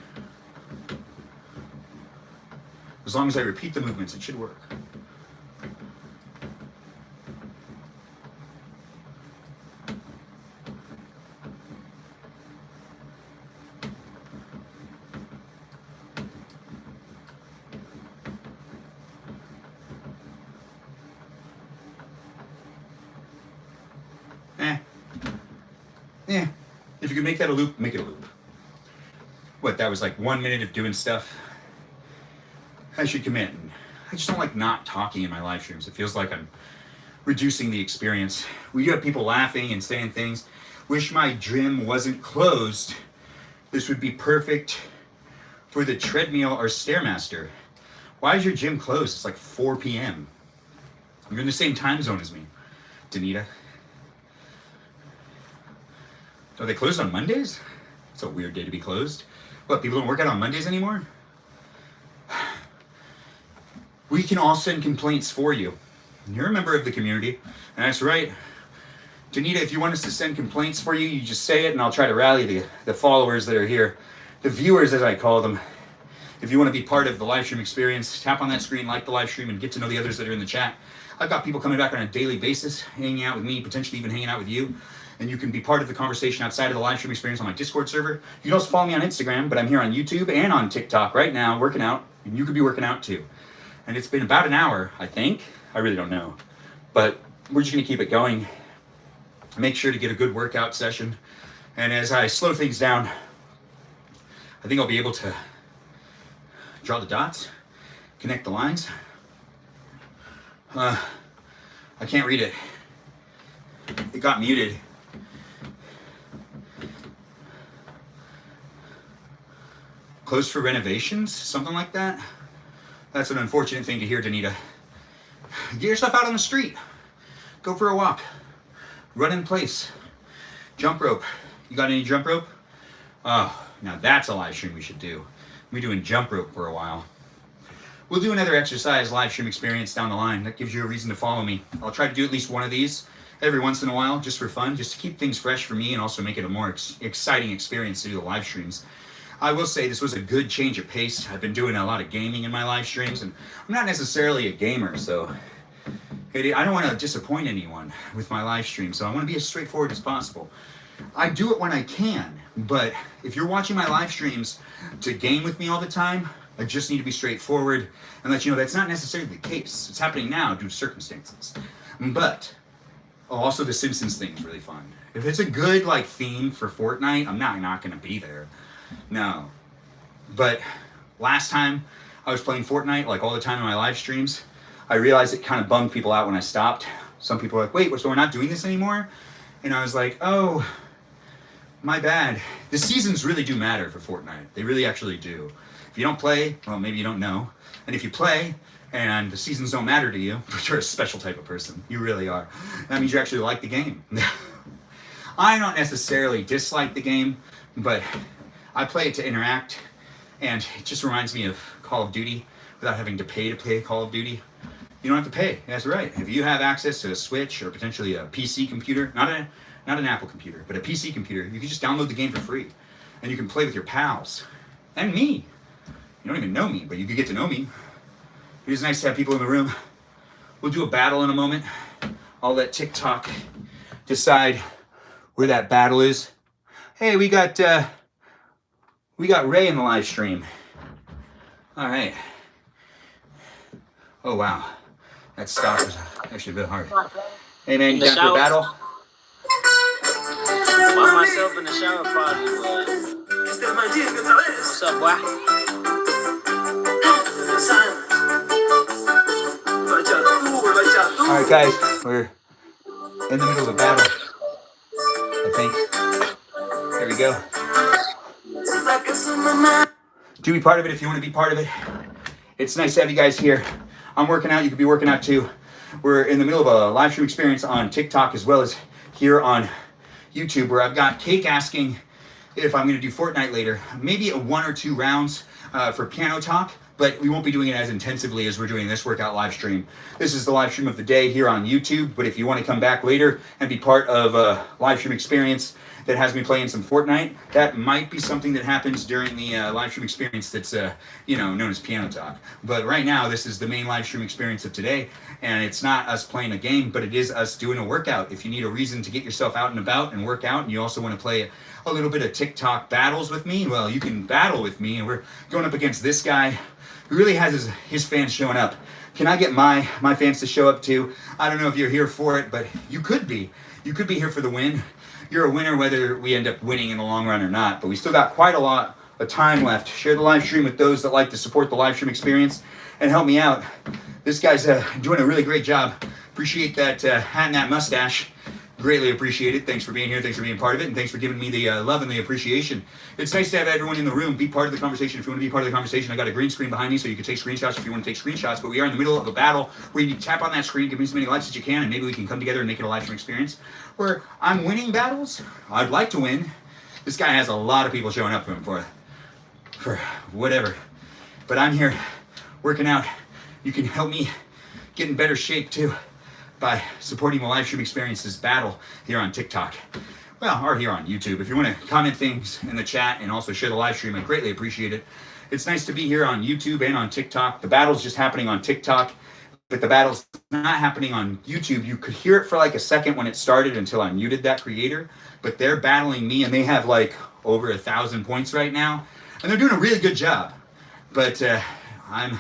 As long as I repeat the movements, it should work. Yeah. If you can make that a loop, make it a loop. What, that was like 1 minute of doing stuff? I should commit. I just don't like not talking in my live streams. It feels like I'm reducing the experience. We do have people laughing and saying things. Wish my gym wasn't closed. This would be perfect for the treadmill or Stairmaster. Why is your gym closed? It's like 4 p.m. You're in the same time zone as me, Danita. Are they closed on Mondays? It's a weird day to be closed. What, people don't work out on Mondays anymore? We can all send complaints for you. You're a member of the community, and that's right. Danita, if you want us to send complaints for you, you just say it, and I'll try to rally the followers that are here. The viewers, as I call them. If you want to be part of the live stream experience, tap on that screen, like the live stream, and get to know the others that are in the chat. I've got people coming back on a daily basis, hanging out with me, potentially even hanging out with you. And you can be part of the conversation outside of the live stream experience on my Discord server. You can also follow me on Instagram, but I'm here on YouTube and on TikTok right now working out, and you could be working out too. And it's been about an hour, I think. I really don't know. But we're just going to keep it going. Make sure to get a good workout session. And as I slow things down, I think I'll be able to draw the dots, connect the lines. I can't read it. It got muted. closed for renovations, something like that. That's an unfortunate thing to hear, Danita. Get yourself out on the street. Go for a walk. Run in place. Jump rope. You got any jump rope? Oh, now that's a live stream we should do. We're doing jump rope for a while. We'll do another exercise live stream experience down the line. That gives you a reason to follow me. I'll try to do at least one of these every once in a while, just for fun, just to keep things fresh for me and also make it a more exciting experience to do the live streams. I will say this was a good change of pace. I've been doing a lot of gaming in my live streams, and I'm not necessarily a gamer, so I don't want to disappoint anyone with my live stream, so I want to be as straightforward as possible. I do it when I can, but if you're watching my live streams to game with me all the time, I just need to be straightforward and let you know that's not necessarily the case. It's happening now due to circumstances. But also the Simpsons thing is really fun. If it's a good theme for Fortnite, I'm not going to be there. No. But last time I was playing Fortnite all the time in my live streams, I realized it kind of bummed people out when I stopped. Some people were like, wait, so we're not doing this anymore? And I was like, oh, my bad. The seasons really do matter for Fortnite. They really actually do. If you don't play, well, maybe you don't know. And if you play and the seasons don't matter to you, but you're a special type of person. You really are. That means you actually like the game. I don't necessarily dislike the game, but I play it to interact, and it just reminds me of Call of Duty without having to pay Call of Duty. You don't have to pay. That's right. If you have access to a Switch or potentially a PC computer, not an Apple computer, but a PC computer, you can just download the game for free, and you can play with your pals and me. You don't even know me, but you could get to know me. It is nice to have people in the room. We'll do a battle in a moment. I'll let TikTok decide where that battle is. Hey, we got Ray in the live stream. All right. Oh wow, that stop was actually a bit hard. Hey man, you down for a battle? By myself in the shower probably. What's up, boy? Alright guys, we're in the middle of a battle, I think. There we go. Do be part of it if you want to be part of it. It's nice to have you guys here. I'm working out, you could be working out too. We're in the middle of a live stream experience on TikTok as well as here on YouTube, where I've got Cake asking if I'm going to do Fortnite later. Maybe 1 or 2 rounds for piano talk, but we won't be doing it as intensively as we're doing this workout live stream. This is the live stream of the day here on YouTube, but if you want to come back later and be part of a live stream experience that has me playing some Fortnite, that might be something that happens during the live stream experience that's known as piano talk. But right now, this is the main live stream experience of today, and it's not us playing a game, but it is us doing a workout. If you need a reason to get yourself out and about and work out, and you also want to play a little bit of TikTok battles with me, well, you can battle with me, and we're going up against this guy who really has his fans showing up. Can I get my fans to show up too? I don't know if you're here for it, but you could be. You could be here for the win. You're a winner whether we end up winning in the long run or not, but we still got quite a lot of time left. Share the live stream with those that like to support the live stream experience and help me out. This guy's doing a really great job. Appreciate that hat and that mustache. Greatly appreciate it. Thanks for being here. Thanks for being part of it. And thanks for giving me the love and the appreciation. It's nice to have everyone in the room be part of the conversation. If you want to be part of the conversation, I got a green screen behind me so you can take screenshots if you want to take screenshots. But we are in the middle of a battle where you tap on that screen, give me as many likes as you can, and maybe we can come together and make it a live stream experience where I'm winning battles. I'd like to win. This guy has a lot of people showing up for whatever. But I'm here working out. You can help me get in better shape too by supporting the live stream experiences battle here on TikTok. Well, or here on YouTube. If you want to comment things in the chat and also share the live stream, I greatly appreciate it. It's nice to be here on YouTube and on TikTok. The battle's just happening on TikTok, but the battle's not happening on YouTube. You could hear it for a second when it started until I muted that creator, but they're battling me and they have over 1,000 points right now, and they're doing a really good job. But I'm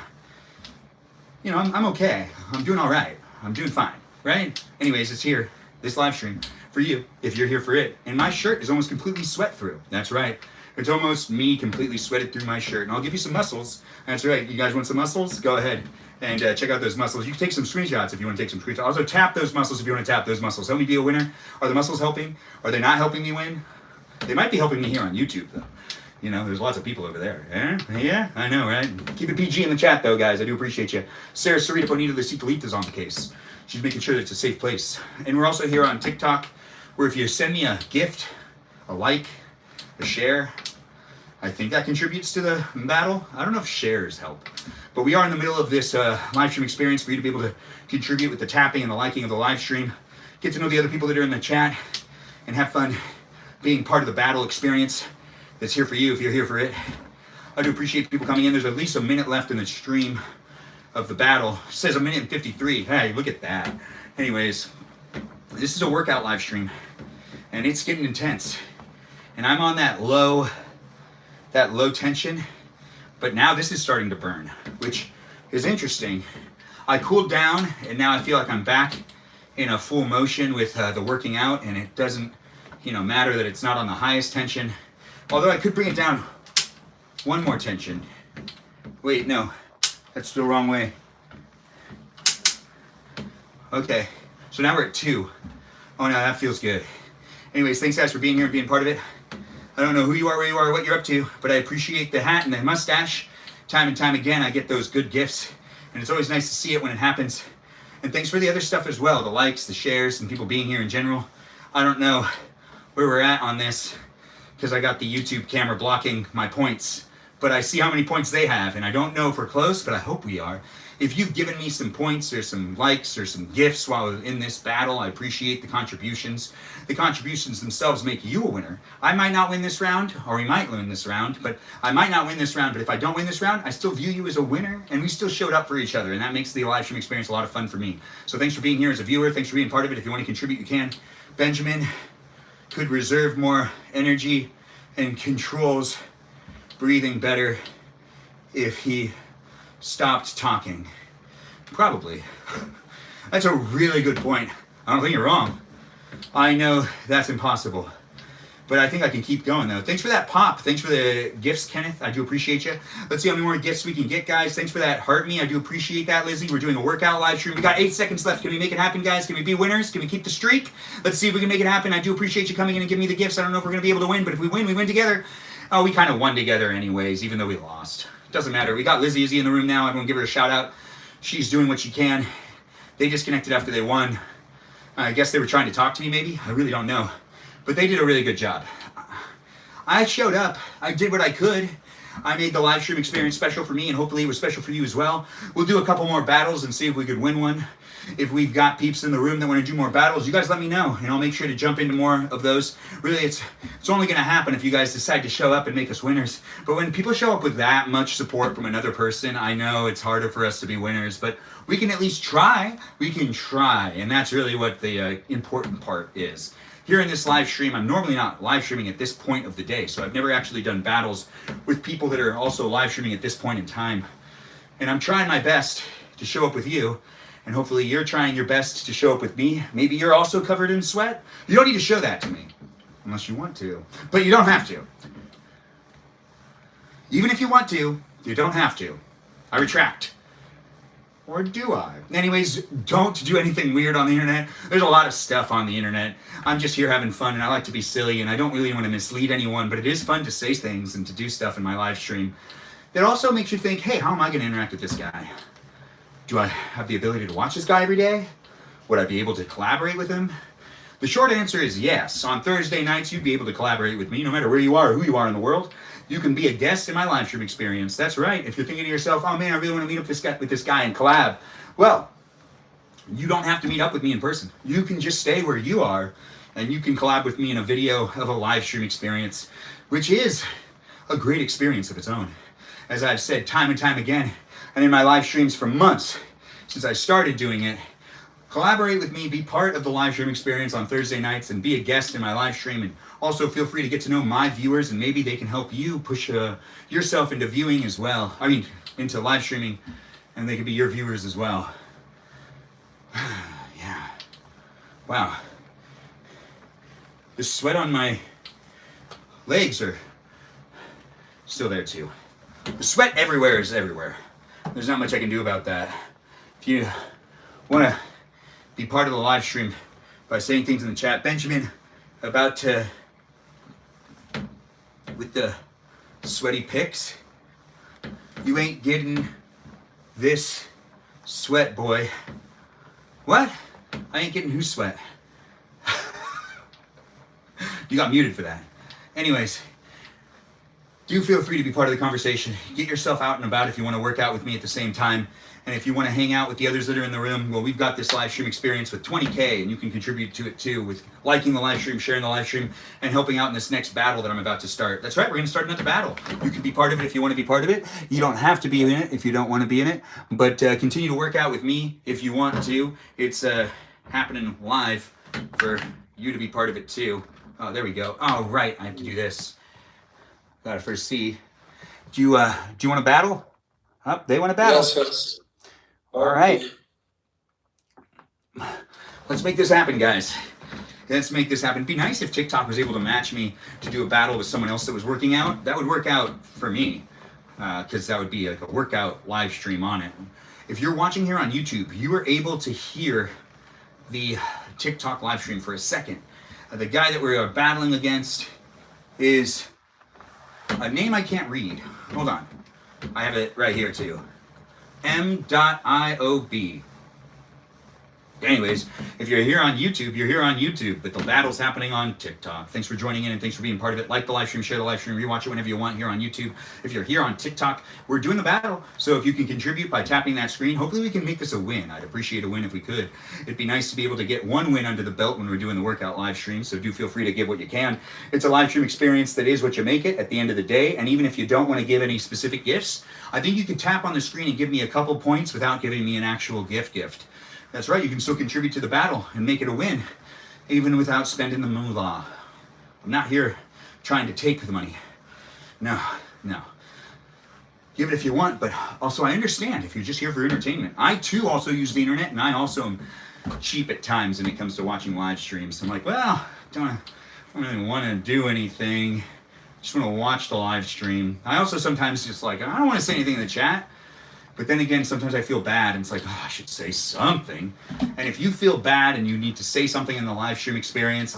okay. I'm doing all right. I'm doing fine. Right? Anyways, it's here, this live stream, for you, if you're here for it. And my shirt is almost completely sweat through. That's right. It's almost me completely sweated through my shirt. And I'll give you some muscles. That's right. You guys want some muscles? Go ahead and check out those muscles. You can take some screenshots if you want to take some screenshots. Also, tap those muscles if you want to tap those muscles. Help me be a winner. Are the muscles helping? Are they not helping me win? They might be helping me here on YouTube, though. You know, there's lots of people over there. Yeah, I know, right? Keep it PG in the chat, though, guys. I do appreciate you. Sarah Sarita Bonita de Cipolita's on the case. She's making sure that it's a safe place. And we're also here on TikTok, where if you send me a gift, a like, a share, I think that contributes to the battle. I don't know if shares help. But we are in the middle of this live stream experience for you to be able to contribute with the tapping and the liking of the live stream. Get to know the other people that are in the chat and have fun being part of the battle experience that's here for you if you're here for it. I do appreciate people coming in. There's at least a minute left in the stream of the battle. It says a minute and 53. Hey, look at that. Anyways, this is a workout live stream and it's getting intense. And I'm on that low tension, but now this is starting to burn, which is interesting. I cooled down and now I feel like I'm back in a full motion with the working out, and it doesn't, matter that it's not on the highest tension. Although I could bring it down one more tension. Wait, no, that's the wrong way. Okay, so now we're at 2. Oh no, that feels good. Anyways, thanks guys for being here and being part of it. I don't know who you are, where you are, what you're up to, but I appreciate the hat and the mustache. Time and time again, I get those good gifts, and it's always nice to see it when it happens. And thanks for the other stuff as well, the likes, the shares, and people being here in general. I don't know where we're at on this because I got the YouTube camera blocking my points, but I see how many points they have, and I don't know if we're close, but I hope we are. If you've given me some points or some likes or some gifts while in this battle, I appreciate the contributions. The contributions themselves make you a winner. I might not win this round, or we might win this round, but I might not win this round, but if I don't win this round, I still view you as a winner, and we still showed up for each other, and that makes the live stream experience a lot of fun for me. So thanks for being here as a viewer. Thanks for being part of it. If you want to contribute, you can. Benjamin could reserve more energy and controls breathing better if he stopped talking. Probably. That's a really good point. I don't think you're wrong. I know that's impossible, but I think I can keep going though. Thanks for that pop. Thanks for the gifts, Kenneth. I do appreciate you. Let's see how many more gifts we can get, guys. Thanks for that heart me. I do appreciate that, Lizzie. We're doing a workout live stream. We got 8 seconds left. Can we make it happen, guys? Can we be winners? Can we keep the streak? Let's see if we can make it happen. I do appreciate you coming in and giving me the gifts. I don't know if we're going to be able to win, but if we win together. Oh, we kind of won together anyways, even though we lost. Doesn't matter. We got Lizzie Izzy in the room now. Everyone give her a shout out. She's doing what she can. They disconnected after they won. I guess they were trying to talk to me maybe. I really don't know. But they did a really good job. I showed up. I did what I could. I made the live stream experience special for me, and hopefully it was special for you as well. We'll do a couple more battles and see if we could win one. If we've got peeps in the room that want to do more battles, you guys let me know, and I'll make sure to jump into more of those. Really, it's only going to happen if you guys decide to show up and make us winners. But when people show up with that much support from another person, I know it's harder for us to be winners, but we can at least try. We can try, and that's really what the important part is. Here in this live stream, I'm normally not live streaming at this point of the day, so I've never actually done battles with people that are also live streaming at this point in time. And I'm trying my best to show up with you, and hopefully you're trying your best to show up with me. Maybe you're also covered in sweat. You don't need to show that to me, unless you want to, but you don't have to. Even if you want to, you don't have to. I retract. Or do I? Anyways, don't do anything weird on the internet. There's a lot of stuff on the internet. I'm just here having fun, and I like to be silly, and I don't really want to mislead anyone, but it is fun to say things and to do stuff in my live stream that also makes you think, hey, how am I going to interact with this guy? Do I have the ability to watch this guy every day? Would I be able to collaborate with him? The short answer is yes. On Thursday nights, you'd be able to collaborate with me, no matter where you are or who you are in the world. You can be a guest in my live stream experience. That's right. If you're thinking to yourself, oh man, I really want to meet up with this guy and collab. Well, you don't have to meet up with me in person. You can just stay where you are, and you can collab with me in a video of a live stream experience, which is a great experience of its own. As I've said time and time again, and in my live streams for months since I started doing it, collaborate with me, be part of the live stream experience on Thursday nights, and be a guest in my live stream. And also feel free to get to know my viewers, and maybe they can help you push yourself into viewing as well. I mean, into live streaming, and they can be your viewers as well. Yeah. Wow. The sweat on my legs are still there too. The sweat everywhere is everywhere. There's not much I can do about that. If you want to be part of the live stream by saying things in the chat, Benjamin, about to, with the sweaty pics. You ain't getting this sweat, boy. What? I ain't getting whose sweat? You got muted for that. Anyways, do feel free to be part of the conversation. Get yourself out and about if you want to work out with me at the same time. And if you want to hang out with the others that are in the room, well, we've got this live stream experience with 20K, and you can contribute to it too with liking the live stream, sharing the live stream, and helping out in this next battle that I'm about to start. That's right, we're going to start another battle. You can be part of it if you want to be part of it. You don't have to be in it if you don't want to be in it, but continue to work out with me if you want to. It's happening live for you to be part of it too. Oh, there we go. Oh, right, I have to do this. Gotta first see. Do you want to battle? Oh, they want to battle. Yes. All right. Let's make this happen, guys. Let's make this happen. It'd be nice if TikTok was able to match me to do a battle with someone else that was working out. That would work out for me, because that would be like a workout live stream on it. If you're watching here on YouTube, you are able to hear the TikTok live stream for a second. The guy that we're battling against is a name I can't read. Hold on. I have it right here too. M.IOB. Anyways, if you're here on YouTube, you're here on YouTube, but the battle's happening on TikTok. Thanks for joining in and thanks for being part of it. Like the live stream, share the live stream, rewatch it whenever you want here on YouTube. If you're here on TikTok, we're doing the battle. So if you can contribute by tapping that screen, hopefully we can make this a win. I'd appreciate a win if we could. It'd be nice to be able to get one win under the belt when we're doing the workout live stream. So do feel free to give what you can. It's a live stream experience that is what you make it at the end of the day. And even if you don't want to give any specific gifts, I think you can tap on the screen and give me a couple points without giving me an actual gift. That's right, you can still contribute to the battle and make it a win, even without spending the moolah. I'm not here trying to take the money. No. Give it if you want, but also I understand if you're just here for entertainment. I too also use the internet, and I also am cheap at times when it comes to watching live streams. I'm like, well, don't really want to do anything. Just want to watch the live stream. I also sometimes just like, I don't want to say anything in the chat. But then again, sometimes I feel bad, and it's like, oh, I should say something. And if you feel bad and you need to say something in the live stream experience,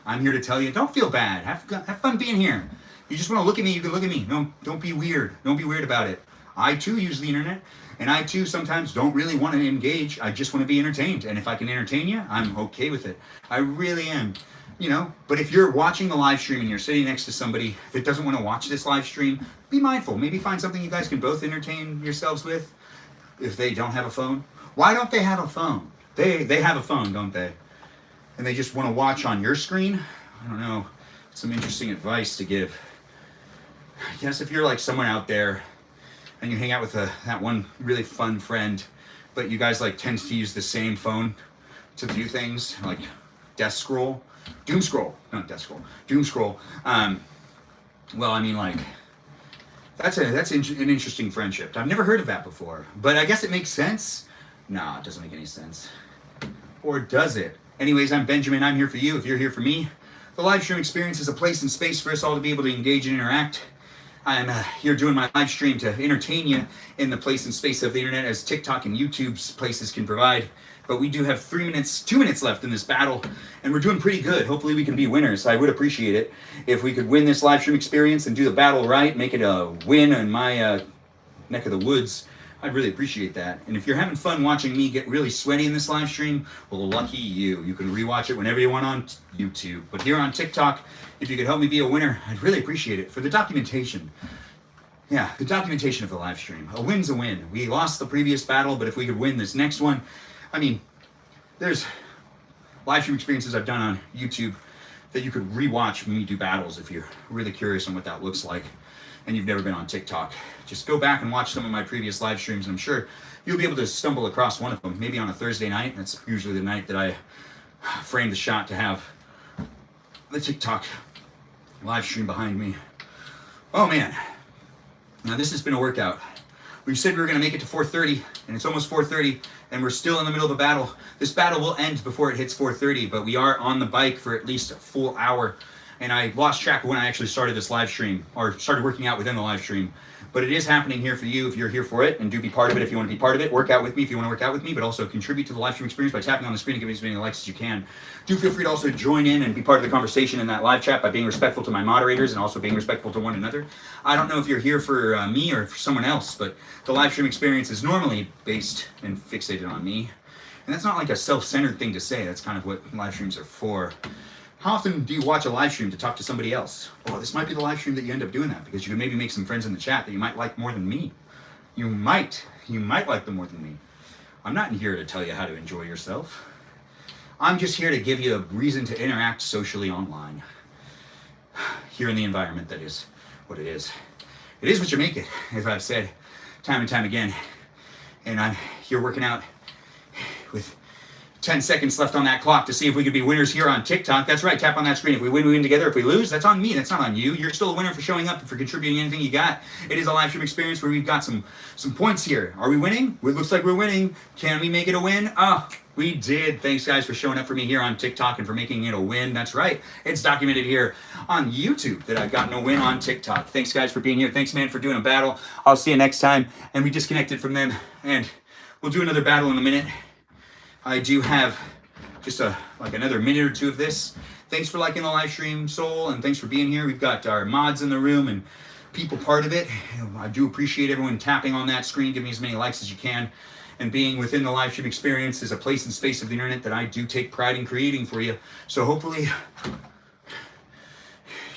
I'm here to tell you, don't feel bad. Have fun being here. You just want to look at me, you can look at me. No, don't be weird. Don't be weird about it. I too use the internet, and I too sometimes don't really want to engage. I just want to be entertained. And if I can entertain you, I'm okay with it. I really am. You know, but if you're watching the live stream and you're sitting next to somebody that doesn't want to watch this live stream, be mindful. Maybe find something you guys can both entertain yourselves with. If they don't have a phone, why don't they have a phone? They have a phone, don't they? And they just want to watch on your screen? I don't know. Some interesting advice to give. I guess if you're like someone out there and you hang out with that one really fun friend, but you guys like tend to use the same phone to do things like desk scroll. Doom scroll, not death scroll. Doom scroll. Well, I mean, like, that's an interesting friendship. I've never heard of that before, but I guess it makes sense. Nah, it doesn't make any sense. Or does it? Anyways, I'm Benjamin. I'm here for you. If you're here for me, the live stream experience is a place and space for us all to be able to engage and interact. I'm here doing my live stream to entertain you in the place and space of the internet as TikTok and YouTube's places can provide. But we do have 2 minutes left in this battle, and we're doing pretty good. Hopefully we can be winners. I would appreciate it if we could win this live stream experience and do the battle right, make it a win in my neck of the woods. I'd really appreciate that. And if you're having fun watching me get really sweaty in this live stream, well, lucky you. You can rewatch it whenever you want on YouTube. But here on TikTok, if you could help me be a winner, I'd really appreciate it for the documentation. Yeah, the documentation of the live stream. A win's a win. We lost the previous battle, but if we could win this next one, I mean, there's live stream experiences I've done on YouTube that you could rewatch me do battles if you're really curious on what that looks like and you've never been on TikTok. Just go back and watch some of my previous live streams, and I'm sure you'll be able to stumble across one of them, maybe on a Thursday night. That's usually the night that I frame the shot to have the TikTok live stream behind me. Oh man, now this has been a workout. We said we were going to make it to 4:30, and it's almost 4:30, and we're still in the middle of a battle. This battle will end before it hits 4:30, but we are on the bike for at least a full hour, and I lost track of when I actually started this live stream, or started working out within the live stream. But it is happening here for you if you're here for it, and do be part of it if you want to be part of it. Work out with me if you want to work out with me, but also contribute to the live stream experience by tapping on the screen and giving as many likes as you can. Do feel free to also join in and be part of the conversation in that live chat by being respectful to my moderators and also being respectful to one another. I don't know if you're here for me or for someone else, but the live stream experience is normally based and fixated on me. And that's not like a self-centered thing to say. That's kind of what live streams are for. How often do you watch a live stream to talk to somebody else? Oh, this might be the live stream that you end up doing that because you can maybe make some friends in the chat that you might like more than me. You might like them more than me. I'm not here to tell you how to enjoy yourself. I'm just here to give you a reason to interact socially online. Here in the environment that is what it is. It is what you make it, as I've said time and time again. And I'm here working out with 10 seconds left on that clock to see if we could be winners here on TikTok. That's right, tap on that screen. If we win, we win together. If we lose, that's on me. That's not on you. You're still a winner for showing up and for contributing anything you got. It is a live stream experience where we've got some points here. Are we winning? It looks like we're winning. Can we make it a win? We did. Thanks, guys, for showing up for me here on TikTok and for making it a win. That's right. It's documented here on YouTube that I've gotten a win on TikTok. Thanks, guys, for being here. Thanks, man, for doing a battle. I'll see you next time. And we disconnected from them, and we'll do another battle in a minute. I do have just like another minute or two of this. Thanks for liking the live stream, Soul, and thanks for being here. We've got our mods in the room and people part of it. I do appreciate everyone tapping on that screen, giving me as many likes as you can, and being within the live stream experience is a place and space of the internet that I do take pride in creating for you. So hopefully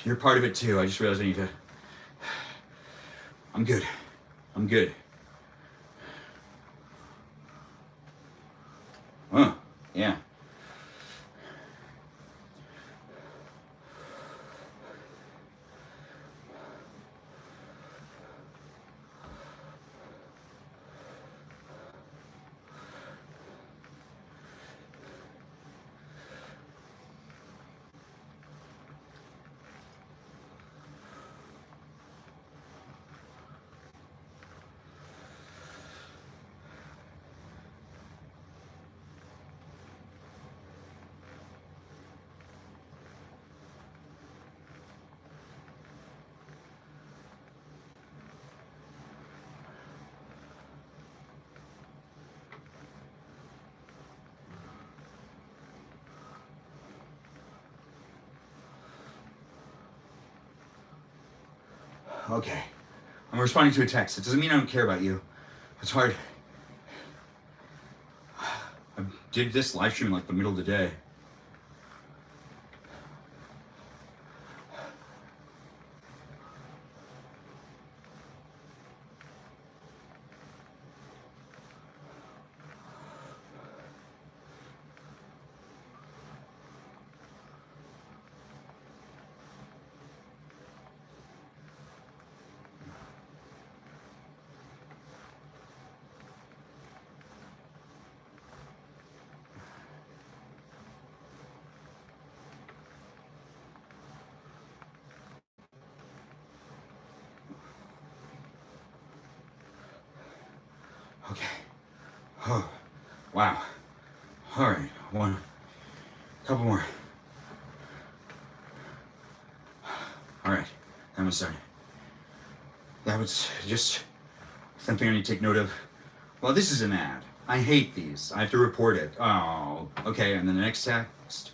you're part of it too. I just realized I need to... I'm good. I'm good. Yeah. Okay. I'm responding to a text. It doesn't mean I don't care about you. It's hard. I did this live stream in like the middle of the day. Okay. Oh, wow. All right, couple more. All right, that was sorry. That was just something I need to take note of. Well, this is an ad. I hate these. I have to report it. Oh, okay, and then the next text.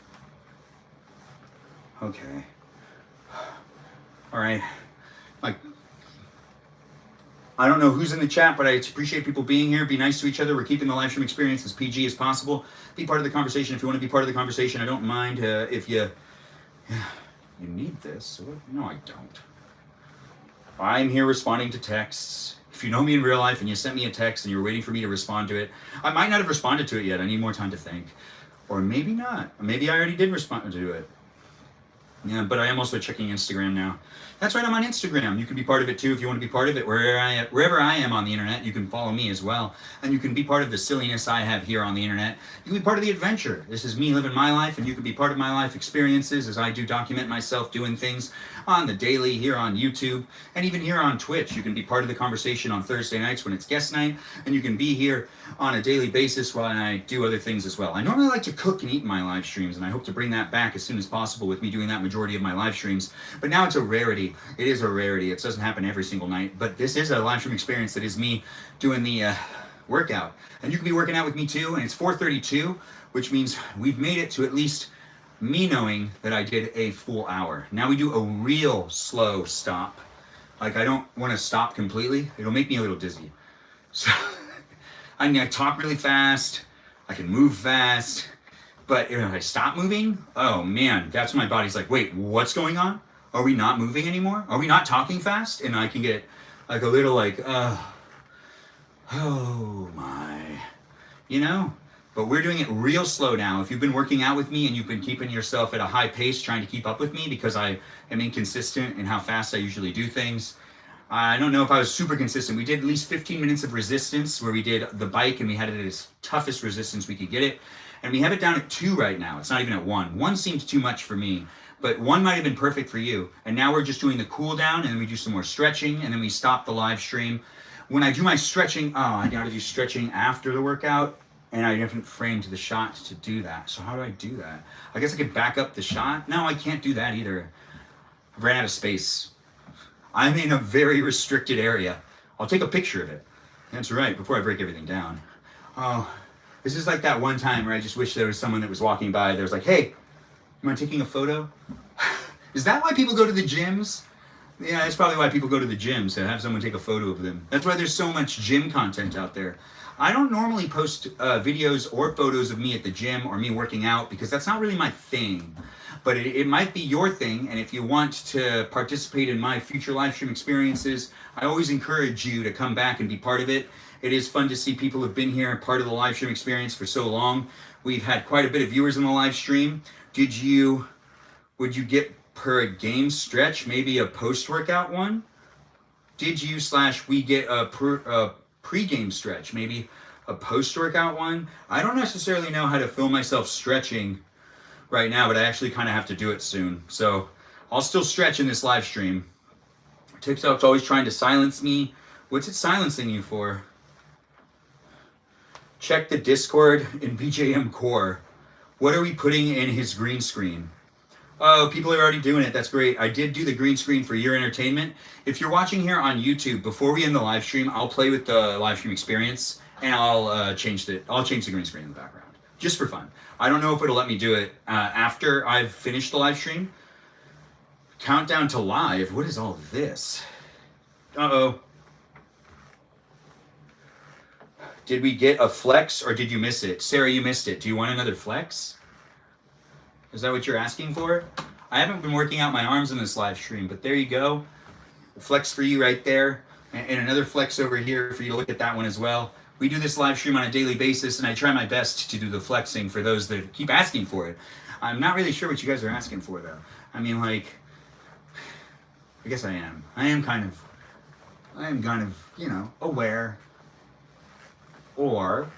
Okay. All right. Like, I don't know who's in the chat, but I appreciate people being here. Be nice to each other. We're keeping the live stream experience as PG as possible. Be part of the conversation if you want to be part of the conversation. I don't mind if you need this. No, I don't. I'm here responding to texts. If you know me in real life and you sent me a text and you're waiting for me to respond to it, I might not have responded to it yet. I need more time to think. Or maybe not. Maybe I already did respond to it. Yeah, but I am also checking Instagram now. That's right, I'm on Instagram. You can be part of it too if you want to be part of it. Wherever I am on the internet, you can follow me as well. And you can be part of the silliness I have here on the internet. You can be part of the adventure. This is me living my life, and you can be part of my life experiences as I do document myself doing things on the daily here on YouTube, and even here on Twitch. You can be part of the conversation on Thursday nights when it's guest night, and you can be here on a daily basis while I do other things as well. I normally like to cook and eat in my live streams, and I hope to bring that back as soon as possible with me doing that majority majority of my live streams. But now it's a rarity. It is a rarity. It doesn't happen every single night. But this is a live stream experience that is me doing the workout. And you can be working out with me too. And it's 4:32, which means we've made it to at least me knowing that I did a full hour. Now we do a real slow stop. Like, I don't want to stop completely. It'll make me a little dizzy. So I mean, I talk really fast. I can move fast. But if I stop moving, oh man, that's when my body's like, wait, what's going on? Are we not moving anymore? Are we not talking fast? And I can get like a little like, oh my, you know? But we're doing it real slow now. If you've been working out with me and you've been keeping yourself at a high pace trying to keep up with me because I am inconsistent in how fast I usually do things. I don't know if I was super consistent. We did at least 15 minutes of resistance where we did the bike and we had it at its toughest resistance we could get it. And we have it down at 2 right now. It's not even at 1. 1 seemed too much for me, but 1 might have been perfect for you. And now we're just doing the cool down and then we do some more stretching and then we stop the live stream. When I do my stretching, I gotta do stretching after the workout. And I haven't framed the shot to do that. So how do I do that? I guess I could back up the shot. No, I can't do that either. I ran out of space. I'm in a very restricted area. I'll take a picture of it. That's right, before I break everything down. Oh, this is like that one time where I just wish there was someone that was walking by that was like, hey, you mind taking a photo? Is that why people go to the gyms? Yeah, that's probably why people go to the gyms, to have someone take a photo of them. That's why there's so much gym content out there. I don't normally post videos or photos of me at the gym or me working out because that's not really my thing. But it might be your thing, and if you want to participate in my future live stream experiences, I always encourage you to come back and be part of it. It is fun to see people who've been here, part of the live stream experience for so long. We've had quite a bit of viewers in the live stream. Would you get per game stretch, maybe a post-workout one? Did you / we get a pre-game stretch, maybe a post-workout one? I don't necessarily know how to film myself stretching right now, but I actually kind of have to do it soon. So I'll still stretch in this live stream. TikTok's always trying to silence me. What's it silencing you for? Check the Discord in BJM Core. What are we putting in his green screen? Oh, people are already doing it. That's great. I did do the green screen for your entertainment. If you're watching here on YouTube, before we end the live stream, I'll play with the live stream experience and I'll change the green screen in the background just for fun. I don't know if it'll let me do it after I've finished the live stream. Countdown to live. What is all this? Uh-oh. Did we get a flex or did you miss it? Sarah, you missed it. Do you want another flex? Is that what you're asking for? I haven't been working out my arms in this live stream, but there you go. A flex for you right there. And another flex over here for you to look at that one as well. We do this live stream on a daily basis, and I try my best to do the flexing for those that keep asking for it. I'm not really sure what you guys are asking for, though. I mean, like, I guess I am. I am kind of, you know, aware. Or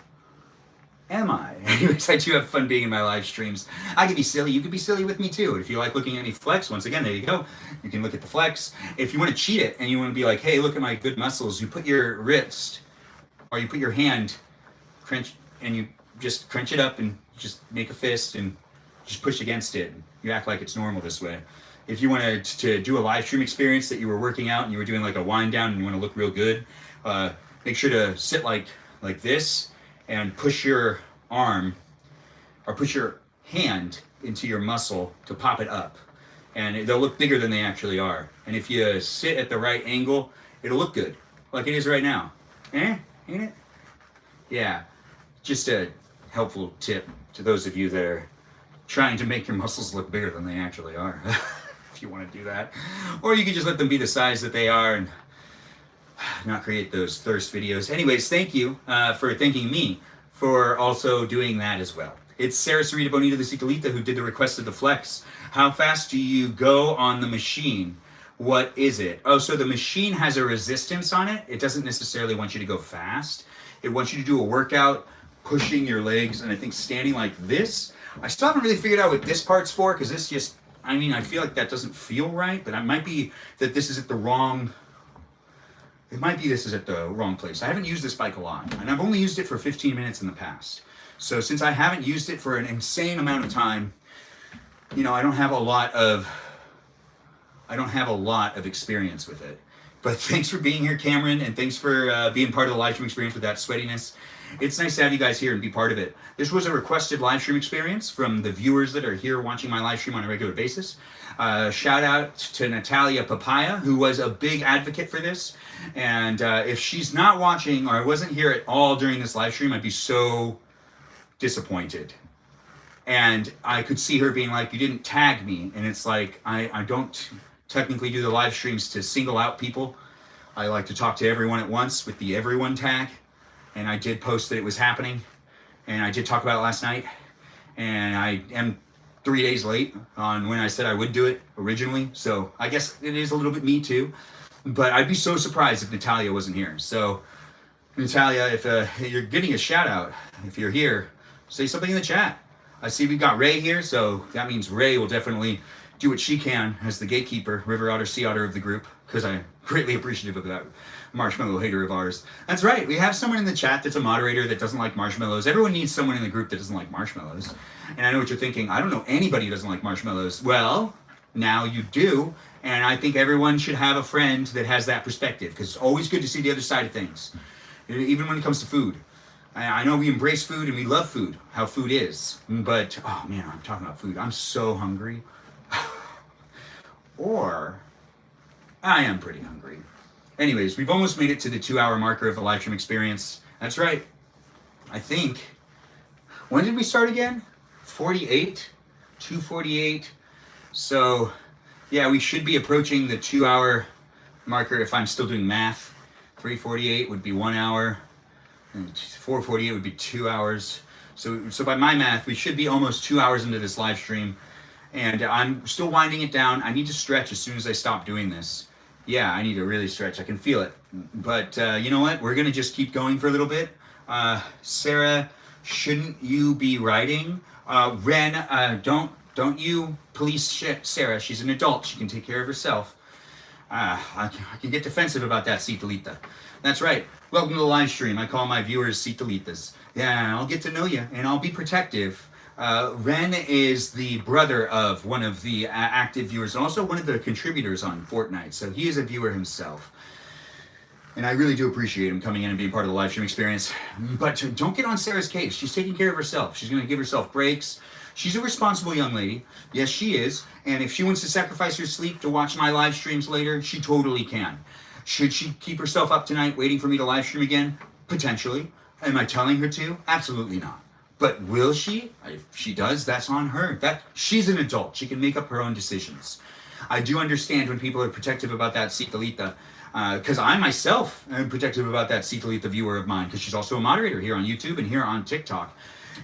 am I? Anyways, I do have fun being in my live streams. I can be silly. You can be silly with me too. If you like looking at me flex, once again, there you go. You can look at the flex. If you want to cheat it and you want to be like, hey, look at my good muscles, you put your wrist or you put your hand, crunch, and you just crunch it up and just make a fist and just push against it. You act like it's normal this way. If you wanted to do a live stream experience that you were working out and you were doing like a wind down and you want to look real good, make sure to sit like this and push your arm or push your hand into your muscle to pop it up. And they'll look bigger than they actually are. And if you sit at the right angle, it'll look good, like it is right now. Ain't it? Yeah, just a helpful tip to those of you that are trying to make your muscles look bigger than they actually are. If you want to do that. Or you can just let them be the size that they are and not create those thirst videos. Anyways, thank you for thanking me for also doing that as well. It's Sarah Sarita Bonita the Cicalita who did the request of the flex. How fast do you go on the machine? What is it? Oh, so the machine has a resistance on it. It doesn't necessarily want you to go fast. It wants you to do a workout, pushing your legs, and I think standing like this. I still haven't really figured out what this part's for, because this just, I mean, I feel like that doesn't feel right, but it might be that this is at the wrong, this is at the wrong place. I haven't used this bike a lot, and I've only used it for 15 minutes in the past. So since I haven't used it for an insane amount of time, you know, I don't have a lot of I don't have a lot of experience with it. But thanks for being here, Cameron, and thanks for being part of the live stream experience with that sweatiness. It's nice to have you guys here and be part of it. This was a requested live stream experience from the viewers that are here watching my live stream on a regular basis. Shout out to Natalia Papaya, who was a big advocate for this. And if she's not watching or wasn't here at all during this live stream, I'd be so disappointed. And I could see her being like, you didn't tag me. And it's like, I don't technically do the live streams to single out people. I like to talk to everyone at once with the everyone tag. And I did post that it was happening. And I did talk about it last night. And I am 3 days late on when I said I would do it originally. So I guess it is a little bit me too. But I'd be so surprised if Natalia wasn't here. So Natalia, if you're getting a shout out, if you're here, say something in the chat. I see we've got Ray here, so that means Ray will definitely do what she can as the gatekeeper, river otter, sea otter of the group, because I'm greatly appreciative of that marshmallow hater of ours. That's right, we have someone in the chat that's a moderator that doesn't like marshmallows. Everyone needs someone in the group that doesn't like marshmallows. And I know what you're thinking, I don't know anybody who doesn't like marshmallows. Well, now you do, and I think everyone should have a friend that has that perspective, because it's always good to see the other side of things, even when it comes to food. I know we embrace food and we love food, how food is, but, oh man, I'm talking about food. I'm so hungry. Or, I am pretty hungry. Anyways, we've almost made it to the 2-hour marker of the live stream experience. That's right. I think, when did we start again? 48? 2:48. So, yeah, we should be approaching the 2-hour marker if I'm still doing math. 3:48 would be 1 hour. And 4:48 would be 2 hours. So by my math, we should be almost 2 hours into this live stream. And I'm still winding it down. I need to stretch as soon as I stop doing this. Yeah, I need to really stretch. I can feel it. But you know what? We're going to just keep going for a little bit. Sarah, shouldn't you be writing? Ren, don't you police Sarah. She's an adult. She can take care of herself. I can get defensive about that, Citalita. That's right. Welcome to the live stream. I call my viewers Citalitas. Yeah, I'll get to know you, and I'll be protective. Ren is the brother of one of the active viewers, and also one of the contributors on Fortnite, so he is a viewer himself. And I really do appreciate him coming in and being part of the live stream experience. But don't get on Sarah's case. She's taking care of herself. She's going to give herself breaks. She's a responsible young lady. Yes, she is. And if she wants to sacrifice her sleep to watch my live streams later, she totally can. Should she keep herself up tonight waiting for me to live stream again? Potentially. Am I telling her to? Absolutely not. But will she? If she does, that's on her. She's an adult. She can make up her own decisions. I do understand when people are protective about that Citalita, because I myself am protective about that Citalita viewer of mine, because she's also a moderator here on YouTube and here on TikTok.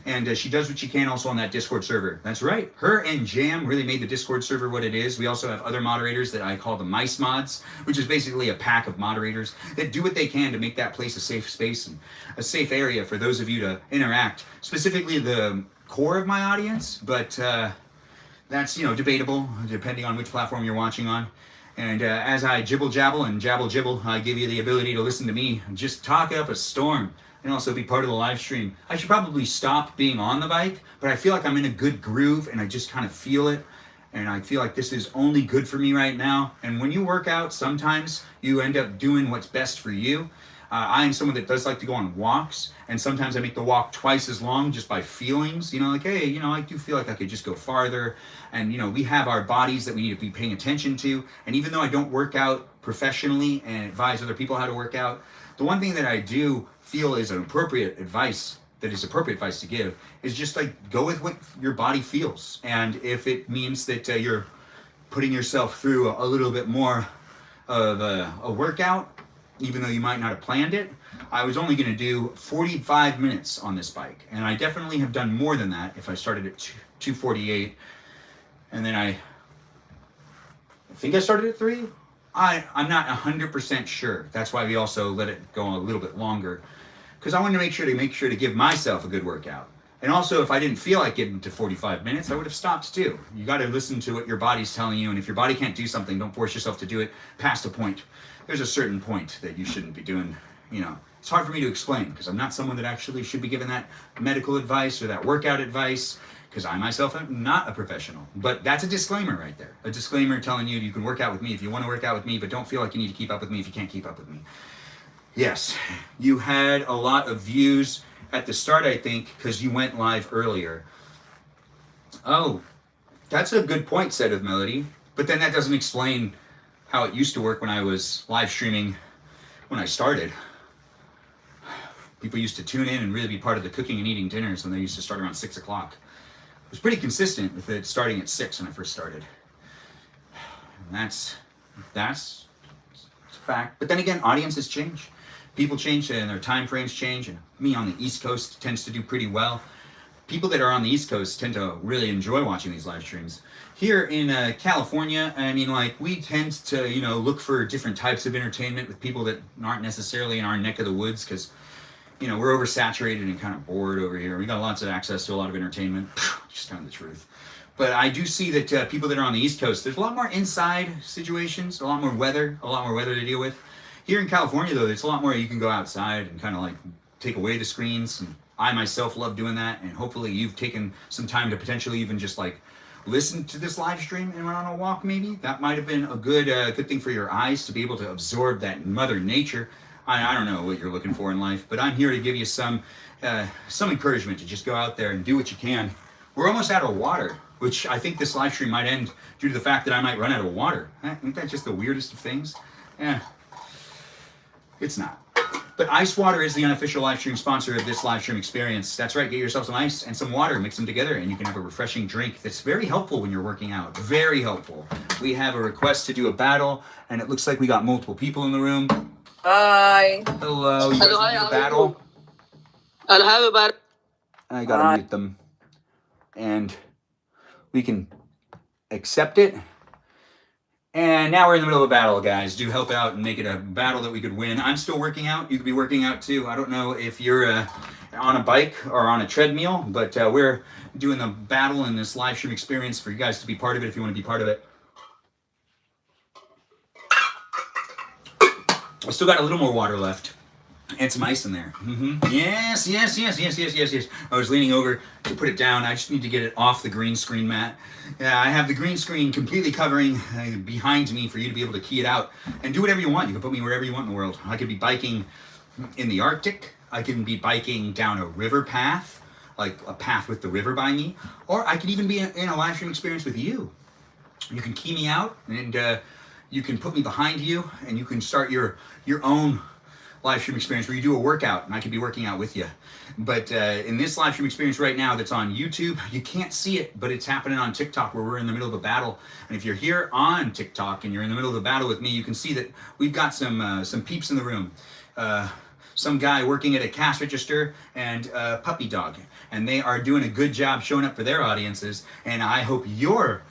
And she does what she can also on that Discord server. That's right. Her and Jam really made the Discord server what it is. We also have other moderators that I call the Mice Mods, which is basically a pack of moderators that do what they can to make that place a safe space and a safe area for those of you to interact. Specifically the core of my audience, but that's, debatable depending on which platform you're watching on. And as I jibble jabble and jabble jibble, I give you the ability to listen to me just talk up a storm. And also be part of the live stream. I should probably stop being on the bike, but I feel like I'm in a good groove and I just kind of feel it. And I feel like this is only good for me right now. And when you work out, sometimes you end up doing what's best for you. I am someone that does like to go on walks, and sometimes I make the walk twice as long just by feelings. Like, hey, I do feel like I could just go farther. And, we have our bodies that we need to be paying attention to. And even though I don't work out professionally and advise other people how to work out, the one thing that I do feel is appropriate advice to give is just like go with what your body feels. And if it means that you're putting yourself through a little bit more of a workout, even though you might not have planned it, I was only going to do 45 minutes on this bike. And I definitely have done more than that if I started at 2:48. And then I think I started at 3. I'm not 100% sure. That's why we also let it go a little bit longer, because I wanted to make sure to give myself a good workout. And also, if I didn't feel like getting to 45 minutes, I would have stopped too. You got to listen to what your body's telling you, and if your body can't do something, don't force yourself to do it past a point. There's a certain point that you shouldn't be doing. It's hard for me to explain because I'm not someone that actually should be giving that medical advice or that workout advice, because I myself am not a professional. But that's a disclaimer right there. A disclaimer telling you can work out with me if you want to work out with me, but don't feel like you need to keep up with me if you can't keep up with me. Yes, you had a lot of views at the start, I think, because you went live earlier. Oh, that's a good point, said of Melody. But then that doesn't explain how it used to work when I was live streaming when I started. People used to tune in and really be part of the cooking and eating dinners when they used to start around 6 o'clock. It was pretty consistent with it starting at 6 when I first started. And that's a fact. But then again, audiences change. People change and their time frames change. And me on the East Coast tends to do pretty well. People that are on the East Coast tend to really enjoy watching these live streams. Here in California, I mean, like, we tend to, look for different types of entertainment with people that aren't necessarily in our neck of the woods, because, we're oversaturated and kind of bored over here. We got lots of access to a lot of entertainment. Just kind of the truth. But I do see that people that are on the East Coast, there's a lot more inside situations, a lot more weather to deal with. Here in California, though, there's a lot more you can go outside and kind of like take away the screens. And I myself love doing that. And hopefully you've taken some time to potentially even just like listen to this live stream and went on a walk maybe. That might have been a good thing for your eyes to be able to absorb that Mother Nature. I don't know what you're looking for in life, but I'm here to give you some encouragement to just go out there and do what you can. We're almost out of water, which I think this live stream might end due to the fact that I might run out of water. Isn't that just the weirdest of things? It's not. But ice water is the unofficial live stream sponsor of this live stream experience. That's right, get yourself some ice and some water, mix them together, and you can have a refreshing drink that's very helpful when you're working out. Very helpful. We have a request to do a battle, and it looks like we got multiple people in the room. Hi. Hello, you guys want to do a battle? I'll have a battle. I gotta mute them. And we can accept it. And now we're in the middle of a battle, guys. Do help out and make it a battle that we could win. I'm still working out. You could be working out too. I don't know if you're on a bike or on a treadmill, but we're doing the battle in this live stream experience for you guys to be part of it if you want to be part of it. I still got a little more water left. And some ice in there. Yes. I was leaning over to put it down. I just need to get it off the green screen, Matt. Yeah, I have the green screen completely covering behind me for you to be able to key it out and do whatever you want. You can put me wherever you want in the world. I could be biking in the Arctic. I can be biking down a river path, like a path with the river by me. Or I could even be in a live stream experience with you. You can key me out and you can put me behind you and you can start your own live stream experience where you do a workout and I could be working out with you. But in this live stream experience right now that's on YouTube, you can't see it, but it's happening on TikTok where we're in the middle of a battle. And if you're here on TikTok and you're in the middle of a battle with me, you can see that we've got some peeps in the room. Some guy working at a cash register and a puppy dog. And they are doing a good job showing up for their audiences. And I hope you're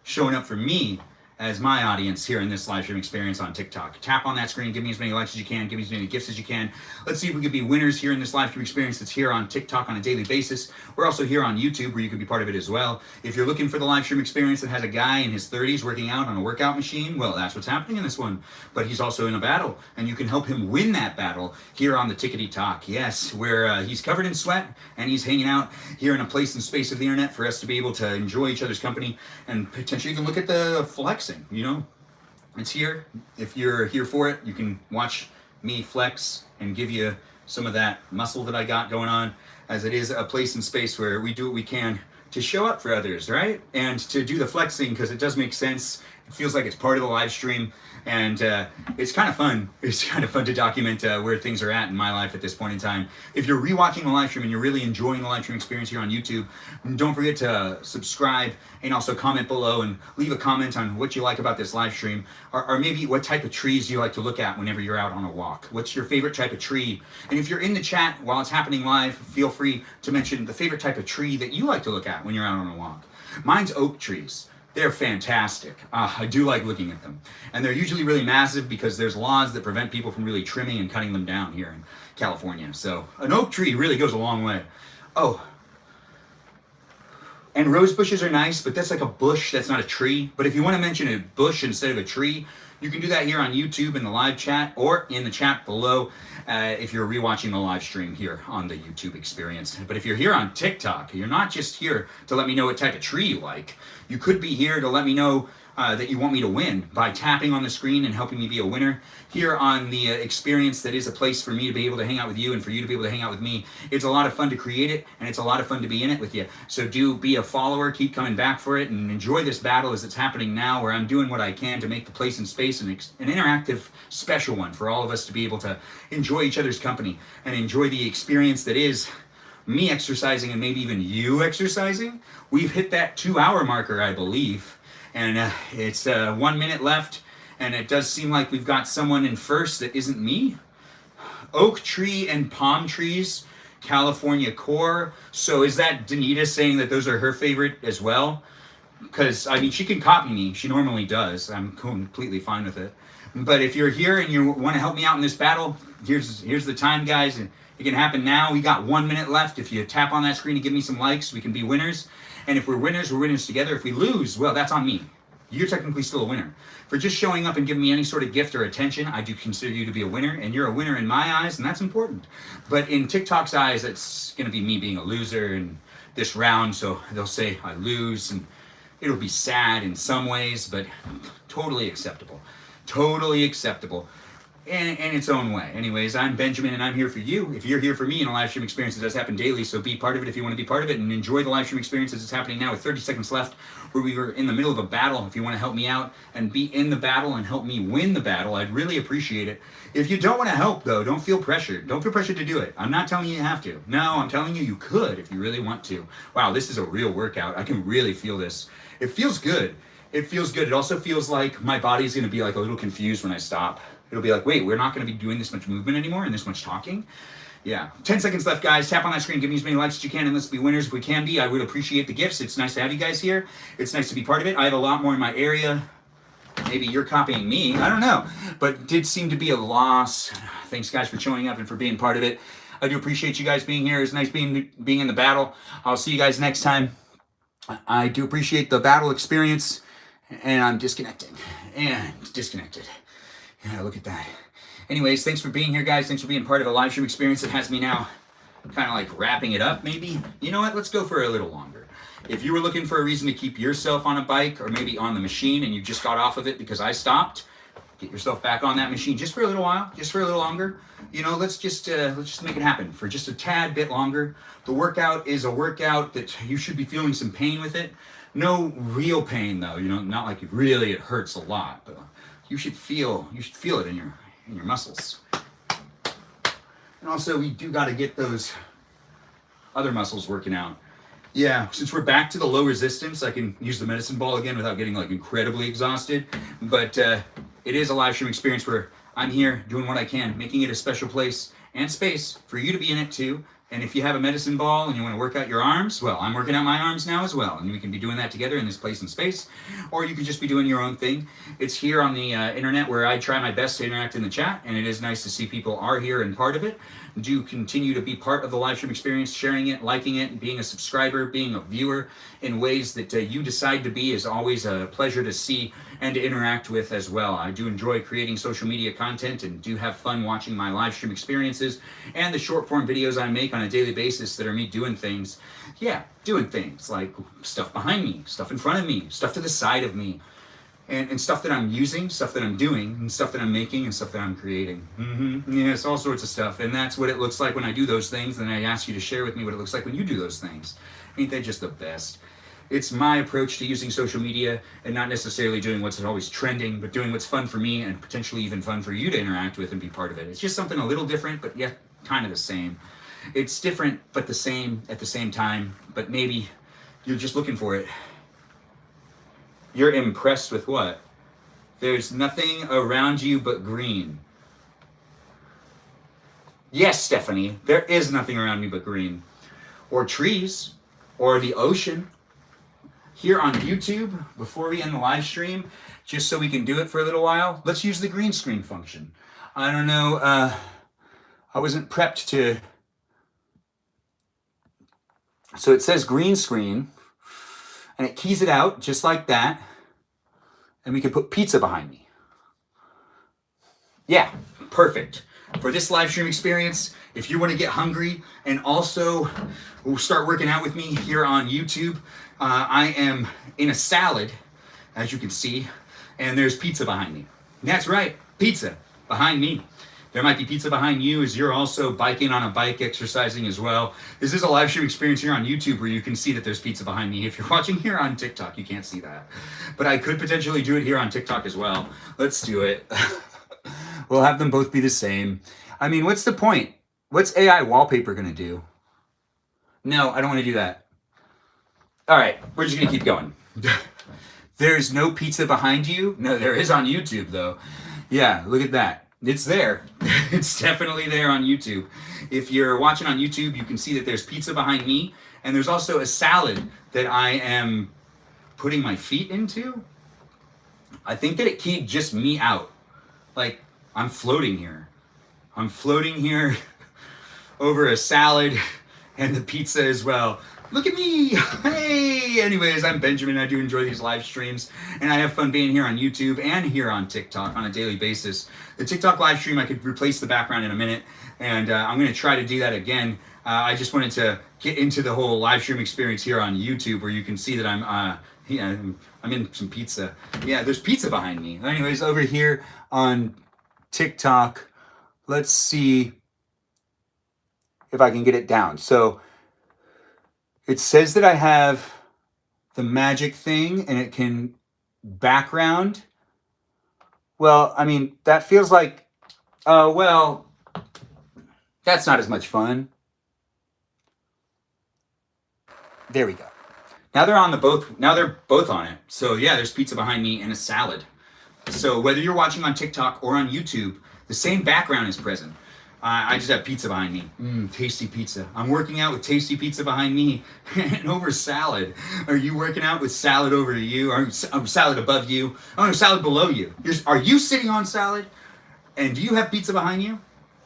showing up for me as my audience here in this live stream experience on TikTok. Tap on that screen, give me as many likes as you can, give me as many gifts as you can. Let's see if we could be winners here in this live stream experience that's here on TikTok on a daily basis. We're also here on YouTube where you can be part of it as well. If you're looking for the live stream experience that has a guy in his 30s working out on a workout machine, well, that's what's happening in this one. But he's also in a battle, and you can help him win that battle here on the Tickety Talk. Yes, where he's covered in sweat, and he's hanging out here in a place and space of the internet for us to be able to enjoy each other's company and potentially even look at the flex. It's here. If you're here for it, you can watch me flex and give you some of that muscle that I got going on, as it is a place and space where we do what we can to show up for others, right? And to do the flexing, because it does make sense. It feels like it's part of the live stream, and it's kind of fun. It's kind of fun to document where things are at in my life at this point in time. If you're rewatching the live stream and you're really enjoying the live stream experience here on YouTube, don't forget to subscribe and also comment below and leave a comment on what you like about this live stream, or maybe what type of trees you like to look at whenever you're out on a walk. What's your favorite type of tree? And if you're in the chat while it's happening live, feel free to mention the favorite type of tree that you like to look at when you're out on a walk. Mine's oak trees. They're fantastic. I do like looking at them. And they're usually really massive because there's laws that prevent people from really trimming and cutting them down here in California. So an oak tree really goes a long way. Oh, And rose bushes are nice, but that's like a bush, that's not a tree. But if you want to mention a bush instead of a tree, you can do that here on YouTube in the live chat or in the chat below if you're rewatching the live stream here on the YouTube experience. But if you're here on TikTok, you're not just here to let me know what type of tree you like. You could be here to let me know that you want me to win by tapping on the screen and helping me be a winner. Here on the experience that is a place for me to be able to hang out with you and for you to be able to hang out with me. It's a lot of fun to create it, and it's a lot of fun to be in it with you. So do be a follower, keep coming back for it, and enjoy this battle as it's happening now, where I'm doing what I can to make the place and space an interactive, special one for all of us to be able to enjoy each other's company and enjoy the experience that is me exercising and maybe even you exercising. We've hit that 2-hour marker, I believe. And it's 1 minute left, and it does seem like we've got someone in first that isn't me. Oak tree and palm trees, California core. So is that Danita saying that those are her favorite as well? Because, I mean, she can copy me. She normally does. I'm completely fine with it. But if you're here and you want to help me out in this battle, here's the time, guys. And it can happen now. We got 1 minute left. If you tap on that screen and give me some likes, we can be winners. And if we're winners together. If we lose, well, that's on me. You're technically still a winner. For just showing up and giving me any sort of gift or attention, I do consider you to be a winner, and you're a winner in my eyes, and that's important. But in TikTok's eyes, it's going to be me being a loser in this round, so they'll say I lose, and it'll be sad in some ways, but totally acceptable. Totally acceptable. In its own way. Anyways, I'm Benjamin, and I'm here for you. If you're here for me in a live stream experience, it does happen daily, so be part of it if you want to be part of it, and enjoy the live stream experience as it's happening now with 30 seconds left, where we were in the middle of a battle. If you want to help me out and be in the battle and help me win the battle, I'd really appreciate it. If you don't want to help, though, don't feel pressured. Don't feel pressured to do it. I'm not telling you you have to. No, I'm telling you you could if you really want to. Wow, this is a real workout. I can really feel this. It feels good. It feels good. It also feels like my body's going to be like a little confused when I stop. It'll be like, wait, we're not going to be doing this much movement anymore and this much talking? Yeah. 10 seconds left, guys. Tap on that screen. Give me as many likes as you can, and let's be winners if we can be. I would appreciate the gifts. It's nice to have you guys here. It's nice to be part of it. I have a lot more in my area. Maybe you're copying me. I don't know. But it did seem to be a loss. Thanks, guys, for showing up and for being part of it. I do appreciate you guys being here. It's nice being in the battle. I'll see you guys next time. I do appreciate the battle experience. And I'm disconnecting. And disconnected. Yeah, look at that. Anyways, thanks for being here, guys. Thanks for being part of a live stream experience that has me now kind of like wrapping it up, maybe. You know what? Let's go for a little longer. If you were looking for a reason to keep yourself on a bike or maybe on the machine and you just got off of it because I stopped, get yourself back on that machine just for a little while, just for a little longer. You know, let's just make it happen for just a tad bit longer. The workout is a workout that you should be feeling some pain with it. No real pain though, you know, not like it hurts a lot, but you should feel it in your muscles. And also we do got to get those other muscles working out. Yeah, since we're back to the low resistance, I can use the medicine ball again without getting like incredibly exhausted. But it is a live stream experience where I'm here doing what I can, making it a special place and space for you to be in it too. And if you have a medicine ball and you want to work out your arms, well, I'm working out my arms now as well. And we can be doing that together in this place and space. Or you can just be doing your own thing. It's here on the internet where I try my best to interact in the chat. And it is nice to see people are here and part of it. Do continue to be part of the live stream experience, sharing it, liking it, being a subscriber, being a viewer in ways that you decide to be is always a pleasure to see and to interact with as well. I do enjoy creating social media content and do have fun watching my live stream experiences and the short form videos I make on a daily basis that are me doing things. Yeah, doing things like stuff behind me, stuff in front of me, stuff to the side of me. And stuff that I'm using, stuff that I'm doing, and stuff that I'm making, and stuff that I'm creating. Yes, all sorts of stuff. And that's what it looks like when I do those things. And I ask you to share with me what it looks like when you do those things. Ain't that just the best? It's my approach to using social media and not necessarily doing what's always trending, but doing what's fun for me and potentially even fun for you to interact with and be part of it. It's just something a little different, but yet kind of the same. It's different, but the same at the same time. But maybe you're just looking for it. You're impressed with what? There's nothing around you but green. Yes, Stephanie, there is nothing around me but green. Or trees, or the ocean. Here on YouTube, before we end the live stream, just so we can do it for a little while, let's use the green screen function. I don't know, I wasn't prepped to... So it says green screen. and it keys it out just like that. And we can put pizza behind me. Yeah, perfect. For this live stream experience, if you want to get hungry and also start working out with me here on YouTube, I am in a salad, as you can see, and there's pizza behind me. That's right, pizza behind me. There might be pizza behind you as you're also biking on a bike, exercising as well. This is a live stream experience here on YouTube where you can see that there's pizza behind me. If you're watching here on TikTok, you can't see that. But I could potentially do it here on TikTok as well. Let's do it. We'll have them both be the same. I mean, what's the point? What's AI wallpaper gonna do? No, I don't want to do that. All right, we're just gonna keep going. There's no pizza behind you? No, there is on YouTube though. Yeah, look at that. It's there. It's definitely there on YouTube. If you're watching on YouTube, you can see that there's pizza behind me, and there's also a salad that I am putting my feet into. I think that it keyed just me out. Like, I'm floating here. I'm floating here over a salad and the pizza as well. Look at me! Hey! Anyways, I'm Benjamin. I do enjoy these live streams, and I have fun being here on YouTube and here on TikTok on a daily basis. The TikTok live stream, I could replace the background in a minute, and I'm going to try to do that again. I just wanted to get into the whole live stream experience here on YouTube, where you can see that I'm in some pizza. Yeah, there's pizza behind me. Anyways, over here on TikTok, let's see if I can get it down. So it says that I have the magic thing and it can background. Well, I mean, that feels like, well, that's not as much fun. There we go. Now they're both on it. So yeah, there's pizza behind me and a salad. So whether you're watching on TikTok or on YouTube, the same background is present. I just have pizza behind me. Tasty pizza. I'm working out with tasty pizza behind me and over salad. Are you working out with salad over you? Or salad above you? Oh, no, salad below you. Are you sitting on salad? And do you have pizza behind you?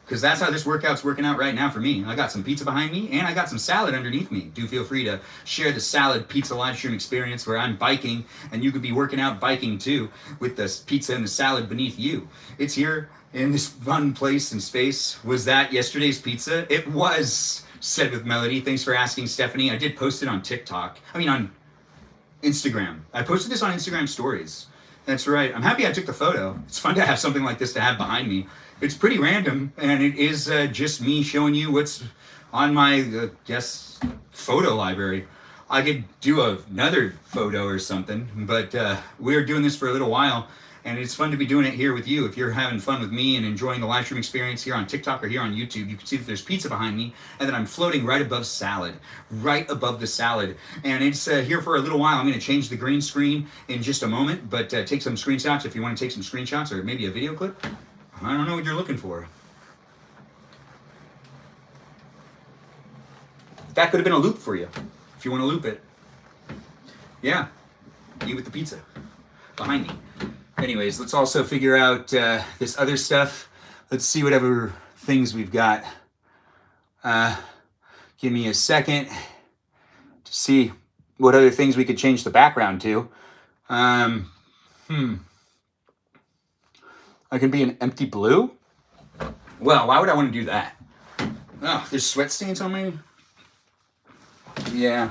Because that's how this workout's working out right now for me. I got some pizza behind me and I got some salad underneath me. Do feel free to share the salad pizza live stream experience where I'm biking and you could be working out biking too with the pizza and the salad beneath you. It's here in this fun place and space. Was that yesterday's pizza? It was, said with melody. Thanks for asking, Stephanie. I did post it on TikTok. On Instagram. I posted this on Instagram stories. That's right. I'm happy I took the photo. It's fun to have something like this to have behind me. It's pretty random, and it is just me showing you what's on my, photo library. I could do another photo or something, but we're doing this for a little while, and it's fun to be doing it here with you. If you're having fun with me and enjoying the live stream experience here on TikTok or here on YouTube, you can see that there's pizza behind me, and that I'm floating right above salad, right above the salad. And it's here for a little while. I'm going to change the green screen in just a moment, but take some screenshots if you want to take some screenshots or maybe a video clip. I don't know what you're looking for. That could have been a loop for you, if you want to loop it. Yeah, you with the pizza behind me. Anyways, let's also figure out this other stuff. Let's see whatever things we've got. Give me a second to see what other things we could change the background to. I can be an empty blue? Well, why would I want to do that? Oh, there's sweat stains on me? Yeah,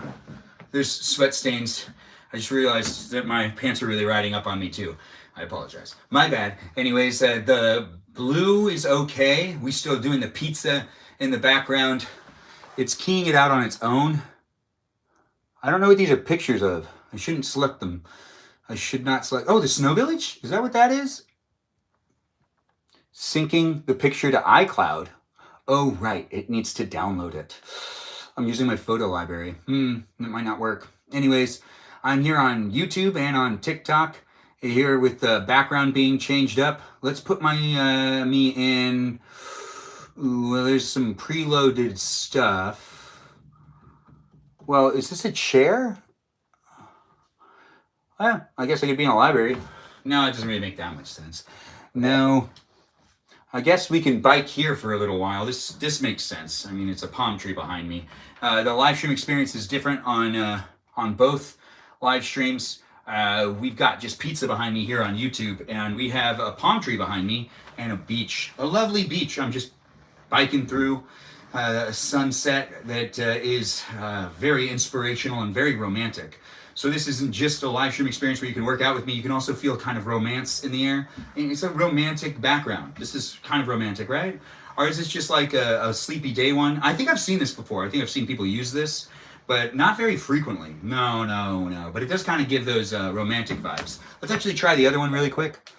there's sweat stains. I just realized that my pants are really riding up on me too. I apologize. My bad. Anyways, the blue is okay. We still doing the pizza in the background. It's keying it out on its own. I don't know what these are pictures of. I shouldn't select them. I should not select. Oh, the Snow Village? Is that what that is? Syncing the picture to iCloud. Oh, right. It needs to download it. I'm using my photo library. That might not work. Anyways, I'm here on YouTube and on TikTok. Here with the background being changed up. Let's put my me in. Ooh, well, there's some preloaded stuff. Well, is this a chair? Well, I guess I could be in a library. No, it doesn't really make that much sense. No. I guess we can bike here for a little while. This makes sense. It's a palm tree behind me. The live stream experience is different on both live streams. We've got just pizza behind me here on YouTube, and we have a palm tree behind me and a beach, a lovely beach. I'm just biking through a sunset that is very inspirational and very romantic. So this isn't just a live stream experience where you can work out with me. You can also feel kind of romance in the air. It's a romantic background. This is kind of romantic, right? Or is this just like a sleepy day one? I think I've seen this before. I think I've seen people use this, but not very frequently. No. But it does kind of give those romantic vibes. Let's actually try the other one really quick.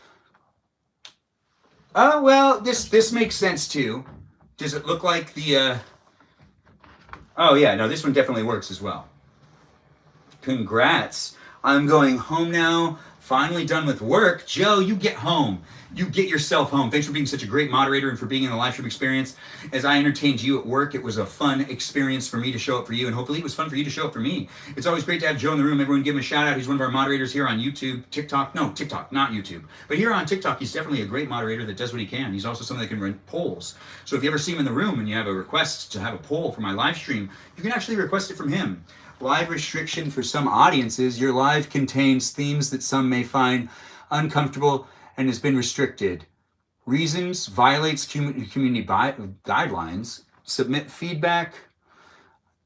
Oh, well, this makes sense too. Does it look like the... Oh yeah, no, this one definitely works as well. Congrats. I'm going home now. Finally done with work. Joe, you get home. You get yourself home. Thanks for being such a great moderator and for being in the live stream experience. As I entertained you at work, it was a fun experience for me to show up for you, and hopefully it was fun for you to show up for me. It's always great to have Joe in the room. Everyone give him a shout out. He's one of our moderators here on YouTube, TikTok. No, TikTok, not YouTube. But here on TikTok, he's definitely a great moderator that does what he can. He's also someone that can run polls. So if you ever see him in the room and you have a request to have a poll for my live stream, you can actually request it from him. Live restriction for some audiences. Your live contains themes that some may find uncomfortable and has been restricted. Reasons: violates community guidelines. Submit feedback.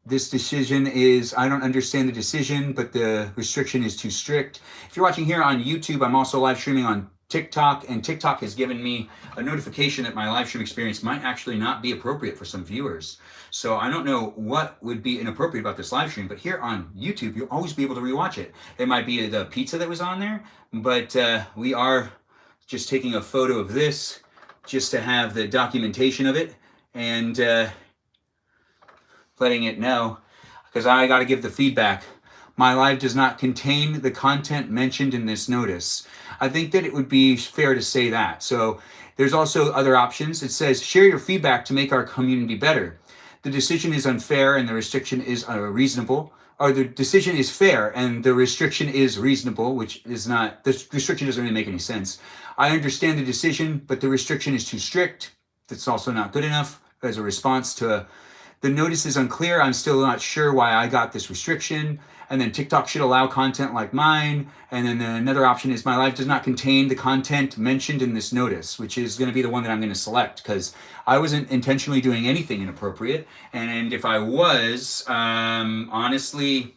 This decision is, I don't understand the decision, but the restriction is too strict. If you're watching here on YouTube, I'm also live streaming on TikTok, and TikTok has given me a notification that my live stream experience might actually not be appropriate for some viewers. So I don't know what would be inappropriate about this live stream, but here on YouTube, you'll always be able to rewatch it. It might be the pizza that was on there, but we are just taking a photo of this just to have the documentation of it and letting it know, because I got to give the feedback. My live does not contain the content mentioned in this notice. I think that it would be fair to say that. So there's also other options. It says, share your feedback to make our community better. The decision is unfair and the restriction is reasonable. Or the decision is fair and the restriction is reasonable, which is not, the restriction doesn't really make any sense. I understand the decision, but the restriction is too strict. That's also not good enough as a response to, the notice is unclear. I'm still not sure why I got this restriction. And then TikTok should allow content like mine. And then another option is my live does not contain the content mentioned in this notice, which is going to be the one that I'm going to select because I wasn't intentionally doing anything inappropriate. And if I was, honestly,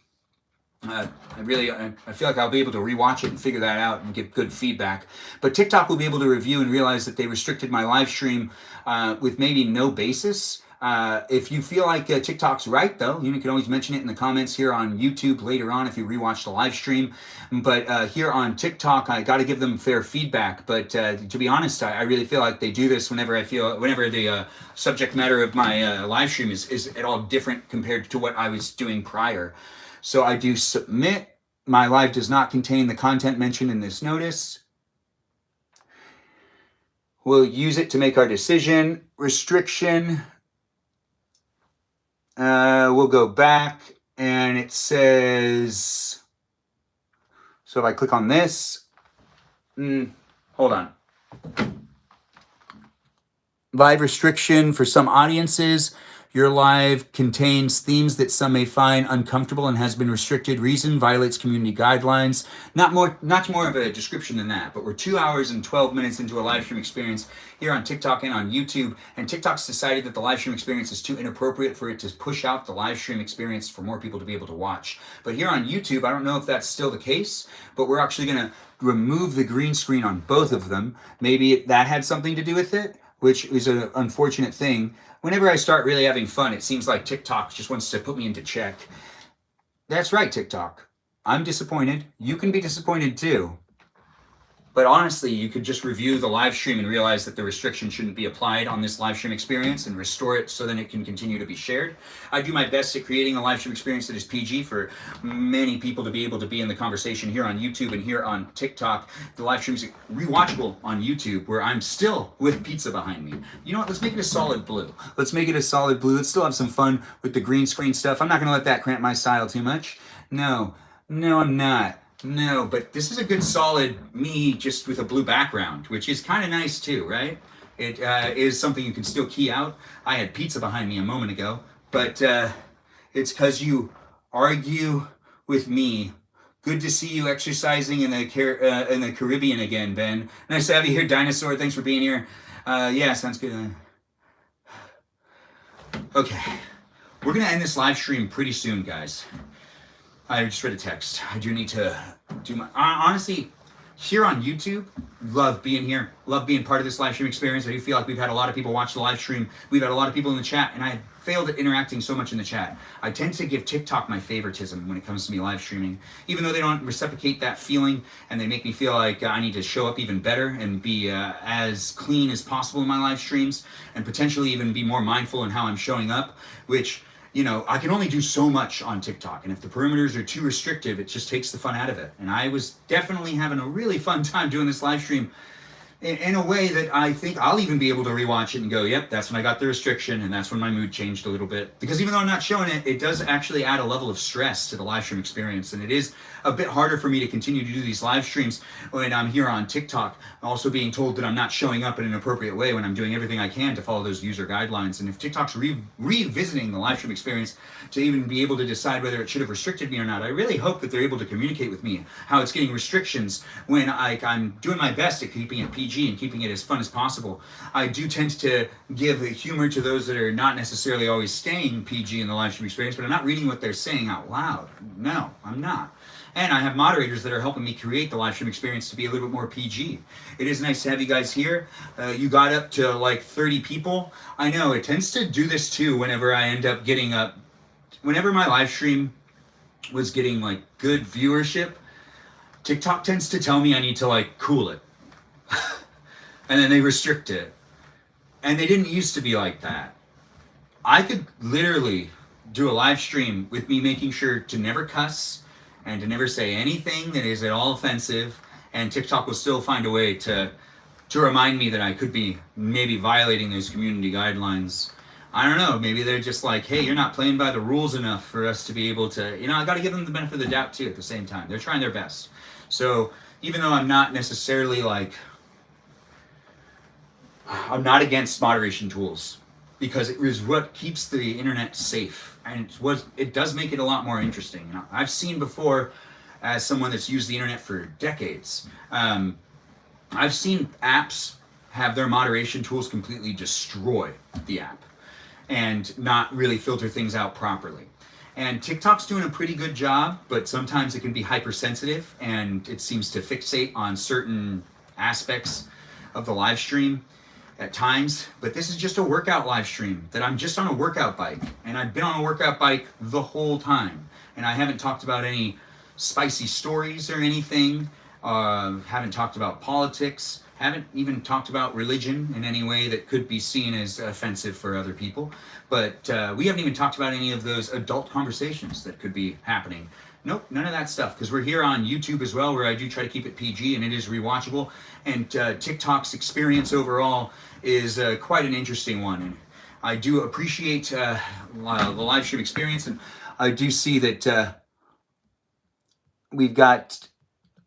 I feel like I'll be able to rewatch it and figure that out and give good feedback. But TikTok will be able to review and realize that they restricted my live stream with maybe no basis. If you feel like TikTok's right, though, you can always mention it in the comments here on YouTube later on if you rewatch the live stream. But here on TikTok, I got to give them fair feedback. But to be honest, I really feel like they do this whenever the subject matter of my live stream is at all different compared to what I was doing prior. So I do submit. My live does not contain the content mentioned in this notice. We'll use it to make our decision. Restriction. We'll go back and it says, so if I click on this, hold on. Live restriction for some audiences. Your live contains themes that some may find uncomfortable and has been restricted. Reason: violates community guidelines. Not more of a description than that, but we're 2 hours and 12 minutes into a live stream experience here on TikTok and on YouTube, and TikTok's decided that the live stream experience is too inappropriate for it to push out the live stream experience for more people to be able to watch. But here on YouTube, I don't know if that's still the case, but we're actually going to remove the green screen on both of them. Maybe that had something to do with it, which is an unfortunate thing. Whenever I start really having fun, it seems like TikTok just wants to put me into check. That's right, TikTok. I'm disappointed. You can be disappointed too. But honestly, you could just review the live stream and realize that the restriction shouldn't be applied on this live stream experience and restore it so then it can continue to be shared. I do my best at creating a live stream experience that is PG for many people to be able to be in the conversation here on YouTube and here on TikTok. The live stream is rewatchable on YouTube where I'm still with pizza behind me. You know what? Let's make it a solid blue. Let's make it a solid blue. Let's still have some fun with the green screen stuff. I'm not going to let that cramp my style too much. No, I'm not. No, but this is a good solid me just with a blue background, which is kind of nice too, right? It is something you can still key out. I had pizza behind me a moment ago, but it's because you argue with me Good to see you exercising in the Caribbean again, Ben. Nice to have you here, Dinosaur. Thanks for being here. Yeah, sounds good. Okay, we're gonna end this live stream pretty soon, guys. I just read a text. I do need to do my... Honestly, here on YouTube, love being here. Love being part of this live stream experience. I do feel like we've had a lot of people watch the live stream. We've had a lot of people in the chat, and I failed at interacting so much in the chat. I tend to give TikTok my favoritism when it comes to me live streaming, even though they don't reciprocate that feeling, and they make me feel like I need to show up even better and be as clean as possible in my live streams, and potentially even be more mindful in how I'm showing up, which... You know, I can only do so much on TikTok, and if the perimeters are too restrictive, it just takes the fun out of it. And I was definitely having a really fun time doing this live stream in a way that I think I'll even be able to rewatch it and go, yep, that's when I got the restriction, and that's when my mood changed a little bit. Because even though I'm not showing it, it does actually add a level of stress to the live stream experience, and it is a bit harder for me to continue to do these live streams when I'm here on TikTok, also being told that I'm not showing up in an appropriate way when I'm doing everything I can to follow those user guidelines. And if TikTok's revisiting the live stream experience to even be able to decide whether it should have restricted me or not, I really hope that they're able to communicate with me how it's getting restrictions when I'm doing my best at keeping it PG and keeping it as fun as possible. I do tend to give humor to those that are not necessarily always staying PG in the live stream experience, but I'm not reading what they're saying out loud. No, I'm not. And I have moderators that are helping me create the live stream experience to be a little bit more PG. It is nice to have you guys here. You got up to like 30 people. I know, it tends to do this too whenever I end up getting up. Whenever my live stream was getting like good viewership, TikTok tends to tell me I need to like cool it. And then they restrict it. And they didn't used to be like that. I could literally do a live stream with me making sure to never cuss and to never say anything that is at all offensive, and TikTok will still find a way to remind me that I could be maybe violating those community guidelines. I don't know, maybe they're just like, hey, you're not playing by the rules enough for us to be able to, you know, I gotta give them the benefit of the doubt too at the same time. They're trying their best. So even though I'm not necessarily like, I'm not against moderation tools, because it is what keeps the internet safe, and it does make it a lot more interesting. You know, I've seen before, as someone that's used the internet for decades, I've seen apps have their moderation tools completely destroy the app and not really filter things out properly. And TikTok's doing a pretty good job, but sometimes it can be hypersensitive, and it seems to fixate on certain aspects of the live stream at times. But this is just a workout live stream that I'm just on a workout bike, and I've been on a workout bike the whole time, and I haven't talked about any spicy stories or anything, haven't talked about politics, haven't even talked about religion in any way that could be seen as offensive for other people. But we haven't even talked about any of those adult conversations that could be happening. Nope, none of that stuff, because we're here on YouTube as well, where I do try to keep it PG, and it is rewatchable. And TikTok's experience overall is quite an interesting one. And I do appreciate the live stream experience, and I do see that we've got,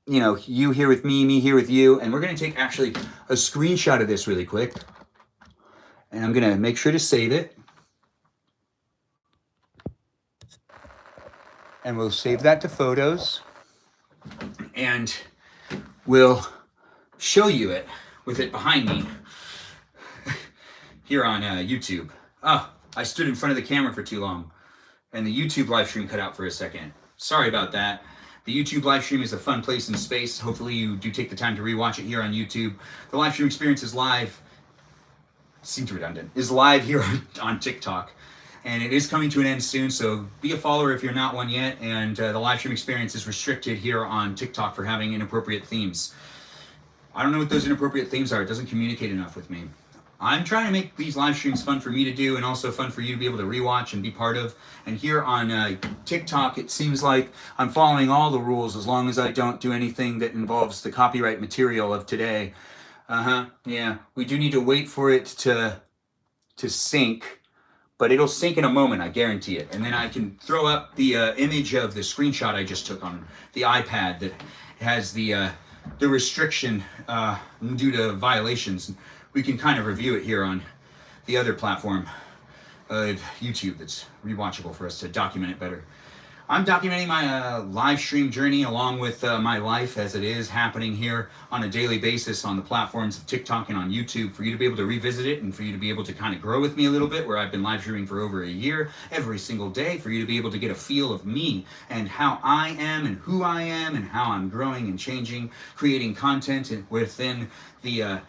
you know, you here with me here with you, and we're going to take actually a screenshot of this really quick, and I'm going to make sure to save it. And we'll save that to photos, and we'll show you it with it behind me here on YouTube. Oh, I stood in front of the camera for too long, and the YouTube live stream cut out for a second. Sorry about that. The YouTube live stream is a fun place and space. Hopefully you do take the time to rewatch it here on YouTube. The live stream experience is live, seems redundant, is live here on TikTok. And it is coming to an end soon, so be a follower if you're not one yet. And the live stream experience is restricted here on TikTok for having inappropriate themes. I don't know what those inappropriate themes are. It doesn't communicate enough with me. I'm trying to make these live streams fun for me to do, and also fun for you to be able to rewatch and be part of. And here on TikTok, it seems like I'm following all the rules as long as I don't do anything that involves the copyright material of today. Yeah, we do need to wait for it to sync. But it'll sync in a moment, I guarantee it. And then I can throw up the image of the screenshot I just took on the iPad that has the restriction due to violations. We can kind of review it here on the other platform of YouTube that's rewatchable for us to document it better. I'm documenting my live stream journey along with my life as it is happening here on a daily basis on the platforms of TikTok and on YouTube for you to be able to revisit it and for you to be able to kind of grow with me a little bit, where I've been live streaming for over a year every single day, for you to be able to get a feel of me and how I am and who I am and how I'm growing and changing, creating content within the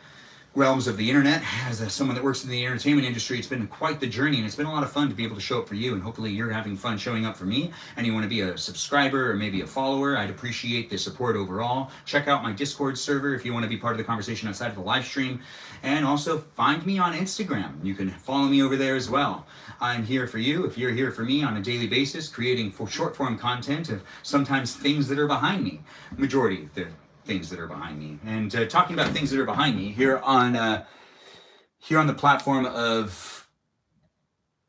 realms of the internet. As someone that works in the entertainment industry, it's been quite the journey, and it's been a lot of fun to be able to show up for you, and hopefully you're having fun showing up for me, and you want to be a subscriber or maybe a follower. I'd appreciate the support overall. Check out my Discord server if you want to be part of the conversation outside of the live stream, and also find me on Instagram. You can follow me over there as well. I'm here for you if you're here for me on a daily basis, creating for short form content of sometimes things that are behind me. Majority of the things that are behind me, and talking about things that are behind me here on the platform of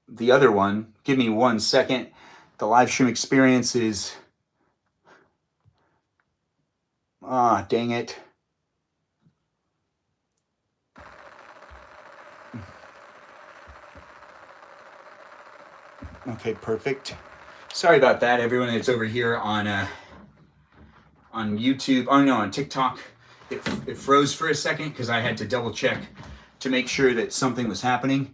the other one. Give me 1 second. The live stream experience is dang it. Okay, perfect. Sorry about that, everyone that's over here on YouTube, on TikTok. It froze for a second because I had to double check to make sure that something was happening.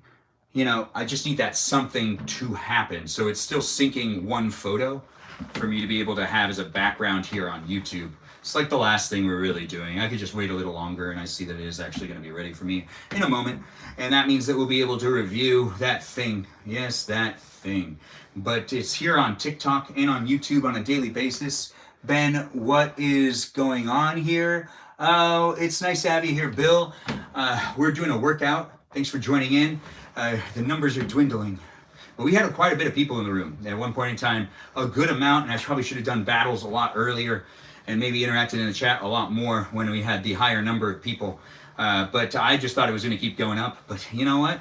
You know, I just need that something to happen. So it's still syncing one photo for me to be able to have as a background here on YouTube. It's like the last thing we're really doing. I could just wait a little longer, and I see that it is actually going to be ready for me in a moment. And that means that we'll be able to review that thing. Yes, that thing. But it's here on TikTok and on YouTube on a daily basis. Ben, what is going on here? Oh, it's nice to have you here, Bill. We're doing a workout. Thanks for joining in. The numbers are dwindling. But we had quite a bit of people in the room at one point in time, a good amount, and I probably should have done battles a lot earlier and maybe interacted in the chat a lot more when we had the higher number of people. But I just thought it was going to keep going up. But you know what?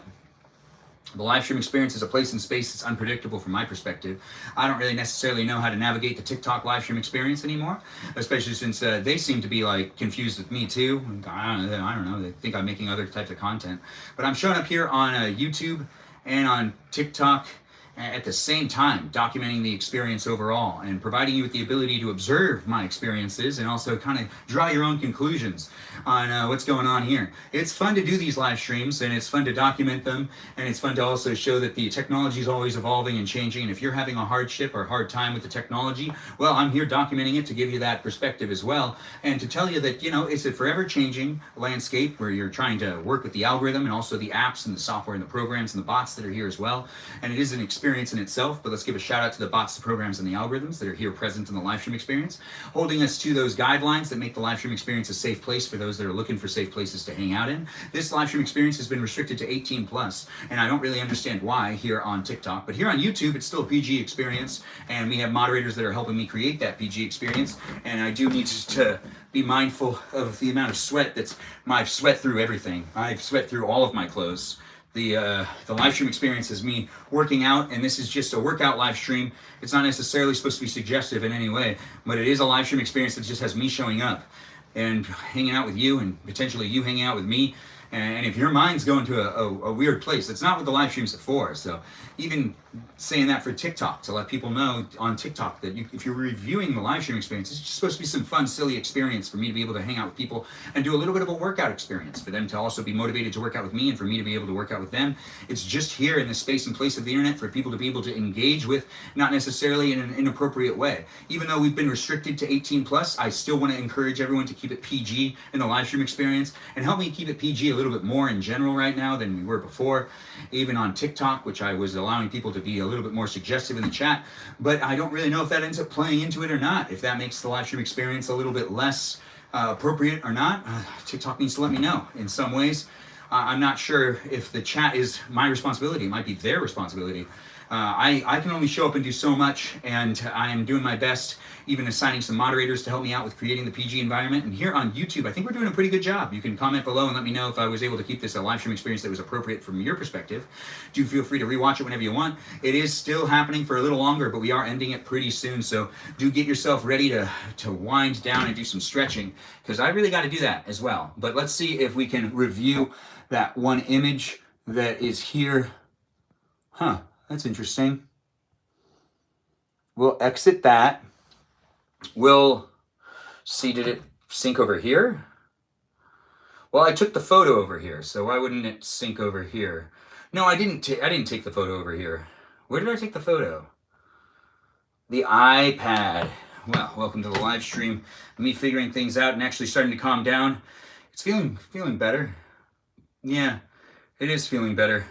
The live stream experience is a place and space that's unpredictable from my perspective. I don't really necessarily know how to navigate the TikTok live stream experience anymore, especially since they seem to be like confused with me too. I don't know. They think I'm making other types of content. But I'm showing up here on YouTube and on TikTok at the same time, documenting the experience overall and providing you with the ability to observe my experiences and also kind of draw your own conclusions on what's going on here. It's fun to do these live streams, and it's fun to document them, and it's fun to also show that the technology is always evolving and changing, and if you're having a hardship or hard time with the technology, well, I'm here documenting it to give you that perspective as well, and to tell you that, you know, it's a forever changing landscape where you're trying to work with the algorithm and also the apps and the software and the programs and the bots that are here as well, and it is an experience in itself. But let's give a shout out to the bots, the programs, and the algorithms that are here present in the live stream experience, holding us to those guidelines that make the live stream experience a safe place for those that are looking for safe places to hang out in. This live stream experience has been restricted to 18 plus, and I don't really understand why here on TikTok, but here on YouTube it's still a PG experience, and we have moderators that are helping me create that PG experience, and I do need to be mindful of the amount of sweat I've sweat through everything. I've sweat through all of my clothes. The live stream experience is me working out, and this is just a workout live stream. It's not necessarily supposed to be suggestive in any way, but it is a live stream experience that just has me showing up and hanging out with you, and potentially you hanging out with me. And if your mind's going to a weird place, that's not what the live streams are for. So even saying that for TikTok, to let people know on TikTok that if you're reviewing the live stream experience, it's just supposed to be some fun, silly experience for me to be able to hang out with people and do a little bit of a workout experience, for them to also be motivated to work out with me and for me to be able to work out with them. It's just here in the space and place of the internet for people to be able to engage with, not necessarily in an inappropriate way. Even though we've been restricted to 18 plus, I still want to encourage everyone to keep it PG in the live stream experience, and help me keep it PG a little bit more in general right now than we were before, even on TikTok, which I was allowing people to be a little bit more suggestive in the chat. But I don't really know if that ends up playing into it or not, if that makes the live stream experience a little bit less appropriate or not. TikTok needs to let me know in some ways. I'm not sure if the chat is my responsibility. It might be their responsibility. I can only show up and do so much, and I am doing my best, even assigning some moderators to help me out with creating the PG environment. And here on YouTube, I think we're doing a pretty good job. You can comment below and let me know if I was able to keep this a live stream experience that was appropriate from your perspective. Do feel free to rewatch it whenever you want. It is still happening for a little longer, but we are ending it pretty soon. So do get yourself ready to wind down and do some stretching, because I really got to do that as well. But let's see if we can review that one image that is here. That's interesting. we'll exit that. We'll see, did it sync over here? Well, I took the photo over here, so why wouldn't it sync over here? No, I didn't take the photo over here. Where did I take the photo? The iPad. Well, welcome to the live stream. Me figuring things out and actually starting to calm down. It's feeling better. Yeah, it is feeling better.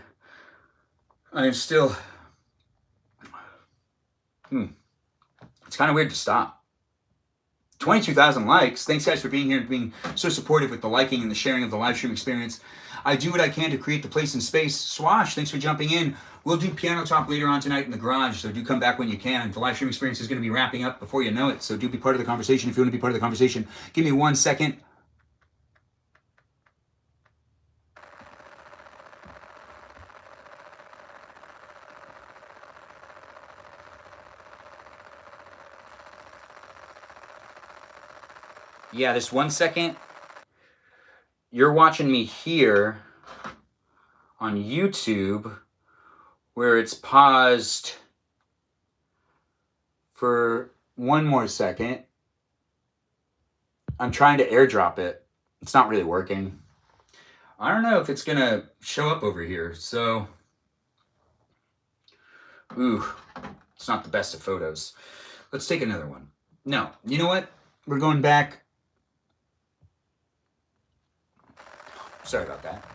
I'm still... It's kind of weird to stop. 22,000 likes. Thanks guys for being here and being so supportive with the liking and the sharing of the live stream experience. I do what I can to create the place and space. Swash, thanks for jumping in. We'll do piano talk later on tonight in the garage, so do come back when you can. The live stream experience is going to be wrapping up before you know it, so do be part of the conversation if you want to be part of the conversation. Give me 1 second. Yeah, this 1 second. You're watching me here on YouTube where it's paused for 1 more second. I'm trying to airdrop it. It's not really working. I don't know if it's gonna show up over here, so... Ooh, it's not the best of photos. Let's take another one. No, you know what? We're going back. Sorry about that.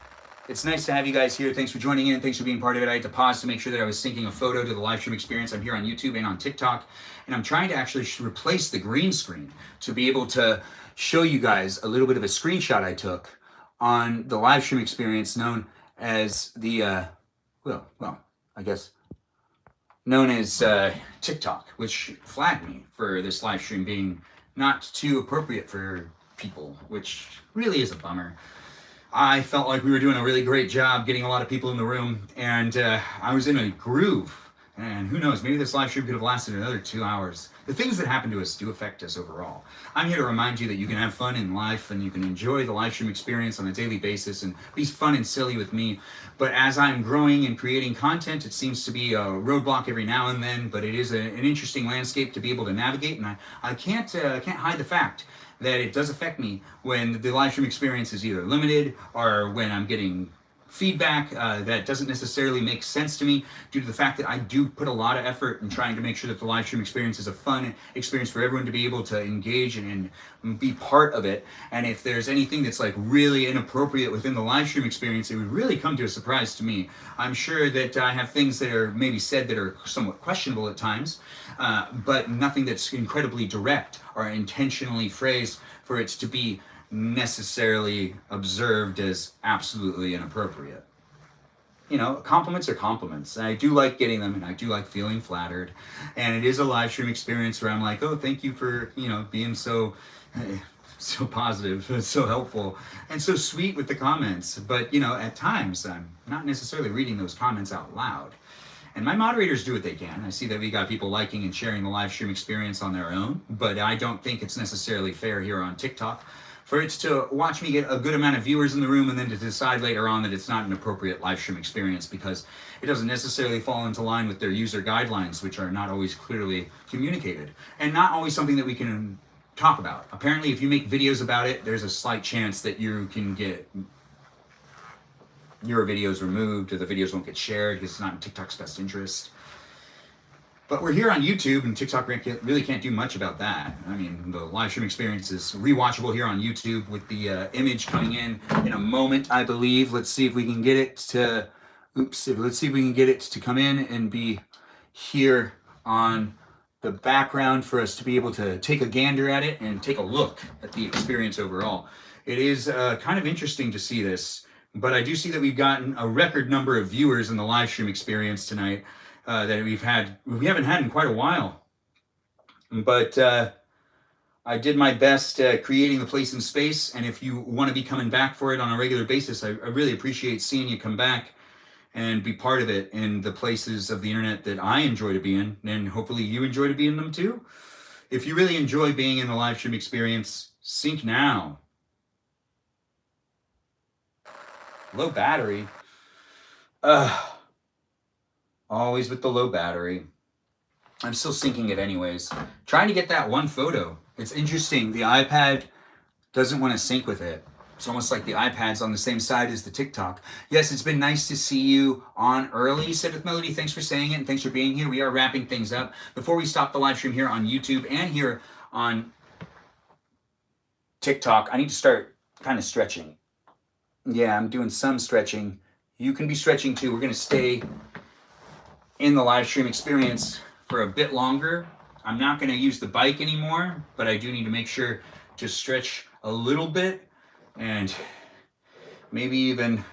It's nice to have you guys here. Thanks for joining in. Thanks for being part of it. I had to pause to make sure that I was syncing a photo to the live stream experience. I'm here on YouTube and on TikTok, and I'm trying to actually replace the green screen to be able to show you guys a little bit of a screenshot I took on the live stream experience known as the, I guess, known as TikTok, which flagged me for this live stream being not too appropriate for people, which really is a bummer. I felt like we were doing a really great job getting a lot of people in the room, and I was in a groove, and who knows, maybe this live stream could have lasted another 2 hours. The things that happen to us do affect us overall. I'm here to remind you that you can have fun in life, and you can enjoy the live stream experience on a daily basis, and be fun and silly with me. But as I'm growing and creating content, it seems to be a roadblock every now and then, but it is an interesting landscape to be able to navigate, and I can't hide the fact that it does affect me when the live stream experience is either limited or when I'm getting feedback that doesn't necessarily make sense to me due to the fact that I do put a lot of effort in trying to make sure that the live stream experience is a fun experience for everyone to be able to engage and be part of it. And if there's anything that's like really inappropriate within the live stream experience, it would really come to a surprise to me. I'm sure that I have things that are maybe said that are somewhat questionable at times, but nothing that's incredibly direct or intentionally phrased for it to be necessarily observed as absolutely inappropriate. You know, compliments are compliments. I do like getting them, and I do like feeling flattered. And it is a live stream experience where I'm like, oh, thank you for, you know, being so positive, so helpful, and so sweet with the comments. But, you know, at times I'm not necessarily reading those comments out loud. And my moderators do what they can. I see that we got people liking and sharing the live stream experience on their own, but I don't think it's necessarily fair here on TikTok for it to watch me get a good amount of viewers in the room and then to decide later on that it's not an appropriate live stream experience because it doesn't necessarily fall into line with their user guidelines, which are not always clearly communicated and not always something that we can talk about. Apparently, if you make videos about it, there's a slight chance that you can get your videos removed or the videos won't get shared because it's not in TikTok's best interest. But we're here on YouTube, and TikTok really can't do much about that. I mean, the live stream experience is rewatchable here on YouTube with the image coming in a moment, I believe. Let's see if we can get it to, let's see if we can get it to come in and be here on the background for us to be able to take a gander at it and take a look at the experience overall. It is kind of interesting to see this, but I do see that we've gotten a record number of viewers in the live stream experience tonight. That we haven't had in quite a while. But I did my best creating the place and space, and if you want to be coming back for it on a regular basis, I really appreciate seeing you come back and be part of it in the places of the internet that I enjoy to be in, and hopefully you enjoy to be in them too. If you really enjoy being in the live stream experience, sync now. Low battery. Always with the low battery. I'm still syncing it anyways. Trying to get that one photo. It's interesting. The iPad doesn't want to sync with it. It's almost like the iPad's on the same side as the TikTok. Yes, it's been nice to see you on early, said with Melody. Thanks for saying it and thanks for being here. We are wrapping things up. Before we stop the live stream here on YouTube and here on TikTok, I need to start kind of stretching. Yeah, I'm doing some stretching. You can be stretching too. We're going to stay in the live stream experience for a bit longer. I'm not going to use the bike anymore, but I do need to make sure to stretch a little bit and maybe even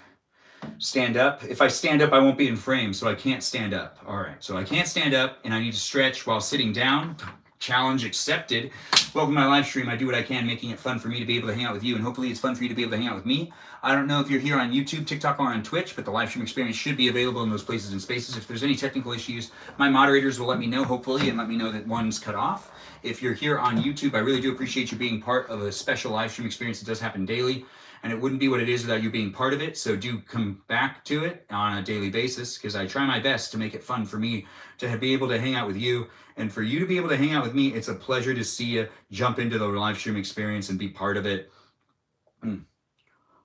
stand up. If I stand up, I won't be in frame, so I can't stand up. All right, so I can't stand up and I need to stretch while sitting down. Challenge accepted. Welcome to my live stream. I do what I can, making it fun for me to be able to hang out with you, and hopefully it's fun for you to be able to hang out with me. I don't know if you're here on YouTube, TikTok, or on Twitch, but the live stream experience should be available in those places and spaces. If there's any technical issues, my moderators will let me know, hopefully, and let me know that one's cut off. If you're here on YouTube, I really do appreciate you being part of a special live stream experience that does happen daily, and it wouldn't be what it is without you being part of it, so do come back to it on a daily basis, because I try my best to make it fun for me to be able to hang out with you. And for you to be able to hang out with me, it's a pleasure to see you jump into the live stream experience and be part of it. Am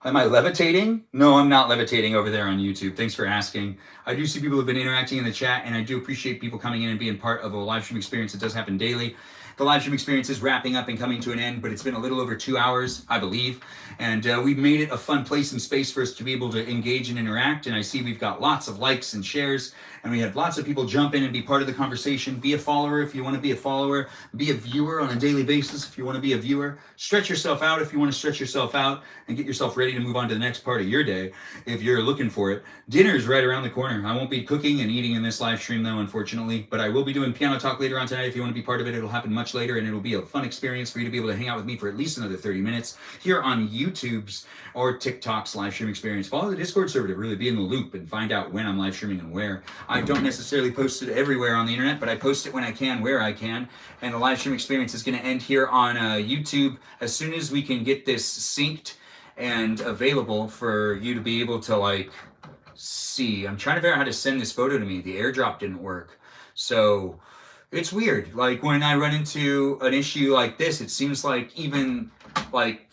I levitating? No, I'm not levitating over there on YouTube. Thanks for asking. I do see people who have been interacting in the chat, and I do appreciate people coming in and being part of a live stream experience that does happen daily. The live stream experience is wrapping up and coming to an end, but it's been a little over 2 hours, I believe. And we've made it a fun place and space for us to be able to engage and interact. And I see we've got lots of likes and shares, and we have lots of people jump in and be part of the conversation. Be a follower if you want to be a follower. Be a viewer on a daily basis if you want to be a viewer. Stretch yourself out if you want to stretch yourself out and get yourself ready to move on to the next part of your day if you're looking for it. Dinner's right around the corner. I won't be cooking and eating in this live stream though, unfortunately, but I will be doing piano talk later on tonight. If you want to be part of it, it'll happen much later, and it'll be a fun experience for you to be able to hang out with me for at least another 30 minutes here on YouTube's or TikTok's live stream experience. Follow the Discord server to really be in the loop and find out when I'm live streaming and where. I don't necessarily post it everywhere on the internet, but I post it when I can, where I can. And the live stream experience is going to end here on YouTube as soon as we can get this synced and available for you to be able to like see. I'm trying to figure out how to send this photo to me. The airdrop didn't work. So it's weird. Like when I run into an issue like this, it seems like even like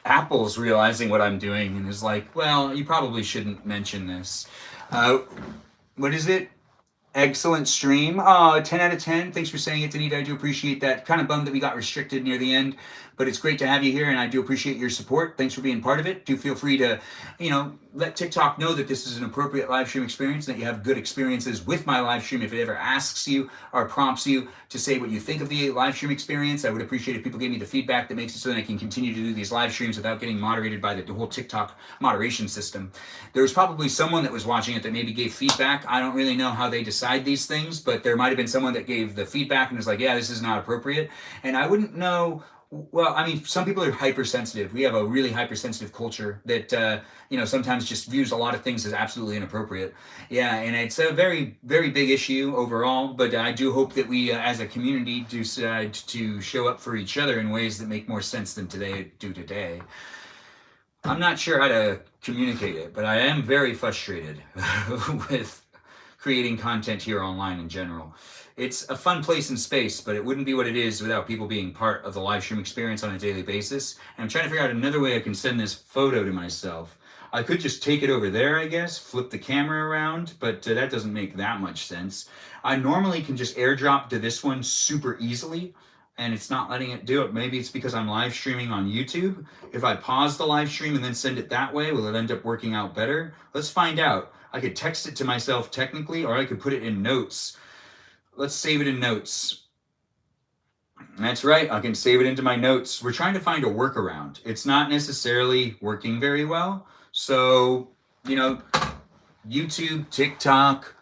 Apple's realizing what I'm doing and is like, well, you probably shouldn't mention this. What is it? Excellent stream. 10 out of 10. Thanks for saying it, Danita. I do appreciate that. Kind of bummed that we got restricted near the end, but it's great to have you here, and I do appreciate your support. Thanks for being part of it. Do feel free to, let TikTok know that this is an appropriate live stream experience, that you have good experiences with my live stream. If it ever asks you or prompts you to say what you think of the live stream experience, I would appreciate if people gave me the feedback that makes it so that I can continue to do these live streams without getting moderated by the whole TikTok moderation system. There was probably someone that was watching it that maybe gave feedback. I don't really know how they decide these things, but there might have been someone that gave the feedback and was like, yeah, this is not appropriate. And I wouldn't know. Well, I mean, some people are hypersensitive. We have a really hypersensitive culture that, sometimes just views a lot of things as absolutely inappropriate. Yeah, and it's a very, very big issue overall, but I do hope that we, as a community, decide to show up for each other in ways that make more sense than they do today. I'm not sure how to communicate it, but I am very frustrated with creating content here online in general. It's a fun place and space, but it wouldn't be what it is without people being part of the live stream experience on a daily basis. And I'm trying to figure out another way I can send this photo to myself. I could just take it over there, I guess, flip the camera around, but that doesn't make that much sense. I normally can just airdrop to this one super easily, and it's not letting it do it. Maybe it's because I'm live streaming on YouTube. If I pause the live stream and then send it that way, will it end up working out better? Let's find out. I could text it to myself technically, or I could put it in notes. Let's save it in notes. That's right, I can save it into my notes. We're trying to find a workaround. It's not necessarily working very well. So, YouTube, TikTok,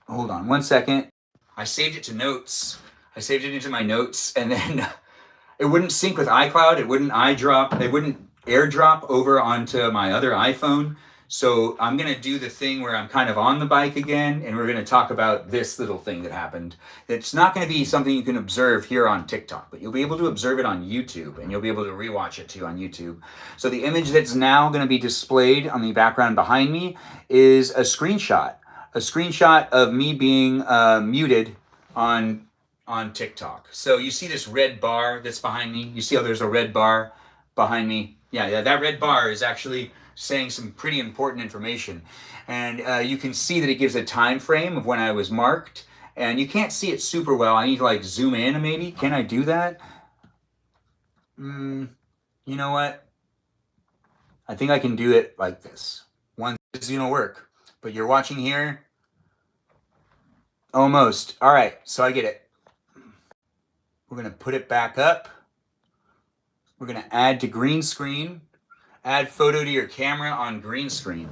hold on 1 second. I saved it to notes. I saved it into my notes, and then it wouldn't sync with iCloud. It wouldn't airdrop over onto my other iPhone. So I'm going to do the thing where I'm kind of on the bike again, and we're going to talk about this little thing that happened. It's not going to be something you can observe here on TikTok, but you'll be able to observe it on YouTube, and you'll be able to rewatch it too on YouTube. So the image that's now going to be displayed on the background behind me is a screenshot of me being muted on TikTok. So you see this red bar that's behind me? You see how there's a red bar behind me? Yeah, that red bar is actually saying some pretty important information. And you can see that it gives a time frame of when I was marked. And you can't see it super well. I need to like zoom in maybe. Can I do that? You know what? I think I can do it like this. One is gonna work. But you're watching here. Almost. All right, so I get it. We're gonna put it back up. We're gonna add to green screen. Add photo to your camera on green screen.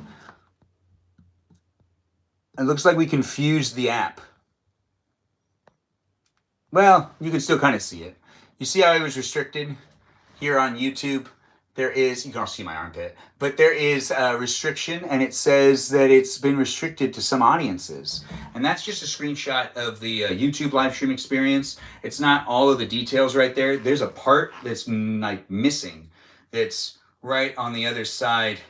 It looks like we confused the app. Well, you can still kind of see it. You see how it was restricted here on YouTube? There is, you can also see my armpit, but there is a restriction and it says that it's been restricted to some audiences. And that's just a screenshot of the YouTube live stream experience. It's not all of the details right there. There's a part that's like missing that's right on the other side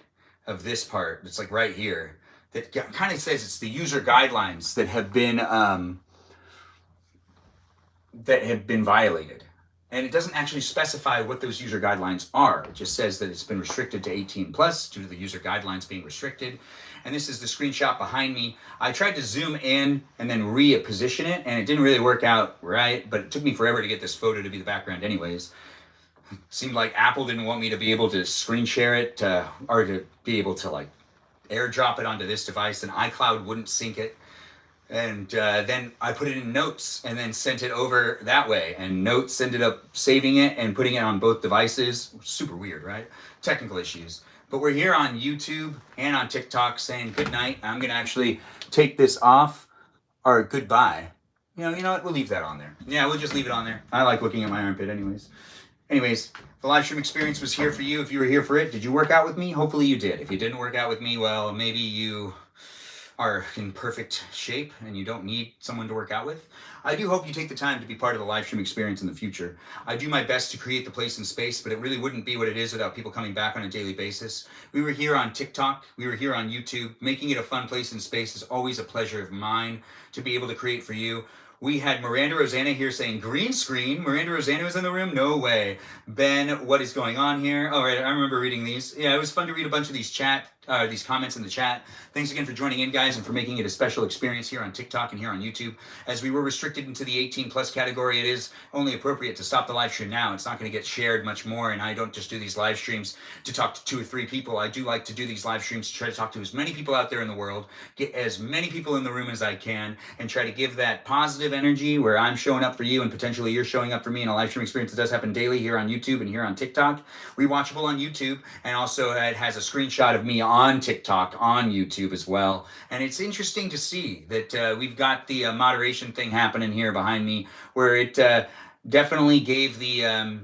of this part. It's like right here that kind of says it's the user guidelines that have been violated. And it doesn't actually specify what those user guidelines are. It just says that it's been restricted to 18 plus due to the user guidelines being restricted. And this is the screenshot behind me. I tried to zoom in and then reposition it, and it didn't really work out right, but it took me forever to get this photo to be the background anyways. It seemed like Apple didn't want me to be able to screen share it or to be able to like airdrop it onto this device, and iCloud wouldn't sync it. And then I put it in Notes and then sent it over that way. And Notes ended up saving it and putting it on both devices. Super weird, right? Technical issues. But we're here on YouTube and on TikTok saying good night. I'm going to actually take this off, or goodbye. You know what? We'll leave that on there. Yeah, we'll just leave it on there. I like looking at my armpit anyways. Anyways, the live stream experience was here for you. If you were here for it, did you work out with me? Hopefully you did. If you didn't work out with me, well, maybe you are in perfect shape and you don't need someone to work out with. I do hope you take the time to be part of the live stream experience in the future. I do my best to create the place and space, but it really wouldn't be what it is without people coming back on a daily basis. We were here on TikTok, we were here on YouTube. Making it a fun place and space is always a pleasure of mine to be able to create for you. We had Miranda Rosanna here saying green screen. Miranda Rosanna was in the room? No way. Ben, what is going on here? Oh, right, I remember reading these. Yeah, it was fun to read a bunch of these comments in the chat. Thanks again for joining in, guys, and for making it a special experience here on TikTok and here on YouTube. As we were restricted into the 18 plus category, it is only appropriate to stop the live stream now. It's not going to get shared much more, and I don't just do these live streams to talk to 2 or 3 people. I do like to do these live streams to try to talk to as many people out there in the world, get as many people in the room as I can, and try to give that positive energy where I'm showing up for you and potentially you're showing up for me in a live stream experience that does happen daily here on YouTube and here on TikTok. Rewatchable on YouTube, and also it has a screenshot of me on TikTok, on YouTube as well. And it's interesting to see that we've got the moderation thing happening here behind me, where it definitely gave the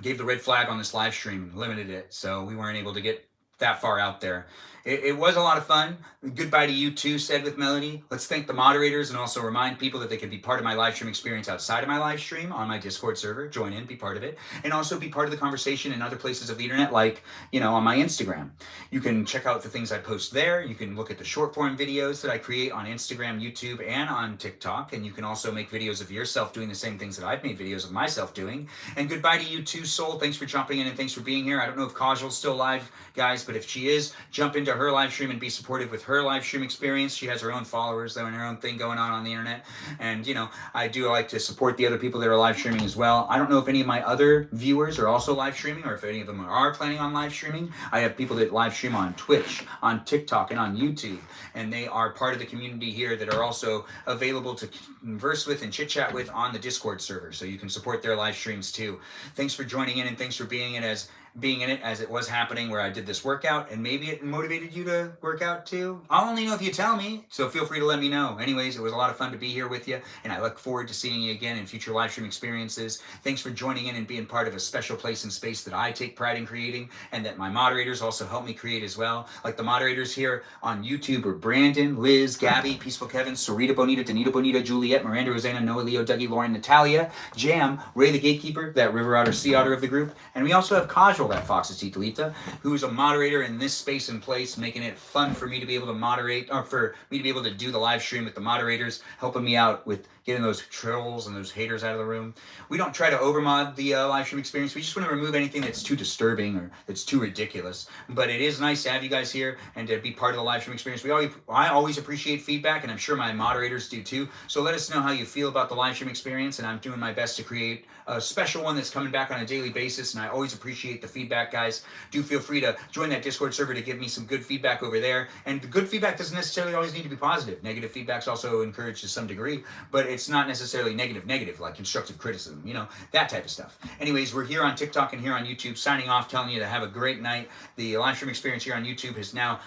red flag on this live stream, limited it, so we weren't able to get that far out there. It was a lot of fun. Goodbye to you too, said with Melody. Let's thank the moderators and also remind people that they can be part of my live stream experience outside of my live stream on my Discord server. Join in, be part of it, and also be part of the conversation in other places of the internet, like, on my Instagram. You can check out the things I post there. You can look at the short form videos that I create on Instagram, YouTube, and on TikTok. And you can also make videos of yourself doing the same things that I've made videos of myself doing. And goodbye to you too, Soul. Thanks for jumping in and thanks for being here. I don't know if Kajal's still live, guys, but if she is, jump into her live stream and be supportive with her live stream experience. She has her own followers, though, and her own thing going on the internet. And, I do like to support the other people that are live streaming as well. I don't know if any of my other viewers are also live streaming or if any of them are planning on live streaming. I have people that live stream on Twitch, on TikTok, and on YouTube. And they are part of the community here that are also available to converse with and chit chat with on the Discord server. So you can support their live streams too. Thanks for joining in and thanks for being in it as it was happening where I did this workout, and maybe it motivated you to work out too. I'll only know if you tell me, so feel free to let me know. Anyways, it was a lot of fun to be here with you, and I look forward to seeing you again in future live stream experiences. Thanks for joining in and being part of a special place and space that I take pride in creating, and that my moderators also help me create as well. Like the moderators here on YouTube are Brandon, Liz, Gabby, Peaceful Kevin, Sarita Bonita, Danita Bonita, Juliet, Miranda Rosanna, Noah, Leo, Dougie, Lauren, Natalia, Jam, Ray the Gatekeeper, that River Otter, Sea Otter of the group, and we also have Kajal, that Fox's Titalita, who is a moderator in this space and place, making it fun for me to be able to moderate, or for me to be able to do the live stream with the moderators, helping me out with getting those trolls and those haters out of the room. We don't try to overmod the live stream experience. We just want to remove anything that's too disturbing or that's too ridiculous. But it is nice to have you guys here and to be part of the live stream experience. I always appreciate feedback, and I'm sure my moderators do too. So let us know how you feel about the live stream experience, and I'm doing my best to create a special one that's coming back on a daily basis, and I always appreciate the feedback, guys. Do feel free to join that Discord server to give me some good feedback over there. And the good feedback doesn't necessarily always need to be positive. Negative feedback's also encouraged to some degree, but it's not necessarily negative, like constructive criticism, that type of stuff. Anyways, we're here on TikTok and here on YouTube, signing off, telling you to have a great night. The live stream experience here on YouTube has now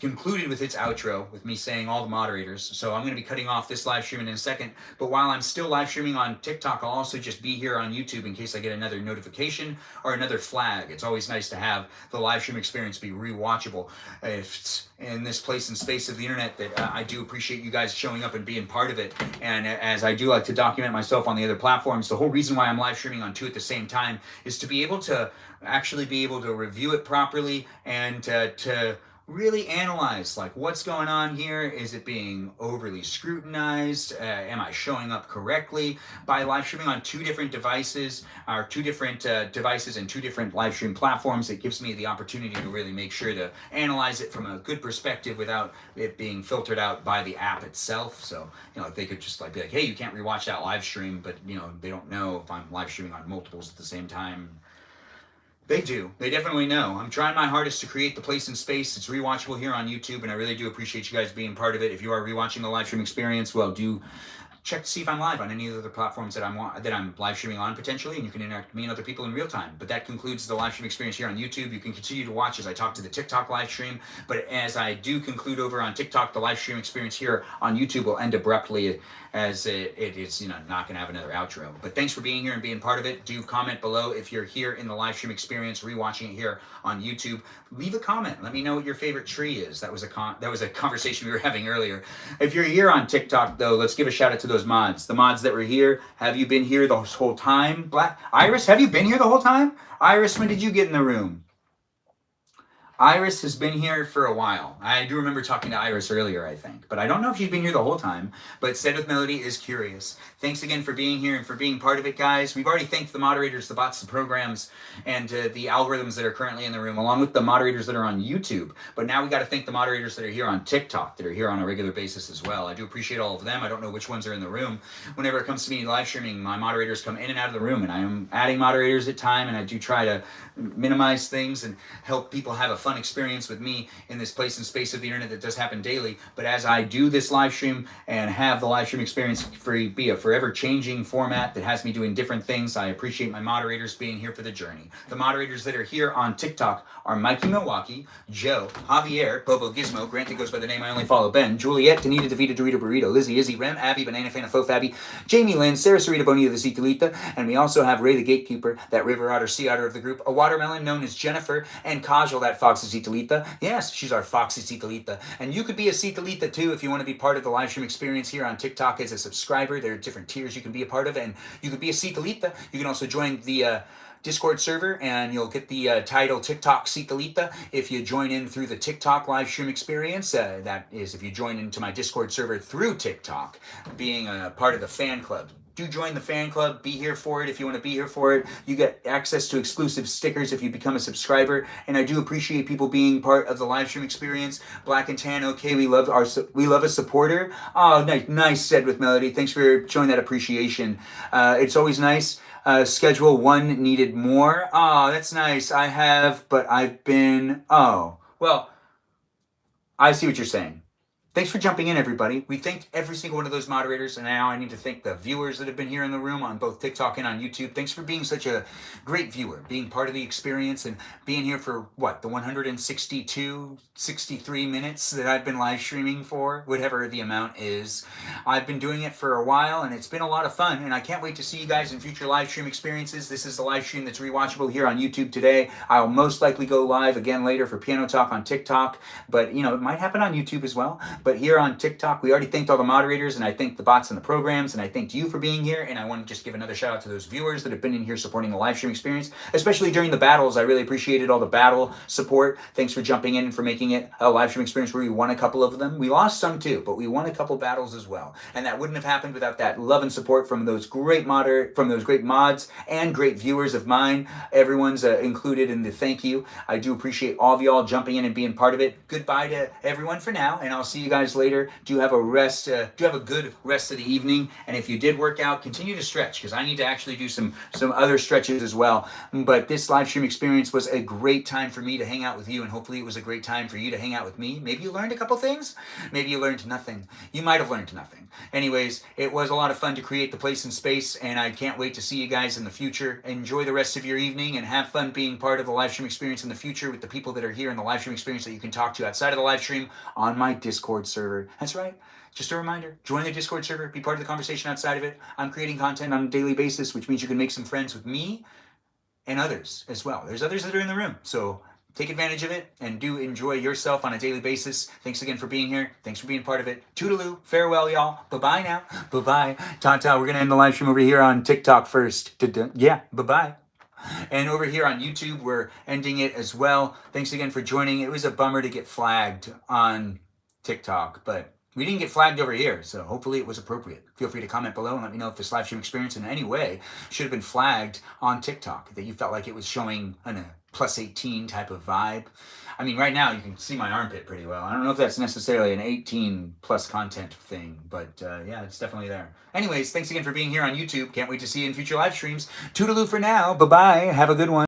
concluded with its outro with me saying all the moderators. So I'm going to be cutting off this live stream in a second. But while I'm still live streaming on TikTok, I'll also just be here on YouTube in case I get another notification or another flag. It's always nice to have the live stream experience be rewatchable. If it's in this place and space of the internet that I do appreciate you guys showing up and being part of it. And as I do like to document myself on the other platforms, the whole reason why I'm live streaming on two at the same time is to be able to actually be able to review it properly and to really analyze like what's going on here. Is it being overly scrutinized? Am I showing up correctly? By live streaming on two different devices and two different live stream platforms, it gives me the opportunity to really make sure to analyze it from a good perspective without it being filtered out by the app itself. So they could just be like, hey, you can't rewatch that live stream, but they don't know if I'm live streaming on multiples at the same time. They do. They definitely know. I'm trying my hardest to create the place and space. It's rewatchable here on YouTube, and I really do appreciate you guys being part of it. If you are rewatching the live stream experience, well, do check to see if I'm live on any of the other platforms that I'm live streaming on potentially, and you can interact with me and other people in real time. But that concludes the live stream experience here on YouTube. You can continue to watch as I talk to the TikTok live stream, but as I do conclude over on TikTok, the live stream experience here on YouTube will end abruptly, as it is not going to have another outro. But thanks for being here and being part of it. Do comment below if you're here in the live stream experience, rewatching it here on YouTube. Leave a comment. Let me know what your favorite tree is. That was a conversation we were having earlier. If you're here on TikTok, though, let's give a shout out to those mods. The mods that were here. Have you been here the whole time? Iris, have you been here the whole time? Iris, when did you get in the room? Iris has been here for a while. I do remember talking to Iris earlier, I think. But I don't know if she's been here the whole time. But Said with Melody is curious. Thanks again for being here and for being part of it, guys. We've already thanked the moderators, the bots, the programs, and the algorithms that are currently in the room, along with the moderators that are on YouTube. But now we got to thank the moderators that are here on TikTok, that are here on a regular basis as well. I do appreciate all of them. I don't know which ones are in the room. Whenever it comes to me live streaming, my moderators come in and out of the room, and I am adding moderators at time, and I do try to minimize things and help people have a fun experience with me in this place and space of the internet that does happen daily. But as I do this live stream and have the live stream experience be a forever changing format that has me doing different things, I appreciate my moderators being here for the journey. The moderators that are here on TikTok are Mikey Milwaukee, Joe, Javier, Bobo Gizmo, Grant that goes by the name I only follow Ben, Juliet, Danita DeVita Dorito Burrito, Lizzie, Izzy, Rem, Abby, Banana Fan of Faux Fabby, Jamie Lynn, Sarah Sarita Bonita the Citalita, and we also have Ray the Gatekeeper, that river otter, sea otter of the group, a watermelon known as Jennifer, and Kajal, that foxy Citalita. Yes, she's our foxy Citalita. And you could be a Citalita too if you want to be part of the live stream experience here on TikTok as a subscriber. There are different tiers you can be a part of, and you could be a Citalita. You can also join the Discord server, and you'll get the title TikTok Citalita if you join in through the TikTok live stream experience. That is, if you join into my Discord server through TikTok, being a part of the fan club. Do join the fan club. Be here for it if you want to be here for it. You get access to exclusive stickers if you become a subscriber. And I do appreciate people being part of the live stream experience. Black and Tan, okay, we love a supporter. Oh, nice Said with Melody. Thanks for showing that appreciation. It's always nice. Schedule one needed more. Oh, that's nice. I have, but I've been. Oh, well, I see what you're saying. Thanks for jumping in, everybody. We thanked every single one of those moderators, and now I need to thank the viewers that have been here in the room on both TikTok and on YouTube. Thanks for being such a great viewer, being part of the experience, and being here for, the 162, 63 minutes that I've been live streaming for, whatever the amount is. I've been doing it for a while, and it's been a lot of fun, and I can't wait to see you guys in future live stream experiences. This is the live stream that's rewatchable here on YouTube today. I'll most likely go live again later for Piano Talk on TikTok, but, it might happen on YouTube as well. But here on TikTok, we already thanked all the moderators, and I thanked the bots and the programs, and I thanked you for being here. And I want to just give another shout out to those viewers that have been in here supporting the live stream experience, especially during the battles. I really appreciated all the battle support. Thanks for jumping in and for making it a live stream experience where we won a couple of them. We lost some too, but we won a couple battles as well. And that wouldn't have happened without that love and support from those great mods and great viewers of mine. Everyone's included in the thank you. I do appreciate all of y'all jumping in and being part of it. Goodbye to everyone for now, and I'll see you guys later. Do have a good rest of the evening, and if you did work out, continue to stretch, because I need to actually do some other stretches as well. But this live stream experience was a great time for me to hang out with you, and hopefully it was a great time for you to hang out with me. Maybe you learned a couple things. Maybe you learned nothing. You might have learned nothing. Anyways, it was a lot of fun to create the place and space, and I can't wait to see you guys in the future. Enjoy the rest of your evening and have fun being part of the live stream experience in the future with the people that are here in the live stream experience that you can talk to outside of the live stream on my Discord server. That's right. Just a reminder, join the Discord server, be part of the conversation outside of it. I'm creating content on a daily basis, which means you can make some friends with me and others as well. There's others that are in the room, so take advantage of it and do enjoy yourself on a daily basis. Thanks again for being here. Thanks for being part of it. Toodaloo. Farewell, y'all. Bye-bye now. Bye-bye. Ta-ta. We're going to end the live stream over here on TikTok first. Yeah, bye-bye. And over here on YouTube, we're ending it as well. Thanks again for joining. It was a bummer to get flagged on TikTok, but we didn't get flagged over here, so hopefully it was appropriate. Feel free to comment below and let me know if this live stream experience in any way should have been flagged on TikTok, that you felt like it was showing a plus 18 type of vibe. I mean, right now you can see my armpit pretty well. I don't know if that's necessarily an 18 plus content thing, but yeah, it's definitely there. Anyways, thanks again for being here on YouTube. Can't wait to see you in future live streams. Toodaloo for now. Bye-bye. Have a good one.